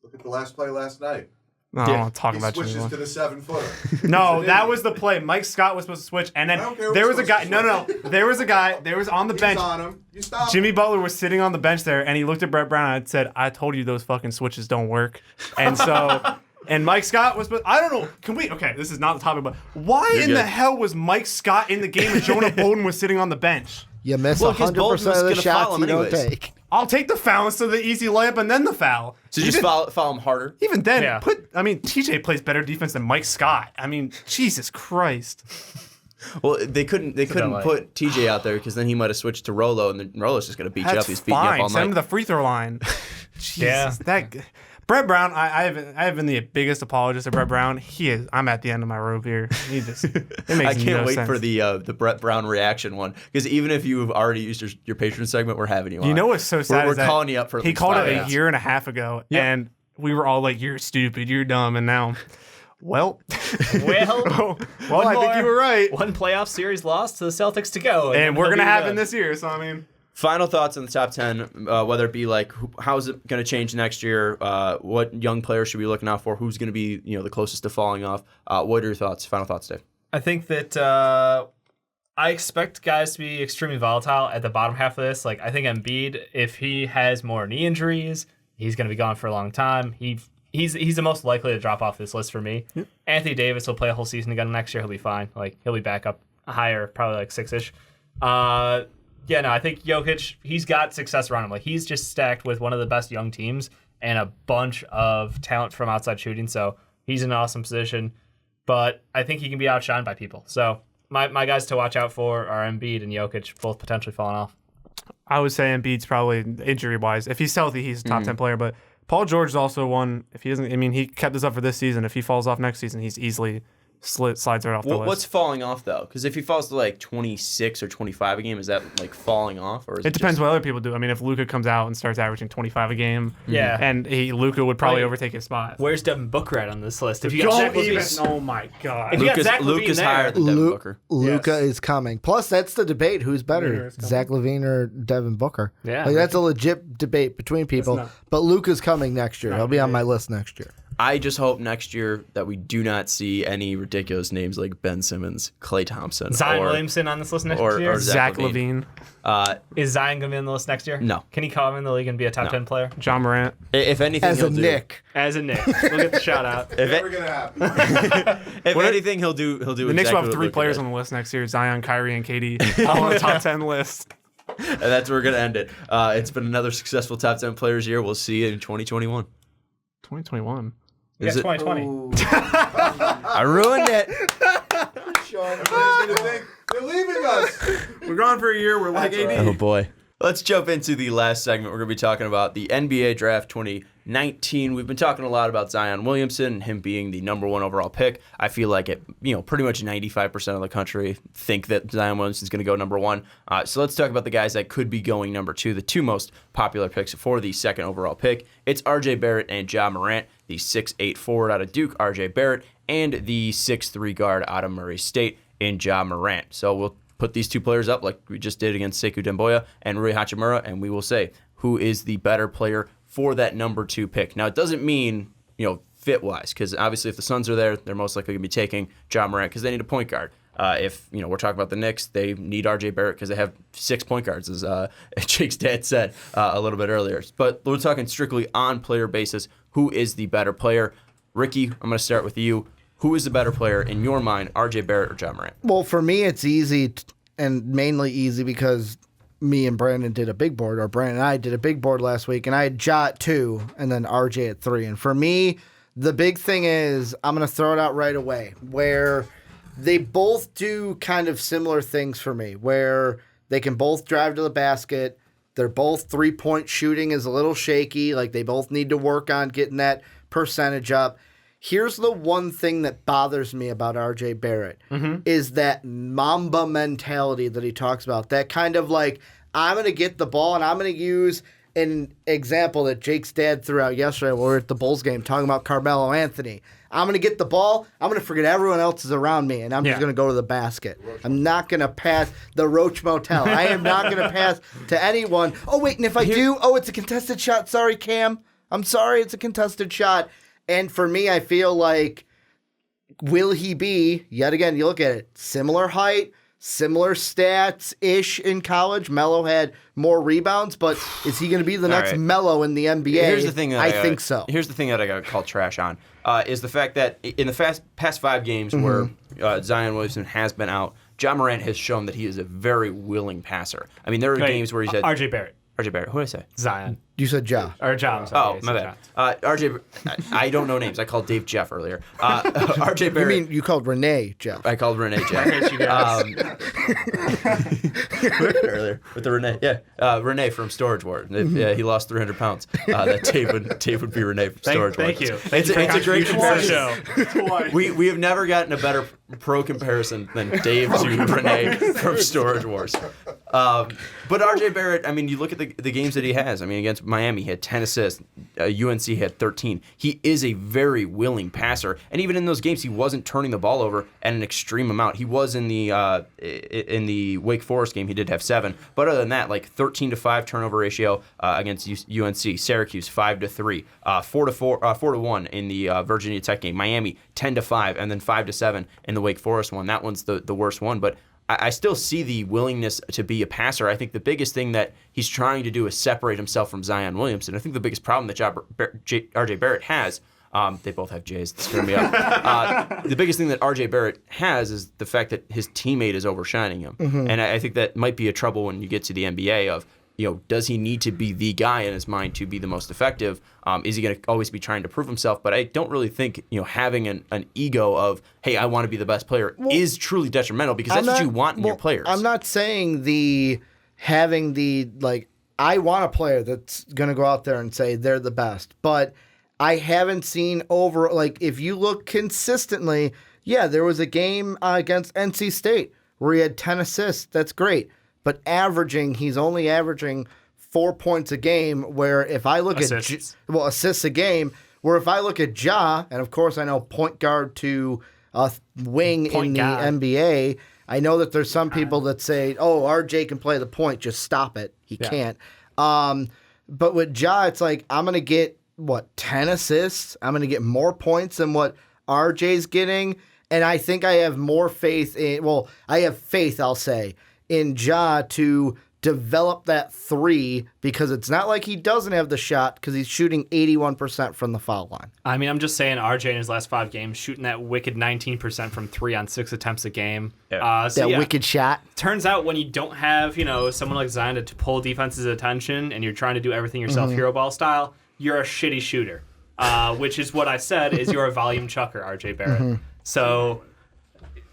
S6: Look at the last play last night.
S4: No, I don't want to talk
S6: He
S4: about
S6: switches
S4: Jimmy
S6: to the 7-footer.
S4: No, that was the play. Mike Scott was supposed to switch, and then there was a guy. There was a guy. There was on the bench.
S6: On him. You stop
S4: Jimmy
S6: him.
S4: Butler was sitting on the bench there, and he looked at Brett Brown and said, "I told you those fucking switches don't work." And so, and Mike Scott was. But I don't know. Can we? Okay, this is not the topic, but why in the hell was Mike Scott in the game and Jonah Bolden was sitting on the bench?
S3: You miss
S2: Well, 'cause
S3: 100%
S2: Bolden was
S3: of the
S2: gonna foul
S3: shots
S2: him
S3: you don't
S2: anyways.
S3: take.
S4: I'll take the foul instead of the easy layup and then the foul.
S2: So just foul him harder.
S4: Even then,
S5: Yeah.
S4: TJ plays better defense than Mike Scott. I mean, Jesus Christ.
S2: Well, they couldn't put TJ out there because then he might have switched to Rolo, and then Rolo's just gonna beat you up. He's beating you up all
S4: Send him to
S2: night.
S4: the free throw line. Jesus,
S5: Yeah.
S4: Brett Brown. I have been the biggest apologist of Brett Brown. He is. I'm at the end of my rope here. It makes
S2: I can't
S4: no
S2: wait
S4: sense.
S2: for the Brett Brown reaction one because even if you've already used your patron segment, we're having you on.
S4: You know what's so sad?
S2: We're
S4: is that
S2: calling you up for.
S4: He
S2: at least
S4: called
S2: 5
S4: it a
S2: minutes.
S4: year and a half ago, and we were all like, "You're stupid. You're dumb," and now. Well, I think you were right.
S5: One playoff series loss to the Celtics to go.
S4: And we're going to have him this year, so I mean.
S2: Final thoughts on the top 10, whether it be like how's it going to change next year, what young players should we be looking out for, who's going to be the closest to falling off. What are your thoughts? Final thoughts, Dave?
S5: I think that I expect guys to be extremely volatile at the bottom half of this. Like I think Embiid, if he has more knee injuries, he's going to be gone for a long time. He's the most likely to drop off this list for me. Yep. Anthony Davis will play a whole season again next year. He'll be fine. Like he'll be back up higher, probably like 6-ish. Yeah, no, I think Jokic, he's got success around him. Like, he's just stacked with one of the best young teams and a bunch of talent from outside shooting. So he's in an awesome position. But I think he can be outshined by people. So my guys to watch out for are Embiid and Jokic, both potentially falling off.
S4: I would say Embiid's probably injury-wise. If he's healthy, he's a top 10 player. But Paul George is also one. If he doesn't, I mean, he kept this up for this season. If he falls off next season, he's easily slides right off the list.
S2: What's falling off though? Because if he falls to like 26 or 25 a game, is that like falling off, or is
S4: It depends what other people do. I mean, if Luka comes out and starts averaging 25 a game,
S5: Yeah.
S4: and Luka would probably overtake his spot.
S5: Where's Devin Booker at on this list? If you got Zach LaVine,
S4: Oh my God.
S5: If you got Zach LaVine
S2: Luka's
S5: there-
S2: higher than Devin Booker.
S3: Luka
S4: Yes.
S3: is coming. Plus, that's the debate: who's better, Zach LaVine or Devin Booker?
S5: Yeah.
S3: like, that's a legit debate between people.
S4: not.
S3: But Luka's coming next year. He'll be on my list next year.
S2: I just hope next year that we do not see any ridiculous names like Ben Simmons, Klay Thompson,
S5: Zion
S2: or
S5: Williamson on this list next
S2: or
S5: year?
S2: Zach
S4: Zach LaVine,
S5: Is Zion going to be on the list next year?
S2: No.
S5: Can he come in the league and be a top 10 player?
S4: John Morant.
S2: If anything,
S3: As
S2: he'll
S3: a
S2: do,
S3: Nick,
S5: As a Nick. We'll get the shout out.
S6: Never gonna happen.
S2: If anything, he'll do.
S4: The Knicks will have 3 players on the list next year: Zion, Kyrie, and KD, all on the top 10 list.
S2: And that's where we're gonna end it. It's been another successful top 10 players year. We'll see you in 2021.
S4: 2021.
S5: Is
S2: Is it?
S5: 2020.
S2: I ruined it.
S6: Sean, everybody's gonna think they're leaving us.
S4: We're gone for a year. We're like
S6: That's
S4: AD.
S2: Oh boy. Let's jump into the last segment. We're going to be talking about the NBA Draft 2019. We've been talking a lot about Zion Williamson and him being the number 1 overall pick. I feel like pretty much 95% of the country think that Zion Williamson is going to go number 1. So let's talk about the guys that could be going number 2, the 2 most popular picks for the 2nd overall pick. It's RJ Barrett and Ja Morant, the 6'8" forward out of Duke, RJ Barrett, and the 6'3" guard out of Murray State in Ja Morant. So we'll put these 2 players up like we just did against Sekou Demboya and Rui Hachimura, and we will say who is the better player for that number 2 pick. Now, it doesn't mean, fit-wise, because obviously if the Suns are there, they're most likely going to be taking Ja Morant because they need a point guard. If we're talking about the Knicks, they need RJ Barrett because they have 6 point guards, as Jake's dad said a little bit earlier. But we're talking strictly on player basis. Who is the better player? Ricky, I'm going to start with you. Who is the better player in your mind, RJ Barrett or Ja Morant?
S3: well, for me, it's easy, and mainly easy because me and Brandon did a big board, or Brandon and I did a big board last week, and I had Ja at 2 and then RJ at 3. And for me, the big thing is, I'm going to throw it out right away, where they both do kind of similar things for me, where they can both drive to the basket. They're both 3-point shooting is a little shaky. Like, they both need to work on getting that percentage up. Here's the one thing that bothers me about RJ Barrett is that Mamba mentality that he talks about. That kind of like, I'm going to get the ball and I'm going to use an example that Jake's dad threw out yesterday when we were at the Bulls game talking about Carmelo Anthony. I'm going to get the ball. I'm going to forget everyone else is around me, and I'm just going to go to the basket. I'm not going to pass the Roach Motel. I am not going to pass to anyone. Oh, wait, and if I do, it's a contested shot. Sorry, Cam. I'm sorry, it's a contested shot. And for me, I feel like, will he be, yet again, you look at it, similar height, similar stats-ish in college. Melo had more rebounds, but is he going to be the next Melo in the NBA?
S2: Here's the thing that
S3: I think so.
S2: Here's the thing that I got to call trash on, is the fact that in the past 5 games where Zion Williamson has been out, Ja Morant has shown that he is a very willing passer. I mean, there are games where he's had...
S5: RJ Barrett.
S2: RJ Barrett. Who did I say?
S5: Zion.
S3: You said Ja.
S5: Or John. Sorry.
S2: Oh, my bad. RJ, I don't know names. I called Dave Jeff earlier. RJ Barrett.
S3: You mean you called Renee Jeff?
S2: I called Renee Jeff.
S5: I hate you guys.
S2: Earlier with the Renee. Yeah. Renee from Storage Wars. Yeah, he lost 300 pounds. That Dave would be Renee from Storage Wars.
S5: Thank you.
S2: It's a great comparison.
S5: show.
S2: We have never gotten a better pro comparison than Dave to Renee from Storage Wars. But RJ Barrett, I mean, you look at the games that he has. I mean, against Miami, he had 10 assists. UNC had 13. He is a very willing passer, and even in those games, he wasn't turning the ball over at an extreme amount. He was in the Wake Forest game. He did have 7, but other than that, like 13-5 turnover ratio against UNC. Syracuse 5-3, 4-1 in the Virginia Tech game. Miami 10-5, and then 5-7 in the Wake Forest one. That one's the worst one, but I still see the willingness to be a passer. I think the biggest thing that he's trying to do is separate himself from Zion Williamson. I think the biggest problem that RJ Barrett has They both have J's. That screw me up. The biggest thing that R.J. Barrett has is the fact that his teammate is overshining him. And I think that might be a trouble when you get to the NBA of, does he need to be the guy in his mind to be the most effective? Is he going to always be trying to prove himself? But I don't really think, having an ego of, hey, I want to be the best player is truly detrimental because that's what you want in your players.
S3: I'm not saying having I want a player that's going to go out there and say they're the best. But I haven't seen if you look consistently, there was a game against NC State where he had 10 assists. That's great. But he's only averaging 4 points a game, where if I look assists a game, where if I look at Ja, and of course I know point guard to wing in the NBA, I know that there's some people that say, oh, RJ can play the point, just stop it. He can't. But with Ja, it's like, I'm going to get, 10 assists? I'm going to get more points than what RJ's getting. And I think I have more faith I'll say, in Ja to develop that three, because it's not like he doesn't have the shot, because he's shooting 81% from the foul line.
S5: I mean, I'm just saying RJ in his last 5 games shooting that wicked 19% from 3 on 6 attempts a game.
S3: Wicked shot.
S5: Turns out when you don't have, someone like Zion to pull defense's attention and you're trying to do everything yourself hero ball style, you're a shitty shooter, which is what I said is you're a volume chucker, RJ Barrett. So,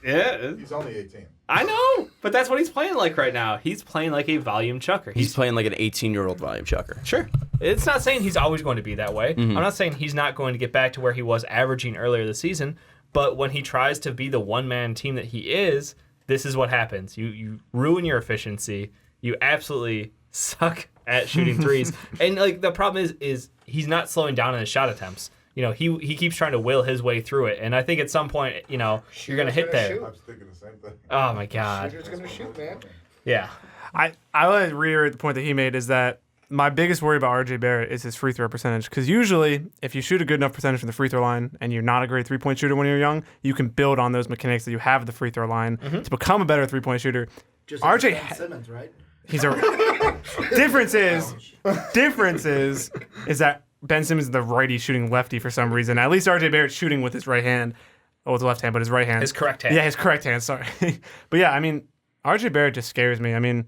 S5: yeah.
S6: He's only 18.
S5: I know, but that's what he's playing like right now. He's playing like a volume chucker.
S2: He's playing like an 18-year-old volume chucker.
S5: Sure. It's not saying he's always going to be that way. I'm not saying he's not going to get back to where he was averaging earlier this season, but when he tries to be the one-man team that he is, this is what happens. You ruin your efficiency. You absolutely suck at shooting threes. And the problem is he's not slowing down in his shot attempts. He keeps trying to will his way through it. And I think at some point, you're going to hit there.
S6: I was thinking the same thing.
S5: Oh, my God.
S3: Shooter's going to shoot, man.
S5: Yeah.
S4: I want to reiterate the point that he made is that my biggest worry about RJ Barrett is his free throw percentage. Because usually, if you shoot a good enough percentage from the free throw line and you're not a great three-point shooter when you're young, you can build on those mechanics that you have at the free throw line to become a better three-point shooter.
S3: Just
S4: RJ
S3: like Ben Simmons, right?
S4: He's a difference is that Ben Simmons is the righty shooting lefty for some reason. At least RJ Barrett's shooting with his right hand. Oh, with the left hand, but his right hand.
S5: His correct hand.
S4: Yeah, his correct hand, sorry. But yeah, I mean, RJ Barrett just scares me. I mean,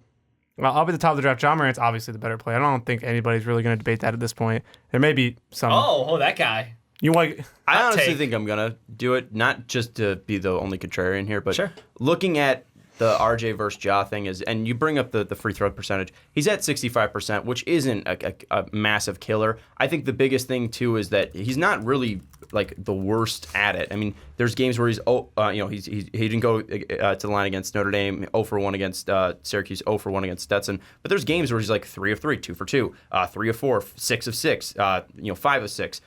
S4: I'll be at the top of the draft. John Morant's obviously the better player. I don't think anybody's really going to debate that at this point. There may be some...
S5: Oh, that guy.
S2: I honestly think I'm going to do it, not just to be the only contrarian here, but looking at the RJ versus Ja thing is, and you bring up the free throw percentage, he's at 65%, which isn't a massive killer. I think the biggest thing too is that he's not really the worst at it. I mean, there's games where he didn't go to the line against Notre Dame, 0 for 1 against Syracuse, 0 for 1 against Stetson. But there's games where he's 3 of 3, 2 for 2, 3 of 4, 6 of 6, 5 of 6,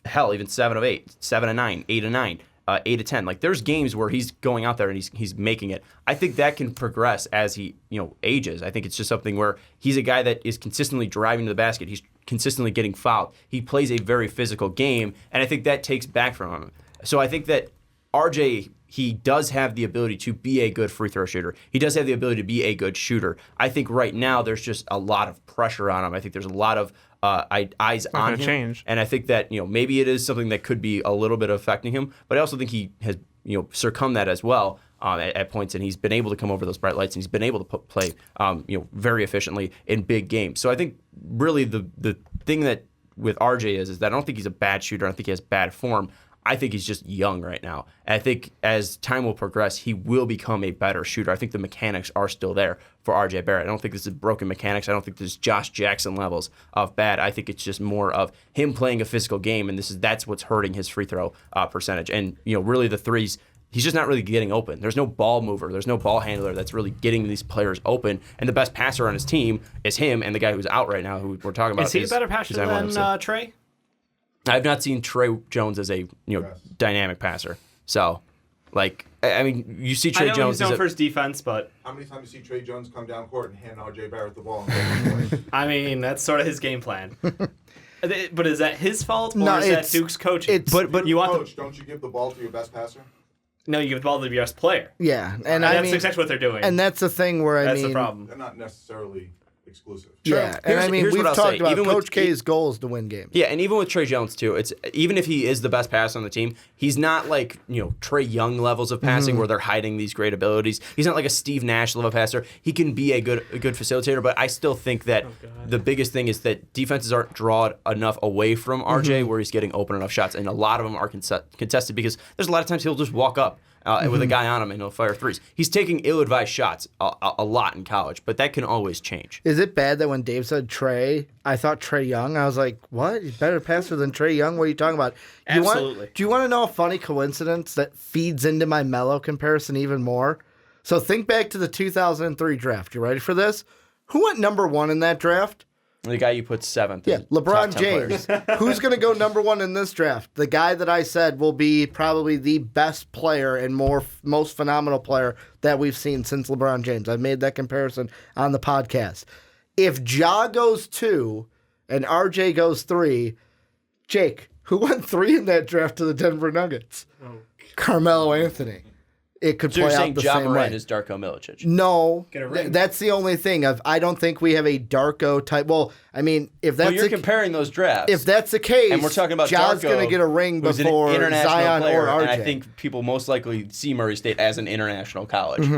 S2: hell, even 7 of 8, 7 of 9, 8 of 9. 8 to 10. There's games where he's going out there and he's making it. I think that can progress as he ages. I think it's just something where he's a guy that is consistently driving to the basket. He's consistently getting fouled. He plays a very physical game, and I think that takes back from him. So I think that RJ, he does have the ability to be a good free throw shooter. He does have the ability to be a good shooter. I think right now there's just a lot of pressure on him. I think there's a lot of eyes on him.
S4: Change.
S2: And I think that maybe it is something that could be a little bit affecting him, but I also think he has succumbed that as well at points, and he's been able to come over those bright lights, and he's been able to play very efficiently in big games. So I think really the thing that with RJ is that I don't think he's a bad shooter. I don't think he has bad form. I think he's just young right now. And I think as time will progress, he will become a better shooter. I think the mechanics are still there for RJ Barrett. I don't think this is broken mechanics. I don't think this is Josh Jackson levels of bad. I think it's just more of him playing a physical game, and that's what's hurting his free throw percentage. And really the threes, he's just not really getting open. There's no ball mover. There's no ball handler that's really getting these players open. And the best passer on his team is him, and the guy who's out right now who we're talking about
S5: is he a better passer than Trey?
S2: I've not seen Trey Jones as a dynamic passer. So, I mean, you see Trey Jones.
S5: He's known for his defense, but
S6: how many times you see Trey Jones come down court and hand RJ Barrett the ball?
S5: I mean, that's sort of his game plan. But is that his fault, or is that Duke's coaching?
S2: But
S6: you want don't you give the ball to your best passer?
S5: No, you give the ball to your best player.
S3: Yeah,
S5: and that's exactly what they're doing.
S3: And that's the thing where
S5: that's the problem.
S6: They're not necessarily exclusive.
S3: Yeah, and I mean,
S2: Here's
S3: we've
S2: what I'll
S3: talked
S2: say.
S3: about
S2: Even
S3: Coach
S2: with-
S3: K's goal is to win games.
S2: Yeah, and even with Trey Jones too, it's even if he is the best passer on the team, he's not like Trey Young levels of passing where they're hiding these great abilities. He's not like a Steve Nash level passer. He can be a good facilitator, but I still think that the biggest thing is that defenses aren't drawn enough away from RJ where he's getting open enough shots, and a lot of them are contested because there's a lot of times he'll just walk up. With a guy on him and he'll fire threes. He's taking ill-advised shots a lot in college, but that can always change.
S3: Is it bad that when Dave said Trey, I thought Trey Young? I was like, what? He's better passer than Trey Young? What are you talking about?
S5: Absolutely.
S3: Do you want to know a funny coincidence that feeds into my Melo comparison even more? So think back to the 2003 draft. You ready for this? Who went number 1 in that draft?
S2: The guy you put 7th.
S3: Yeah,
S2: in
S3: LeBron
S2: top 10 players.
S3: James. Who's going to go number 1 in this draft? The guy that I said will be probably the best player and most phenomenal player that we've seen since LeBron James. I've made that comparison on the podcast. If Ja goes 2 and RJ goes 3, Jake, who went 3 in that draft to the Denver Nuggets? Carmelo Anthony. It could
S2: So you're
S3: play out
S2: saying
S3: the
S2: Ja
S3: same
S2: Morant
S3: way.
S2: is Darko Milicic?
S3: No,
S5: Get a ring.
S3: that's the only thing. I don't think we have a Darko type. Well, I mean, if that's
S2: Well, you're comparing those drafts.
S3: if that's the case,
S2: and we're talking about
S3: Ja's
S2: Darko,
S3: going to get a ring
S2: who's
S3: before
S2: an international
S3: Zion
S2: player,
S3: or RJ.
S2: and I think people most likely see Murray State as an international college,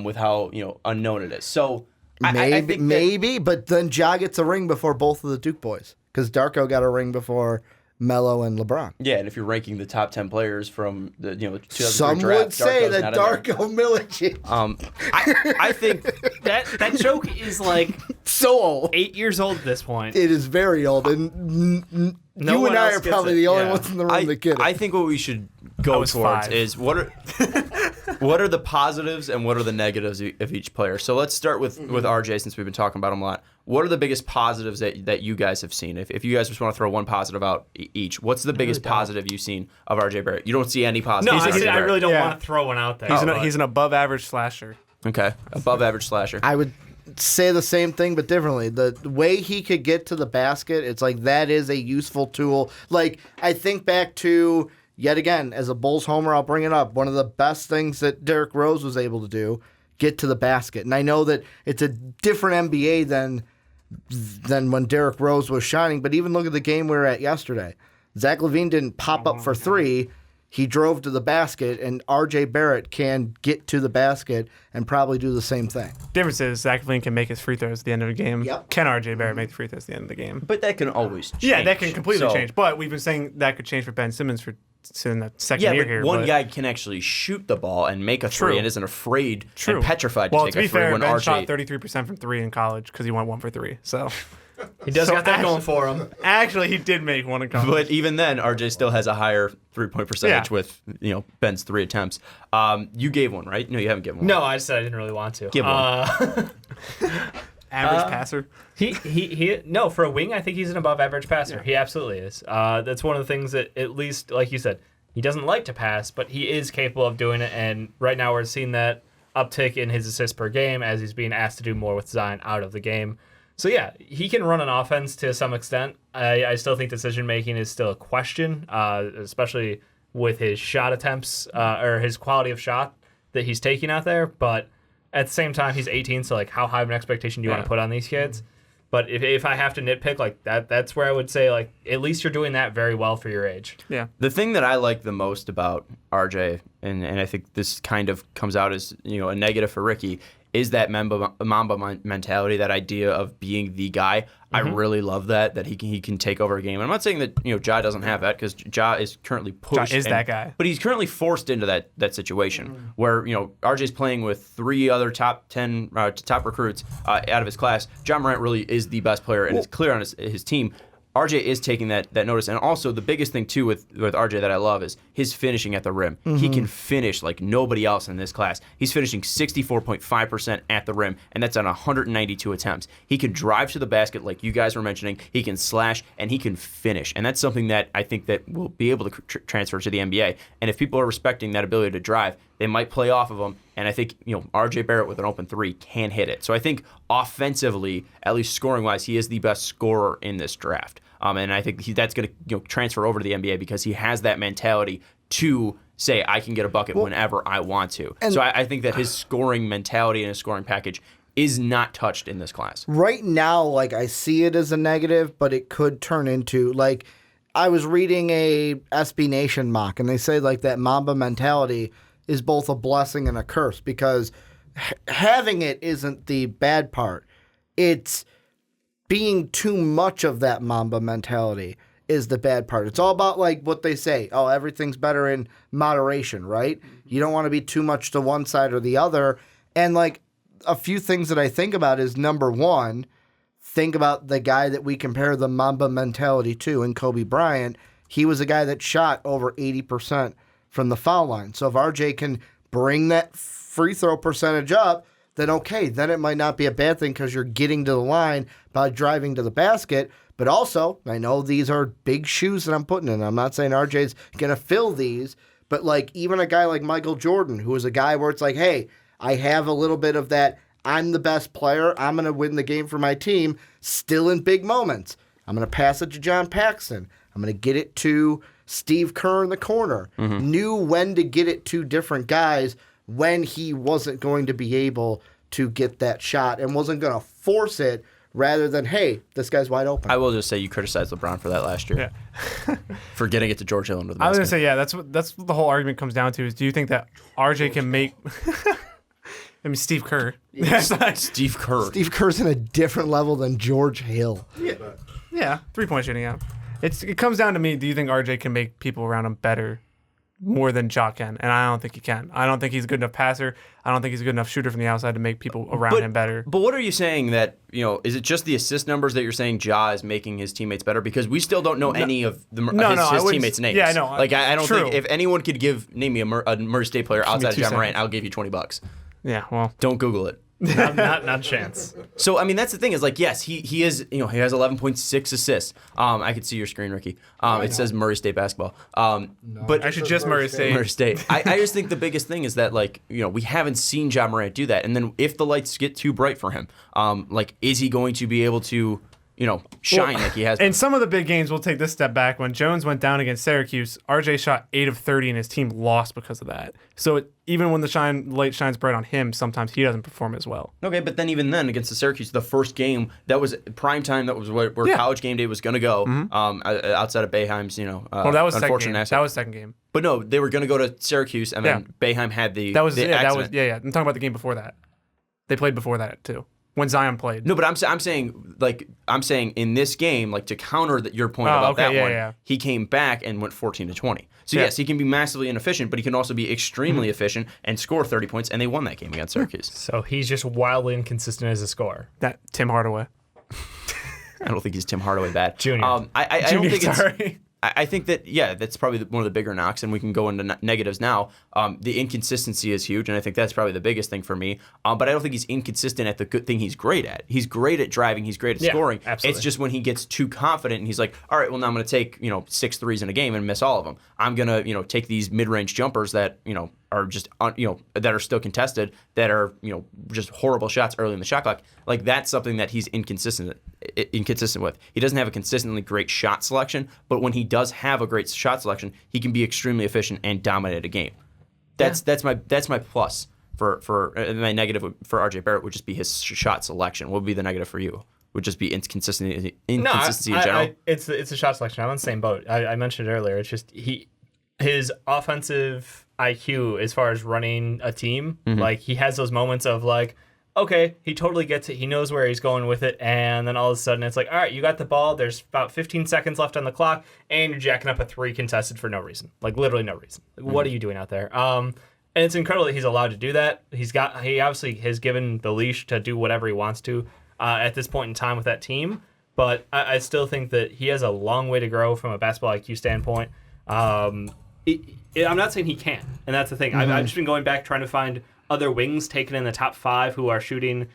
S2: with how unknown it is. So I think
S3: maybe, but then Ja gets a ring before both of the Duke boys because Darko got a ring before Melo and LeBron.
S2: Yeah, and if you're ranking the top 10 players from the 2003
S3: Some
S2: draft,
S3: would say
S2: Darko's
S3: that
S2: not in there.
S3: Darko Milicic
S2: I think
S5: That joke is like
S3: so old.
S5: 8 years old at this point.
S3: It is very old, and
S5: No
S3: you
S5: one
S3: and I
S5: else
S3: are
S5: gets
S3: probably
S5: it.
S3: the only
S5: Yeah.
S3: ones in the room that get it.
S2: I think what we should
S4: I
S2: go
S4: was
S2: towards
S4: 5.
S2: is what are the positives and what are the negatives of each player. So let's start with RJ since we've been talking about him a lot. What are the biggest positives that you guys have seen? If you guys just want to throw one positive out each, what's the biggest positive you've seen of RJ Barrett? You don't see any
S5: No,
S2: positives.
S5: I,
S2: of RJ
S5: I
S2: Barrett.
S5: really don't
S4: Yeah.
S5: want to throw one out there.
S4: He's an above average slasher.
S2: Okay, above average slasher.
S3: I would say the same thing, but differently. The way he could get to the basket, it's like that is a useful tool. Like, I think back to, yet again, as a Bulls homer, I'll bring it up. One of the best things that Derrick Rose was able to do, get to the basket. And I know that it's a different NBA than when Derrick Rose was shining, but even look at the game we were at yesterday. Zach LaVine didn't pop up for 3. He drove to the basket, and RJ Barrett can get to the basket and probably do the same thing.
S4: Difference is Zach LaVine can make his free throws at the end of the game.
S3: Yep.
S4: Can RJ Barrett make the free throws at the end of the game?
S2: But that can always change.
S4: Yeah, that can completely
S2: So-
S4: change. But we've been saying that could change for Ben Simmons in the second year
S2: but
S4: here.
S2: one
S4: but
S2: guy can actually shoot the ball and make a three
S4: True.
S2: and isn't afraid
S4: True.
S2: and petrified
S4: well,
S2: to
S4: to
S2: take
S4: be
S2: a three
S4: fair,
S2: when
S4: Ben
S2: RJ...
S4: shot 33% from 3 in college because he went 1 for 3. So
S5: He does
S4: So
S5: got that
S4: actually-
S5: going for him.
S4: actually, he did make 1 in college.
S2: But even then, RJ still has a higher three-point percentage
S4: Yeah.
S2: with Ben's 3 attempts. You gave one, right? No, you haven't given one.
S5: No, I said I didn't really want to.
S2: Give one.
S4: Average passer.
S5: He no, for a wing, I think he's an above average passer. He absolutely is. That's one of the things that, at least, like you said, he doesn't like to pass, but he is capable of doing it. And right now we're seeing that uptick in his assists per game as he's being asked to do more with Zion out of the game. So yeah, he can run an offense to some extent. I still think decision making is still a question, especially with his shot attempts or his quality of shot that he's taking out there. But at the same time, he's 18, so like, how high of an expectation do you want to put on these kids? But if I have to nitpick, like that's where I would say, like, at least you're doing that very well for your age.
S4: Yeah.
S2: The thing that I like the most about RJ, and I think this kind of comes out as a negative for Ricky, is that Mamba mentality, that idea of being the guy. I really love that he can take over a game. And I'm not saying that Ja doesn't have that, because Ja is currently pushed.
S4: Ja is that guy.
S2: But he's currently forced into that situation where RJ's playing with 3 other top 10 top recruits out of his class. Ja Morant really is the best player, and it's clear on his team. RJ is taking that notice. And also the biggest thing too with RJ that I love is his finishing at the rim. He can finish like nobody else in this class. He's finishing 64.5% at the rim, and that's on 192 attempts. He can drive to the basket like you guys were mentioning. He can slash, and he can finish. And that's something that I think that will be able to transfer to the NBA. And if people are respecting that ability to drive, they might play off of him. And I think RJ Barrett with an open 3 can hit it. So I think offensively, at least scoring-wise, he is the best scorer in this draft. And I think that's going to transfer over to the NBA because he has that mentality to say, I can get a bucket whenever I want to. So I think that his scoring mentality and his scoring package is not touched in this class.
S3: Right now, like, I see it as a negative, but it could turn into, like, I was reading a SB Nation mock, and they say, like, that Mamba mentality is both a blessing and a curse, because having it isn't the bad part. It's being too much of that Mamba mentality is the bad part. It's all about, like, what they say. Oh, everything's better in moderation, right? You don't want to be too much to one side or the other. And, like, a few things that I think about is, number one, think about the guy that we compare the Mamba mentality to in Kobe Bryant. He was a guy that shot over 80% from the foul line. So if RJ can bring that free throw percentage up, then okay, then it might not be a bad thing because you're getting to the line by driving to the basket. But also, I know these are big shoes that I'm putting in. I'm not saying RJ's going to fill these, but like even a guy like Michael Jordan, who is a guy where it's like, hey, I have a little bit of that, I'm the best player, I'm going to win the game for my team, still in big moments. I'm going to pass it to John Paxson. I'm going to get it to Steve Kerr in the corner. Knew when to get it to different guys when he wasn't going to be able to get that shot and wasn't going to force it rather than, hey, this guy's wide open.
S2: I will just say you criticized LeBron for that last year.
S4: Yeah.
S2: For getting it to George Hill with the basket.
S4: I was going to say, yeah, that's what the whole argument comes down to is, do you think that RJ can make... I mean, Steve Kerr.
S2: Steve Kerr.
S3: Steve Kerr's in a different level than George Hill.
S4: Yeah, 3-point shooting, yeah. It comes down to me, do you think RJ can make people around him better more than Ja can? And I don't think he can. I don't think he's a good enough passer. I don't think he's a good enough shooter from the outside to make people around him better.
S2: But what are you saying that, is it just the assist numbers that you're saying Ja is making his teammates better? Because we still don't know any of his teammates' names.
S4: Yeah, I know.
S2: Like, I don't think if anyone could name me a Murray State player outside of Ja Morant, I'll give you $20.
S4: Yeah, well.
S2: Don't Google it.
S5: not a chance.
S2: So I mean, that's the thing is like, yes, he is, he has 11.6 assists. I could see your screen, Ricky. It says Murray State basketball. But
S4: actually just Murray State.
S2: Murray State. I just think the biggest thing is that like, we haven't seen Ja Morant do that. And then if the lights get too bright for him, like, is he going to be able to shine like he has been?
S4: In some of the big games, we'll take this step back. When Jones went down against Syracuse, RJ shot 8 of 30 and his team lost because of that. So even when the light shines bright on him, sometimes he doesn't perform as well.
S2: Okay, but then even then against the Syracuse, the first game, that was prime time, that was where College Game Day was going to go, outside of Boeheim's,
S4: well, that was
S2: unfortunate asset.
S4: That was second game.
S2: But no, they were going to go to Syracuse, and then Boeheim had the accident.
S4: I'm talking about the game before that. They played before that too. When Zion played.
S2: No, but I'm saying in this game, like to counter your point about that one, he came back and went 14-20. So yes, he can be massively inefficient, but he can also be extremely efficient and score 30 points, and they won that game against Syracuse.
S5: So he's just inconsistent as a scorer.
S4: That Tim Hardaway.
S2: I don't think he's Tim Hardaway bad.
S5: Junior.
S2: I don't think it's... I think that, that's probably one of the bigger knocks, and we can go into negatives now. The inconsistency is huge, and I think that's probably the biggest thing for me. But I don't think he's inconsistent at the good thing he's great at. He's great at driving. He's great at scoring.
S5: Absolutely.
S2: It's just when he gets too confident and he's like, all right, well, now I'm going to take 6 threes in a game and miss all of them. I'm going to take these mid-range jumpers that are just that are still contested, that are just horrible shots early in the shot clock. Like, that's something that he's inconsistent with. He doesn't have a consistently great shot selection, but when he does have a great shot selection, he can be extremely efficient and dominate a game. That's my plus for my negative for RJ Barrett would just be his shot selection. What would be the negative for you? Would just be inconsistency in general.
S5: It's a shot selection. I'm on the same boat. I mentioned it earlier. It's just his offensive IQ as far as running a team. Like, he has those moments of like, okay, he totally gets it. He knows where he's going with it. And then all of a sudden it's like, all right, you got the ball. There's about 15 seconds left on the clock, and you're jacking up a 3 contested for no reason. Like, literally no reason. Like, what are you doing out there? And it's incredible that he's allowed to do that. He obviously has given the leash to do whatever he wants to at this point in time with that team. But I still think that he has a long way to grow from a basketball IQ standpoint. I'm not saying he can't, and that's the thing. I've just been going back trying to find other wings taken in the top 5 who are shooting,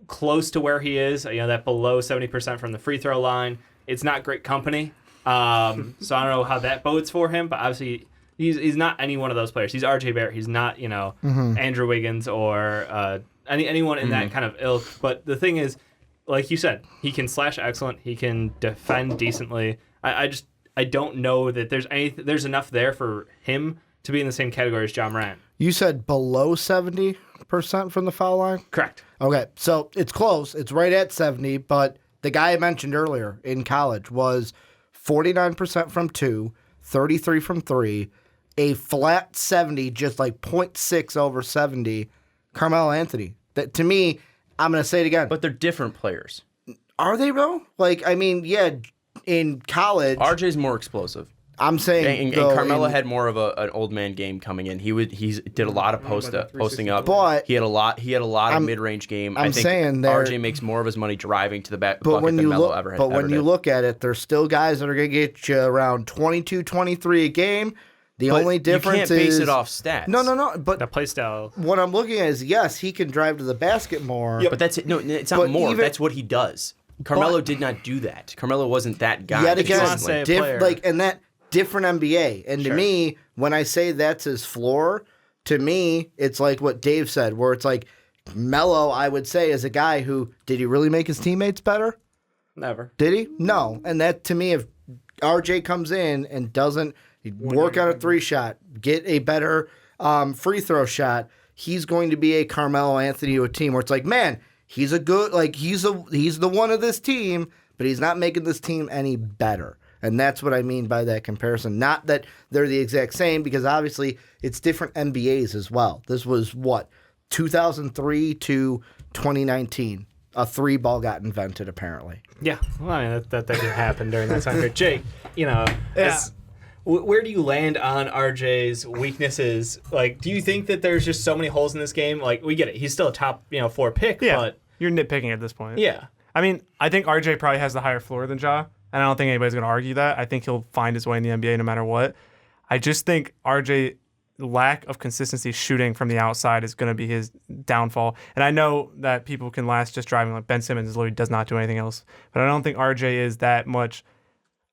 S5: close to where he is, that below 70% from the free throw line. It's not great company. So I don't know how that bodes for him, but obviously he's not any one of those players. He's RJ Barrett. He's not, Andrew Wiggins or anyone in that kind of ilk. But the thing is, like you said, he can slash excellent. He can defend decently. I don't know that there's enough there for him to be in the same category as Ja Morant.
S3: You said below 70 70% from the foul line?
S5: Correct.
S3: Okay, so it's close. It's right at 70, but the guy I mentioned earlier in college was 49% from 2, 33 from 3, a flat 70, just like 0.6 over 70, Carmelo Anthony. That, to me, I'm going to say it again.
S2: But they're different players.
S3: Are they, though? Like, I mean, yeah, in college...
S2: RJ's more explosive.
S3: I'm saying...
S2: And Carmelo had more of an old man game coming in. He did a lot of posting up.
S3: But
S2: he had a lot of mid-range game. I think
S3: saying
S2: RJ makes more of his money driving to the bucket
S3: but when
S2: than
S3: you
S2: Melo
S3: look,
S2: ever had.
S3: But when you look at it, there's still guys that are going to get you around 22, 23 a game. The only difference
S2: you can't base
S3: is
S2: it off stats.
S3: No. But
S5: The play style.
S3: what I'm looking at is, yes, he can drive to the basket more.
S2: But that's it. No, it's not
S3: But
S2: more.
S3: even-
S2: That's what he does. Carmelo did not do that. Carmelo wasn't that guy.
S3: Yet again,
S2: consistently.
S5: say a player.
S3: and that different NBA. And to me, when I say that's his floor, to me, it's like what Dave said, where it's like Melo, I would say, is a guy who, did he really make his teammates better?
S5: Never.
S3: Did he? No. And that, to me, if RJ comes in and doesn't work on a 3-shot, get a better free throw shot, he's going to be a Carmelo Anthony to a team where it's like, man, he's a good, like, he's the one of this team, but he's not making this team any better. And that's what I mean by that comparison. Not that they're the exact same, because obviously it's different NBAs as well. This was, 2003 to 2019. A 3-ball got invented, apparently.
S5: Yeah, well, I mean, that did happen during that time period. Jake, where do you land on RJ's weaknesses? Like, do you think that there's just so many holes in this game? Like, we get it. He's still a top, 4 pick, but...
S4: You're nitpicking at this point.
S5: Yeah.
S4: I mean, I think RJ probably has the higher floor than Ja, and I don't think anybody's going to argue that. I think he'll find his way in the NBA no matter what. I just think RJ lack of consistency shooting from the outside is going to be his downfall. And I know that people can last just driving. Like Ben Simmons literally does not do anything else. But I don't think RJ is that much.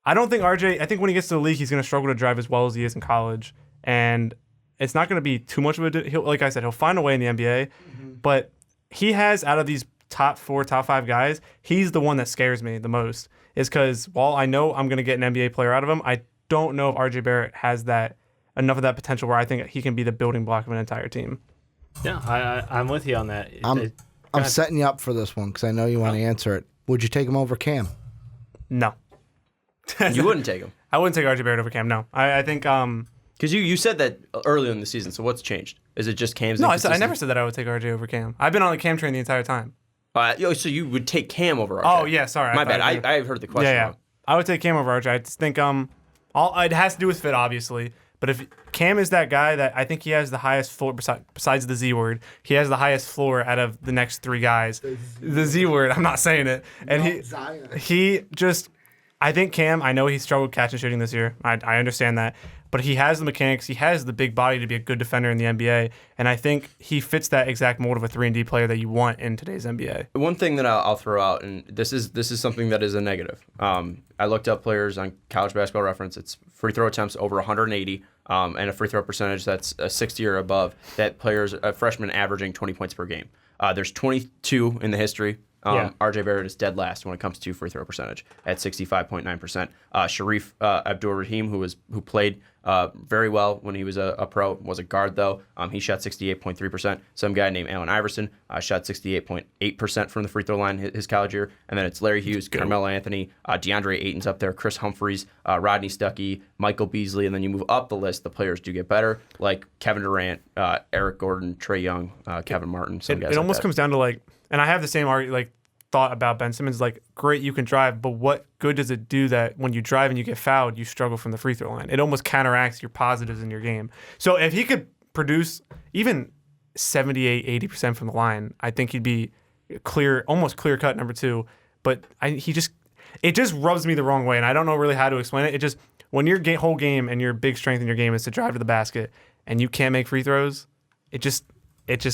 S4: I think when he gets to the league, he's going to struggle to drive as well as he is in college. And it's not going to be too much of a... like I said, he'll find a way in the NBA. Mm-hmm. But he has, out of these top 4, top 5 guys, he's the one that scares me the most. Is because while I know I'm going to get an NBA player out of him, I don't know if RJ Barrett has that enough of that potential where I think he can be the building block of an entire team.
S5: Yeah, I'm with you on that.
S3: I'm setting you up for this one because I know you want to answer it. Would you take him over Cam?
S4: No.
S2: You wouldn't take him.
S4: I wouldn't take RJ Barrett over Cam, no. I think...
S2: Because you said that early in the season, so what's changed? Is it just Cam's
S4: No, I never said that I would take RJ over Cam. I've been on the Cam train the entire time.
S2: So you would take Cam over RJ?
S4: Oh, yeah, sorry.
S2: My bad. I heard the question wrong.
S4: I would take Cam over RJ. I just think it has to do with fit, obviously. But if Cam is that guy that I think he has the highest floor, besides the Z word, he has the highest floor out of the next 3 guys. The Z word, I'm not saying it. And he just, I think Cam, I know he struggled catch and shooting this year. I understand that. But he has the mechanics. He has the big body to be a good defender in the NBA. And I think he fits that exact mold of a 3-and-D player that you want in today's NBA.
S2: One thing that I'll throw out, and this is something that is a negative. I looked up players on College Basketball Reference. It's free throw attempts over 180 and a free throw percentage that's 60 or above. That players, a freshman, averaging 20 points per game. There's 22 in the history. RJ Barrett is dead last when it comes to free throw percentage at 65.9%. Sharif Abdul-Rahim, who played very well when he was a pro, was a guard though. He shot 68.3%. Some guy named Allen Iverson shot 68.8% from the free throw line his college year. And then it's Larry Hughes, Carmelo Anthony, DeAndre Ayton's up there, Chris Humphries, Rodney Stuckey, Michael Beasley, and then you move up the list. The players do get better, like Kevin Durant, Eric Gordon, Trae Young, Kevin Martin.
S4: It almost comes down to and I have the same thought about Ben Simmons. Great, you can drive, but what good does it do that when you drive and you get fouled, you struggle from the free throw line? It almost counteracts your positives in your game. So if he could produce even 78, 80% from the line, I think he'd be almost clear cut number 2. But it just rubs me the wrong way, and I don't know really how to explain it. It just, when your whole game and your big strength in your game is to drive to the basket and you can't make free throws, it just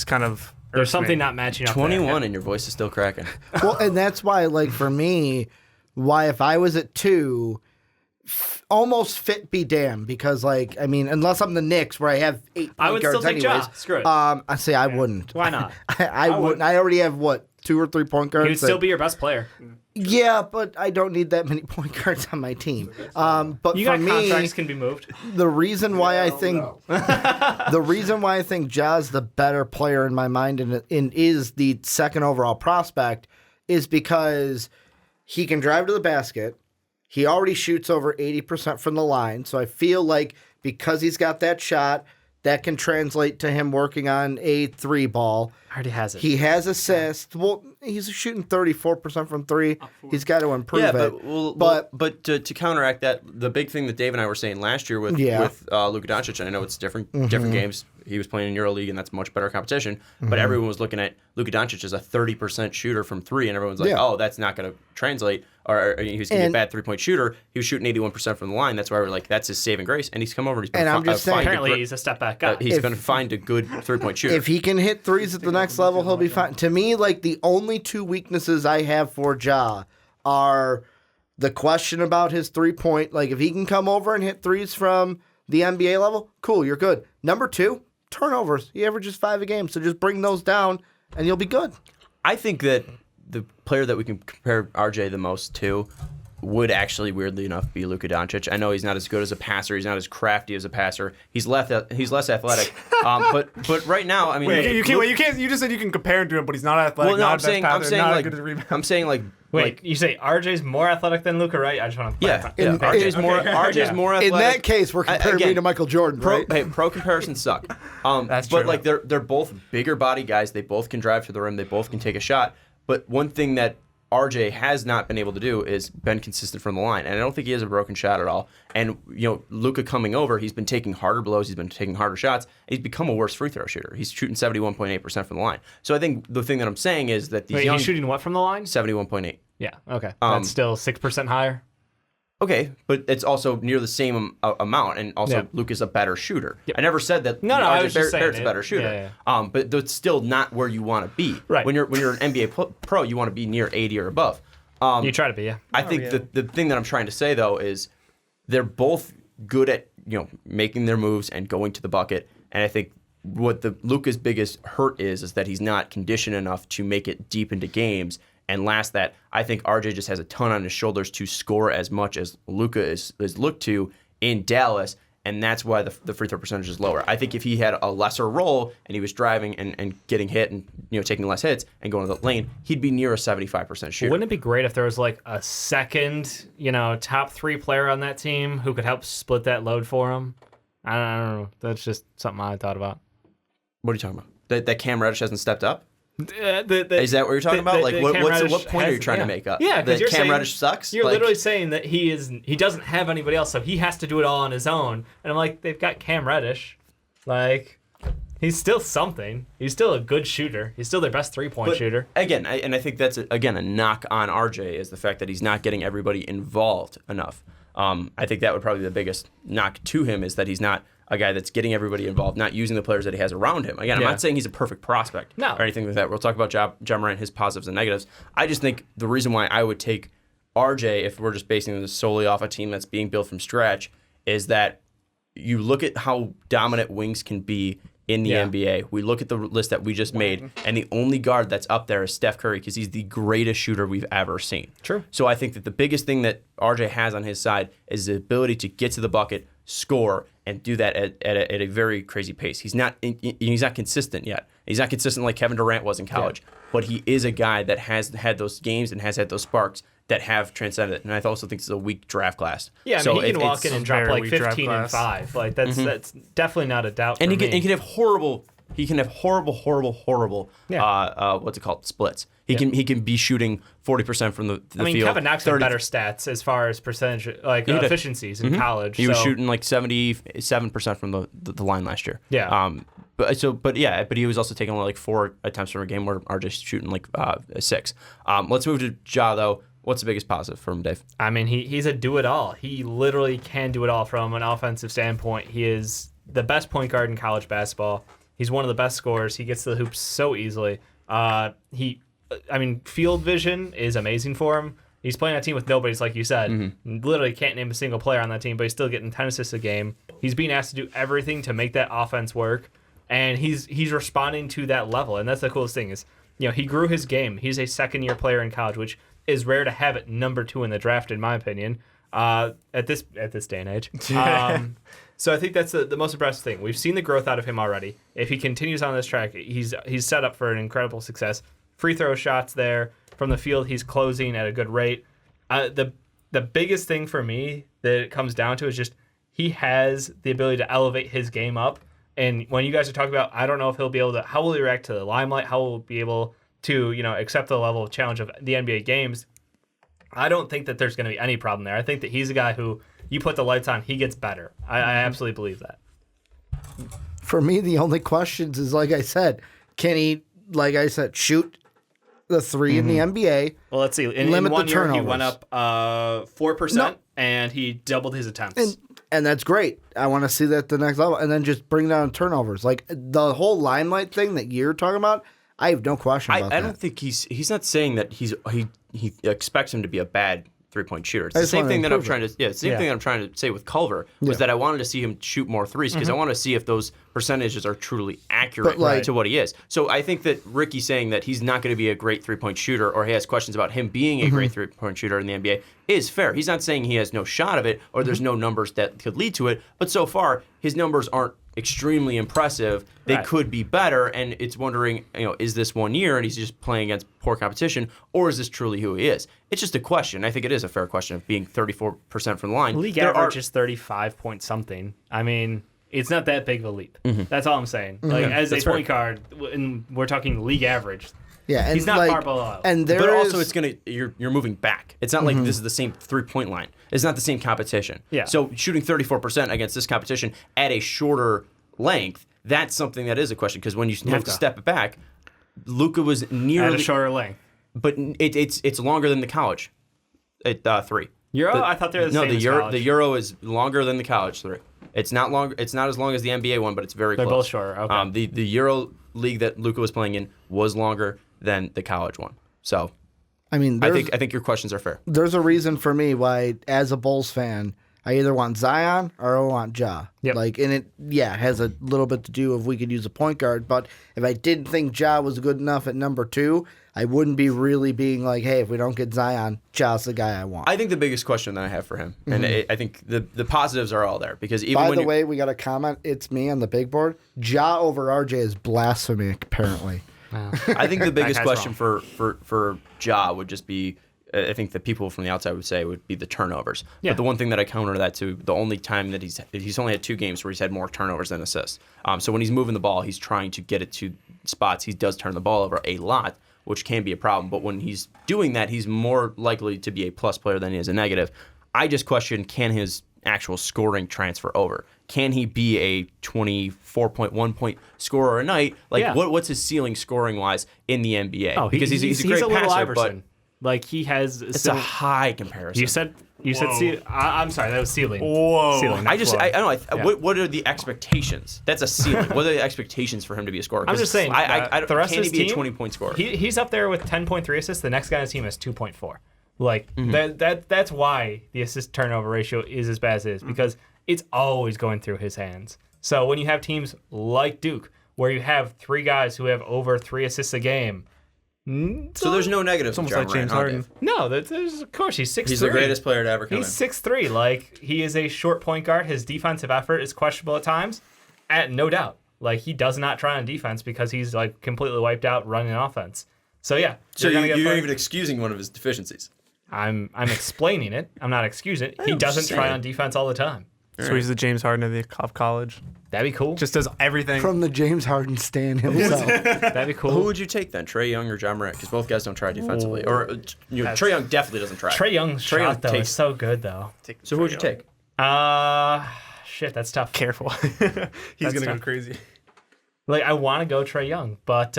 S4: kind of...
S5: There's something not matching up
S2: 21 and your voice is still cracking.
S3: Well, and that's why, for me, if I was at 2, almost fit be damned, because, unless I'm the Knicks where I have 8 point
S5: I would
S3: guards
S5: still take
S3: anyways.
S5: Ja. Screw it.
S3: I say I wouldn't.
S5: Why not?
S3: I wouldn't. I already have, 2 or 3 point guards.
S5: He would still be your best player.
S3: Yeah, but I don't need that many point guards on my team. But
S5: You
S3: for
S5: got
S3: me,
S5: contracts can be moved.
S3: the reason why I think Ja's the better player in my mind and is the second overall prospect is because he can drive to the basket. He already shoots over 80% from the line. So I feel like because he's got that shot, that can translate to him working on a 3 ball.
S5: Already has it.
S3: He has assists. Well, he's shooting 34% from 3. He's got to improve it.
S2: But to counteract that, the big thing that Dave and I were saying last year with Luka Doncic, and I know it's different games. He was playing in EuroLeague, and that's much better competition. But everyone was looking at Luka Doncic as a 30% shooter from 3, and everyone's like, oh, that's not going to translate. Or he was going to be a bad 3-point shooter. He was shooting 81% from the line. That's why we're like, that's his saving grace. And he's come over and he's been
S3: I'm just saying,
S5: apparently he's a step back guy.
S2: He's going to find a good 3-point shooter.
S3: If he can hit threes at the next level, he'll be fine. To me, like, the only 2 weaknesses I have for Ja are the question about his 3-point. Like, if he can come over and hit threes from the NBA level, cool, you're good. Number 2, turnovers. He averages 5 a game, so just bring those down, and you'll be good.
S2: I think that the player that we can compare RJ the most to would actually, weirdly enough, be Luka Doncic. I know he's not as good as a passer. He's not as crafty as a passer. He's less athletic. But right now, I mean,
S4: you can't. You just said you can compare him to him, but he's not athletic.
S2: Well, no,
S4: not
S2: I'm saying
S4: not
S2: like,
S4: good at rebound.
S2: I'm saying like.
S5: Wait, you say RJ's more athletic than Luka, right? I just want to clarify.
S2: Yeah. RJ's more athletic.
S3: In that case, we're comparing me to Michael Jordan, right?
S2: Hey, pro comparisons suck.
S4: That's true.
S2: But like they're both bigger body guys. They both can drive to the rim. They both can take a shot. But one thing that RJ has not been able to do is been consistent from the line, and I don't think he has a broken shot at all. And Luka coming over, he's been taking harder blows, he's been taking harder shots. He's become a worse free throw shooter. He's shooting 71.8% from the line. So I think the thing that I'm saying is that these
S5: he's shooting what from the line?
S2: 71.8.
S5: Yeah. Okay. That's still 6% higher.
S2: Okay, but it's also near the same amount, and also Luka's a better shooter. Yep. I never said that.
S5: No, I was just saying
S2: Barrett's a better shooter.
S5: Yeah.
S2: But that's still not where you want to be.
S5: Right.
S2: When you're an NBA pro, you want to be near 80 or above.
S5: You try to be, yeah.
S2: I think the thing that I'm trying to say though is they're both good at making their moves and going to the bucket, and I think what Luka's biggest hurt is that he's not conditioned enough to make it deep into games. And last that, I think RJ just has a ton on his shoulders to score as much as Luka is looked to in Dallas, and that's why the free throw percentage is lower. I think if he had a lesser role and he was driving and getting hit and taking less hits and going to the lane, he'd be near a 75% shooter.
S5: Wouldn't it be great if there was like a second, top 3 player on that team who could help split that load for him? I don't know. That's just something I thought about.
S2: What are you talking about? That Cam Reddish hasn't stepped up?
S5: Is
S2: that what you're talking about? What point are you trying to make up?
S5: Yeah, because
S2: Cam Reddish sucks.
S5: You're literally saying that he doesn't have anybody else, so he has to do it all on his own. And I'm like, they've got Cam Reddish, like he's still something. He's still a good shooter. He's still their best 3-point shooter.
S2: Again, I think that's a knock on RJ is the fact that he's not getting everybody involved enough. I think that would probably be the biggest knock to him is that he's not a guy that's getting everybody involved, not using the players that he has around him. Again, I'm not saying he's a perfect prospect or anything like that. We'll talk about Ja Morant, his positives and negatives. I just think the reason why I would take RJ, if we're just basing this solely off a team that's being built from scratch, is that you look at how dominant wings can be in the NBA. We look at the list that we just made, and the only guard that's up there is Steph Curry because he's the greatest shooter we've ever seen.
S5: True.
S2: So I think that the biggest thing that RJ has on his side is the ability to get to the bucket, score, and do that at a very crazy pace. He's not consistent yet. He's not consistent like Kevin Durant was in college, but he is a guy that has had those games and has had those sparks that have transcended. And I also think it's a weak draft class.
S5: Yeah, I mean, he can walk in and drop like 15 and 5. Like that's definitely not a doubt.
S2: And he can have horrible. He can have horrible what's it called? Splits. He can be shooting 40% from the field.
S5: I mean, Kevin Knox had better stats as far as percentage, efficiencies in college.
S2: He was shooting like 77% from the line last year.
S5: Yeah.
S2: But he was also taking only like 4 attempts from a game where RJ's shooting like 6. Let's move to Ja though. What's the biggest positive from Dave?
S5: I mean, he's a do-it-all. He literally can do it all from an offensive standpoint. He is the best point guard in college basketball. He's one of the best scorers. He gets to the hoops so easily. Field vision is amazing for him. He's playing a team with nobodies, like you said. Literally can't name a single player on that team, but he's still getting 10 assists a game. He's being asked to do everything to make that offense work, and he's responding to that level. And that's the coolest thing is he grew his game. He's a second-year player in college, which is rare to have at number 2 in the draft, in my opinion, at this day and age. So I think that's the most impressive thing. We've seen the growth out of him already. If he continues on this track, he's set up for an incredible success. Free throw shots there. From the field, he's closing at a good rate. The biggest thing for me that it comes down to is just he has the ability to elevate his game up. And when you guys are talking about, I don't know if he'll be able to, how will he react to the limelight? How will he be able to, accept the level of challenge of the NBA games? I don't think that there's going to be any problem there. I think that he's a guy who, you put the lights on, he gets better. I absolutely believe that.
S3: For me, the only questions is, like I said, can he, shoot the 3 in the NBA?
S5: Well, let's see. In 1 year, he went up 4%, and he doubled his attempts.
S3: And that's great. I want to see that at the next level. And then just bring down turnovers. Like, the whole limelight thing that you're talking about, I have no question about that.
S2: I don't think he's not saying that he expects him to be a bad 3-point shooter. It's the same thing that I'm trying to thing I'm trying to say with Culver was that I wanted to see him shoot more threes because I want to see if those percentages are truly accurate to what he is. So I think that Ricky saying that he's not going to be a great 3-point shooter or he has questions about him being a great 3-point shooter in the NBA is fair. He's not saying he has no shot of it or there's no numbers that could lead to it, but so far his numbers aren't extremely impressive. They could be better, and it's wondering, is this 1 year and he's just playing against poor competition, or is this truly who he is? It's just a question. I think it is a fair question of being 34% from the line.
S5: League average is 35 point something. I mean, it's not that big of a leap. That's all I'm saying. Like as a point guard, and we're talking league average.
S3: Yeah, and
S5: he's not far below.
S2: But also, it's you're moving back. It's not like this is the same 3-point line. It's not the same competition.
S5: Yeah.
S2: So shooting 34% against this competition at a shorter length, that's something that is a question because when you have to step it back, Luka was nearly
S5: at a shorter length,
S2: but it's longer than the college at 3.
S5: Euro? I thought they were the same as college.
S2: The Euro is longer than the college 3. It's not long. It's not as long as the NBA one, but it's very close.
S5: They're both shorter. Okay.
S2: The Euro league that Luka was playing in was longer than the college one. So,
S3: I mean,
S2: I think your questions are fair.
S3: There's a reason for me why, as a Bulls fan, I either want Zion or I want Ja.
S5: Yep.
S3: And it has a little bit to do if we could use a point guard. But if I didn't think Ja was good enough at number 2, I wouldn't be really being like, hey, if we don't get Zion, Ja's the guy I want.
S2: I think the biggest question that I have for him, and I think the positives are all there because even
S3: by the way, we got a comment. It's me on the big board. Ja over RJ is blasphemy, apparently.
S5: Wow.
S2: I think the biggest question for Ja would just be, I think the people from the outside would say would be the turnovers.
S5: Yeah.
S2: But the one thing that I counter that to, the only time that he's only had 2 games where he's had more turnovers than assists. So when he's moving the ball, he's trying to get it to spots. He does turn the ball over a lot, which can be a problem. But when he's doing that, he's more likely to be a plus player than he is a negative. I just question, can his actual scoring transfer over? Can he be a 24.1 point scorer a night? What's his ceiling scoring wise in the NBA?
S5: Oh,
S2: because he's a great
S5: a little
S2: passer,
S5: Iverson. Like he has.
S2: It's a high comparison.
S5: You said. I'm sorry, that was ceiling.
S4: Whoa.
S5: Ceiling,
S2: I don't know. What are the expectations? That's a ceiling. What are the expectations for him to be a scorer?
S5: I'm just saying.
S2: The rest can he be a 20-point scorer?
S5: He's up there with 10.3 assists. The next guy on his team has 2.4. That's why the assist turnover ratio is as bad as it is because it's always going through his hands. So when you have teams like Duke, where you have 3 guys who have over 3 assists a game.
S2: So there's no negatives.
S4: It's almost like James Harden.
S5: No, there's of course he's 6'3".
S2: He's the greatest player to ever come in.
S5: He's 6'3". Like he is a short point guard. His defensive effort is questionable at times, no doubt. Like he does not try on defense because he's like completely wiped out running offense. So yeah.
S2: So you're even excusing one of his deficiencies.
S5: I'm explaining it. I'm not excusing it. He doesn't try on defense all the time.
S4: So he's the James Harden of college.
S5: That'd be cool.
S4: Just does everything.
S3: From the James Harden stand himself.
S5: That'd be cool.
S2: Who would you take then, Trae Young or Ja Morant? Because both guys don't try defensively. Or Trae Young definitely doesn't try.
S5: Trae Young's shot though is so good though.
S2: So who would you take?
S5: Shit, that's tough.
S4: Careful. He's gonna go crazy.
S5: Like I want to go Trae Young, but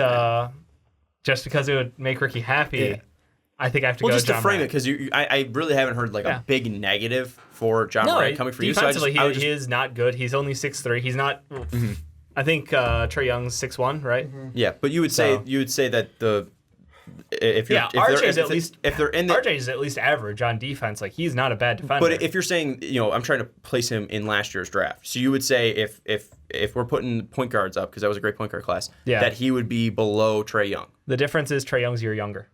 S5: just because it would make Ricky happy, I think I have to go.
S2: Just
S5: John
S2: to frame
S5: Morant.
S2: it, because I really haven't heard like a big negative for Ja Morant coming for you.
S5: Defensively, he is not good. He's only 6'3". He's not. I think Trae Young's 6'1", right?
S2: Yeah, but you would say that the if you're, if they're in the
S5: RJ's at least average on defense. Like he's not a bad defender.
S2: But if you're saying, I'm trying to place him in last year's draft, so you would say if we're putting point guards up, because that was a great point guard class, that he would be below Trae Young.
S5: The difference is Trae Young's a year younger.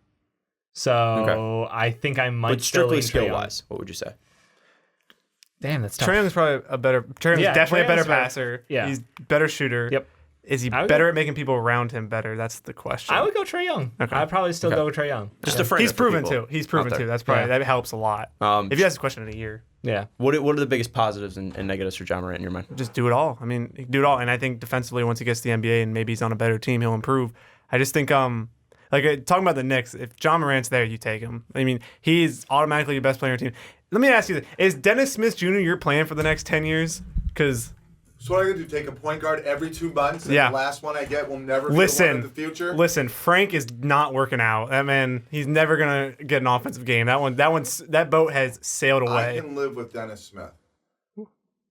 S5: So I think I might.
S2: But strictly skill wise, what would you say?
S5: Damn, that's tough.
S4: Trae Young's probably a better. Trae Young's definitely a better passer.
S5: Yeah,
S4: he's better shooter.
S5: Yep.
S4: Is he better at making people around him better? That's the question.
S5: I would go Trae Young. Okay. I'd probably still go with Trae Young.
S2: Just a friend.
S4: He's proven too. He's proven too. That's probably that helps a lot. If you ask a question in a year.
S5: Yeah.
S2: What are the biggest positives and negatives for John Morant in your mind?
S4: Just do it all. I mean, he can do it all. And I think defensively, once he gets to the NBA and maybe he's on a better team, he'll improve. I just think talking about the Knicks, if John Morant's there, you take him. I mean, he's automatically the best player on your team. Let me ask you this. Is Dennis Smith Jr. your plan for the next 10 years? Because...
S6: So what I gonna do? Take a point guard every 2 months, and the last one I get will never be the one in the future.
S4: Listen, Frank is not working out. That man, he's never gonna get an offensive game. That boat has sailed away.
S6: I can live with Dennis Smith.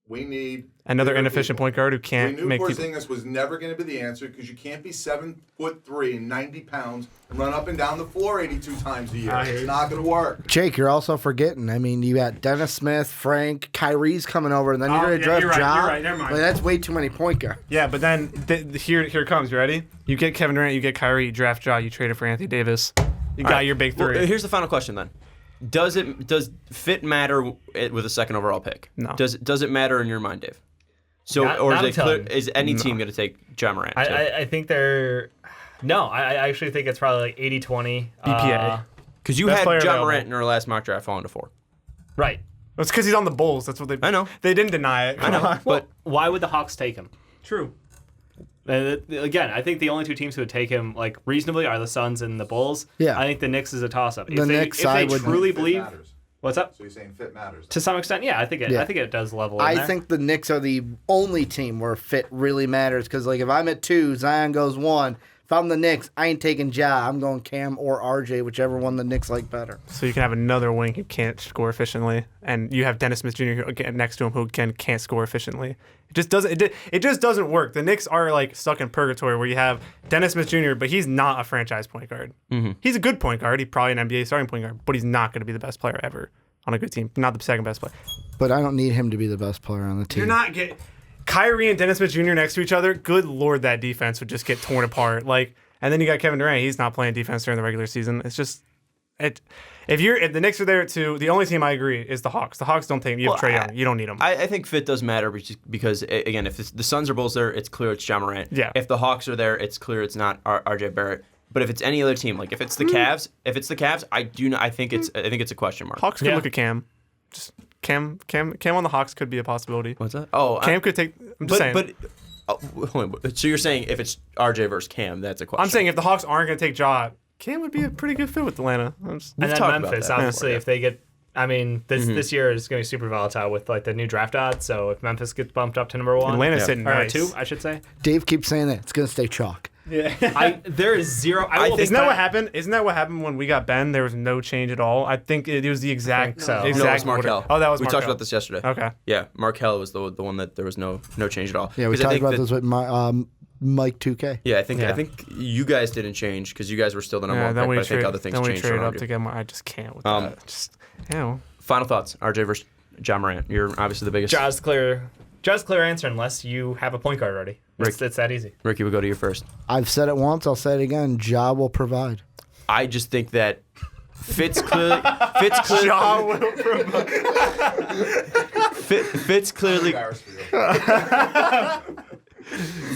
S6: We need
S4: another inefficient point guard who can't make people.
S6: Porzingis was never going to be the answer because you can't be 7'3" and 90 pounds and run up and down the floor 82 times a year. It's not going to work.
S3: Jake, you're also forgetting. I mean, you got Dennis Smith, Frank, Kyrie's coming over, and then you're going to draft Ja.
S4: You're right. Never mind.
S3: Like, that's way too many point guards.
S4: Yeah, but then here it comes. You ready? You get Kevin Durant, you get Kyrie, you draft Ja, you trade it for Anthony Davis. You got your big three.
S2: Well, here's the final question then. Does fit matter with a second overall pick?
S4: No.
S2: Does it matter in your mind, Dave? So, is any team going to take John Morant?
S5: I think they're... No, I actually think it's probably like 80-20.
S4: BPA.
S2: Because you had John Morant in our last mock draft falling to 4.
S5: Right.
S4: It's because he's on the Bulls. That's what they...
S2: I know.
S4: They didn't deny it.
S2: I know. But
S5: why would the Hawks take him?
S4: True.
S5: Again, I think the only 2 teams who would take him like reasonably are the Suns and the Bulls.
S3: Yeah.
S5: I think the Knicks is a toss-up.
S3: The Knicks,
S5: if they truly believe...
S6: Matters.
S5: What's up?
S6: So you're saying fit matters.
S5: To some extent, yeah. I think it does level.
S3: I think the Knicks are the only team where fit really matters because, like, if I'm at 2, Zion goes 1. If I'm the Knicks, I ain't taking Ja. I'm going Cam or RJ, whichever one the Knicks like better.
S4: So you can have another wing who can't score efficiently, and you have Dennis Smith Jr. next to him who can't score efficiently. It just doesn't. It just doesn't work. The Knicks are like stuck in purgatory where you have Dennis Smith Jr., but he's not a franchise point guard. Mm-hmm. He's a good point guard. He's probably an NBA starting point guard, but he's not going to be the best player ever on a good team. Not the second best player.
S3: But I don't need him to be the best player on the team.
S4: You're not getting Kyrie and Dennis Smith Jr. next to each other. Good Lord, that defense would just get torn apart. And then you got Kevin Durant. He's not playing defense during the regular season. It's just if the Knicks are there too, the only team I agree is the Hawks. The Hawks don't take him. You have Trae Young. You don't need him.
S2: I think fit does matter because again, if the Suns or Bulls there, it's clear it's John Morant.
S4: Yeah.
S2: If the Hawks are there, it's clear it's not RJ Barrett. But if it's any other team, like if it's the Cavs, I think it's a question mark.
S4: Hawks could look at Cam. Just Cam on the Hawks could be a possibility.
S2: What's that? Oh,
S4: Cam could take. I'm just saying.
S2: So you're saying if it's RJ versus Cam, that's a question.
S4: I'm saying if the Hawks aren't going to take Ja, Cam would be a pretty good fit with Atlanta.
S5: And then Memphis, obviously, if they get, this year is going to be super volatile with like the new draft odds. So if Memphis gets bumped up to number 1,
S4: Atlanta's sitting nice.
S5: 2, I should say.
S3: Dave keeps saying that it's going to stay chalk.
S5: Yeah, there is zero.
S4: Isn't that what happened? Isn't that what happened when we got Ben? There was no change at all. I think it was the exact.
S5: So.
S2: No, it was Markelle.
S4: Oh, that was.
S2: We
S4: Markelle.
S2: talked about this yesterday.
S4: Okay.
S2: Yeah, Markelle was the one that there was no change at all.
S3: Yeah, we talked about this with Mike 2K.
S2: Yeah, I think you guys didn't change because you guys were still the number 1 pick. But I think other things changed around you.
S4: To get more. I just can't with that. Just
S2: Final thoughts: RJ versus John Morant. You're obviously the biggest.
S5: Ja's clear answer unless you have a point guard already. It's that easy.
S2: Ricky, we'll go to you first.
S3: I've said it once. I'll say it again. Ja will provide.
S2: I just think that Fitz clearly.
S4: Ja will provide.
S2: Fitz clearly.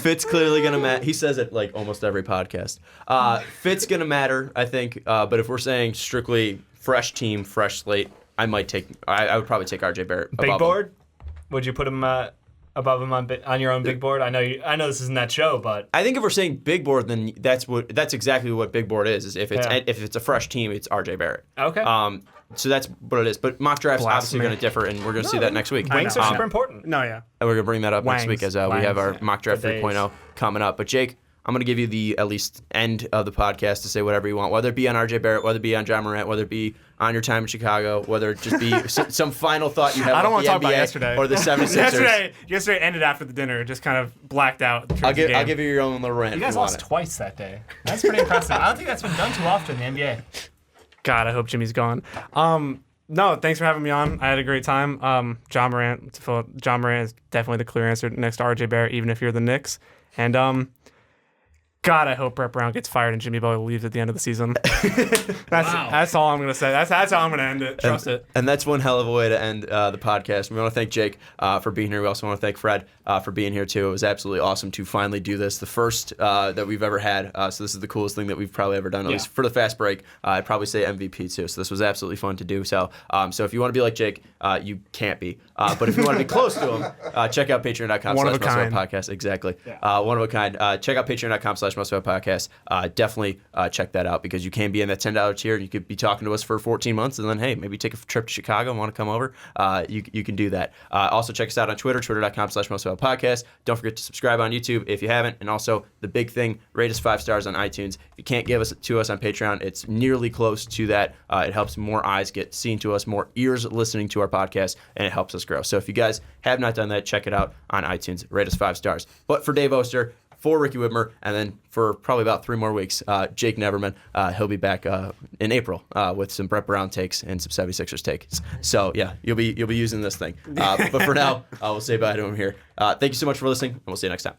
S2: Fit's clearly gonna matter. He says it like almost every podcast. Fit's gonna matter, I think. But if we're saying strictly fresh team, fresh slate, I would probably take RJ Barrett.
S5: Big board? Would you put him above him on your own big board? I know this isn't that show, but
S2: I think if we're saying big board, then that's exactly what big board is. Is if it's a fresh team, it's RJ Barrett.
S5: Okay.
S2: So that's what it is. But mock drafts obviously going to differ, and we're going to see that next week.
S5: Wings are super important.
S4: No, yeah.
S2: And we're going to bring that up next week as we have our mock draft 3.0 coming up. But Jake, I'm going to give you the at least end of the podcast to say whatever you want, whether it be on RJ Barrett, whether it be on John Morant, whether it be on your time in Chicago, whether it just be some final thought you have
S4: I don't
S2: want to
S4: talk about yesterday.
S2: Or the 76ers.
S4: Yesterday ended after the dinner. Just kind of blacked out.
S2: I'll give you your own little rant.
S7: You guys lost twice that day. That's pretty impressive. I don't think that's been done too often in the NBA.
S4: God, I hope Jimmy's gone. No, thanks for having me on. I had a great time. John Morant is definitely the clear answer next to RJ Barrett, even if you're the Knicks. And God, I hope Brett Brown gets fired and Jimmy Butler leaves at the end of the season. That's all I'm going to say. That's how I'm going to end it. Trust it.
S2: And that's one hell of a way to end the podcast. We want to thank Jake for being here. We also want to thank Fred for being here, too. It was absolutely awesome to finally do this. The first that we've ever had. So this is the coolest thing that we've probably ever done, at least for the fast break. I'd probably say MVP, too. So this was absolutely fun to do. So if you want to be like Jake, you can't be. But if you want to be close to him, check out patreon.com/mostwebpodcast. Exactly. Yeah. One of a kind. Check out patreon.com/mostwebpodcast. Definitely check that out because you can be in that $10 tier. You could be talking to us for 14 months and then, hey, maybe take a trip to Chicago and want to come over. You can do that. Also, check us out on Twitter, twitter.com/mostwebpodcast. Don't forget to subscribe on YouTube if you haven't. And also, the big thing, rate us 5 stars on iTunes. If you can't give us to us on Patreon, it's nearly close to that. It helps more eyes get seen to us, more ears listening to our podcast, and it helps us grow. So if you guys have not done that, check it out on iTunes. Rate us 5 stars. But for Dave Oster, for Ricky Widmer, and then for probably about 3 more weeks, Jake Neverman. He'll be back in April with some Brett Brown takes and some 76ers takes. So yeah, you'll be using this thing. But for now, we'll say bye to him here. Thank you so much for listening, and we'll see you next time.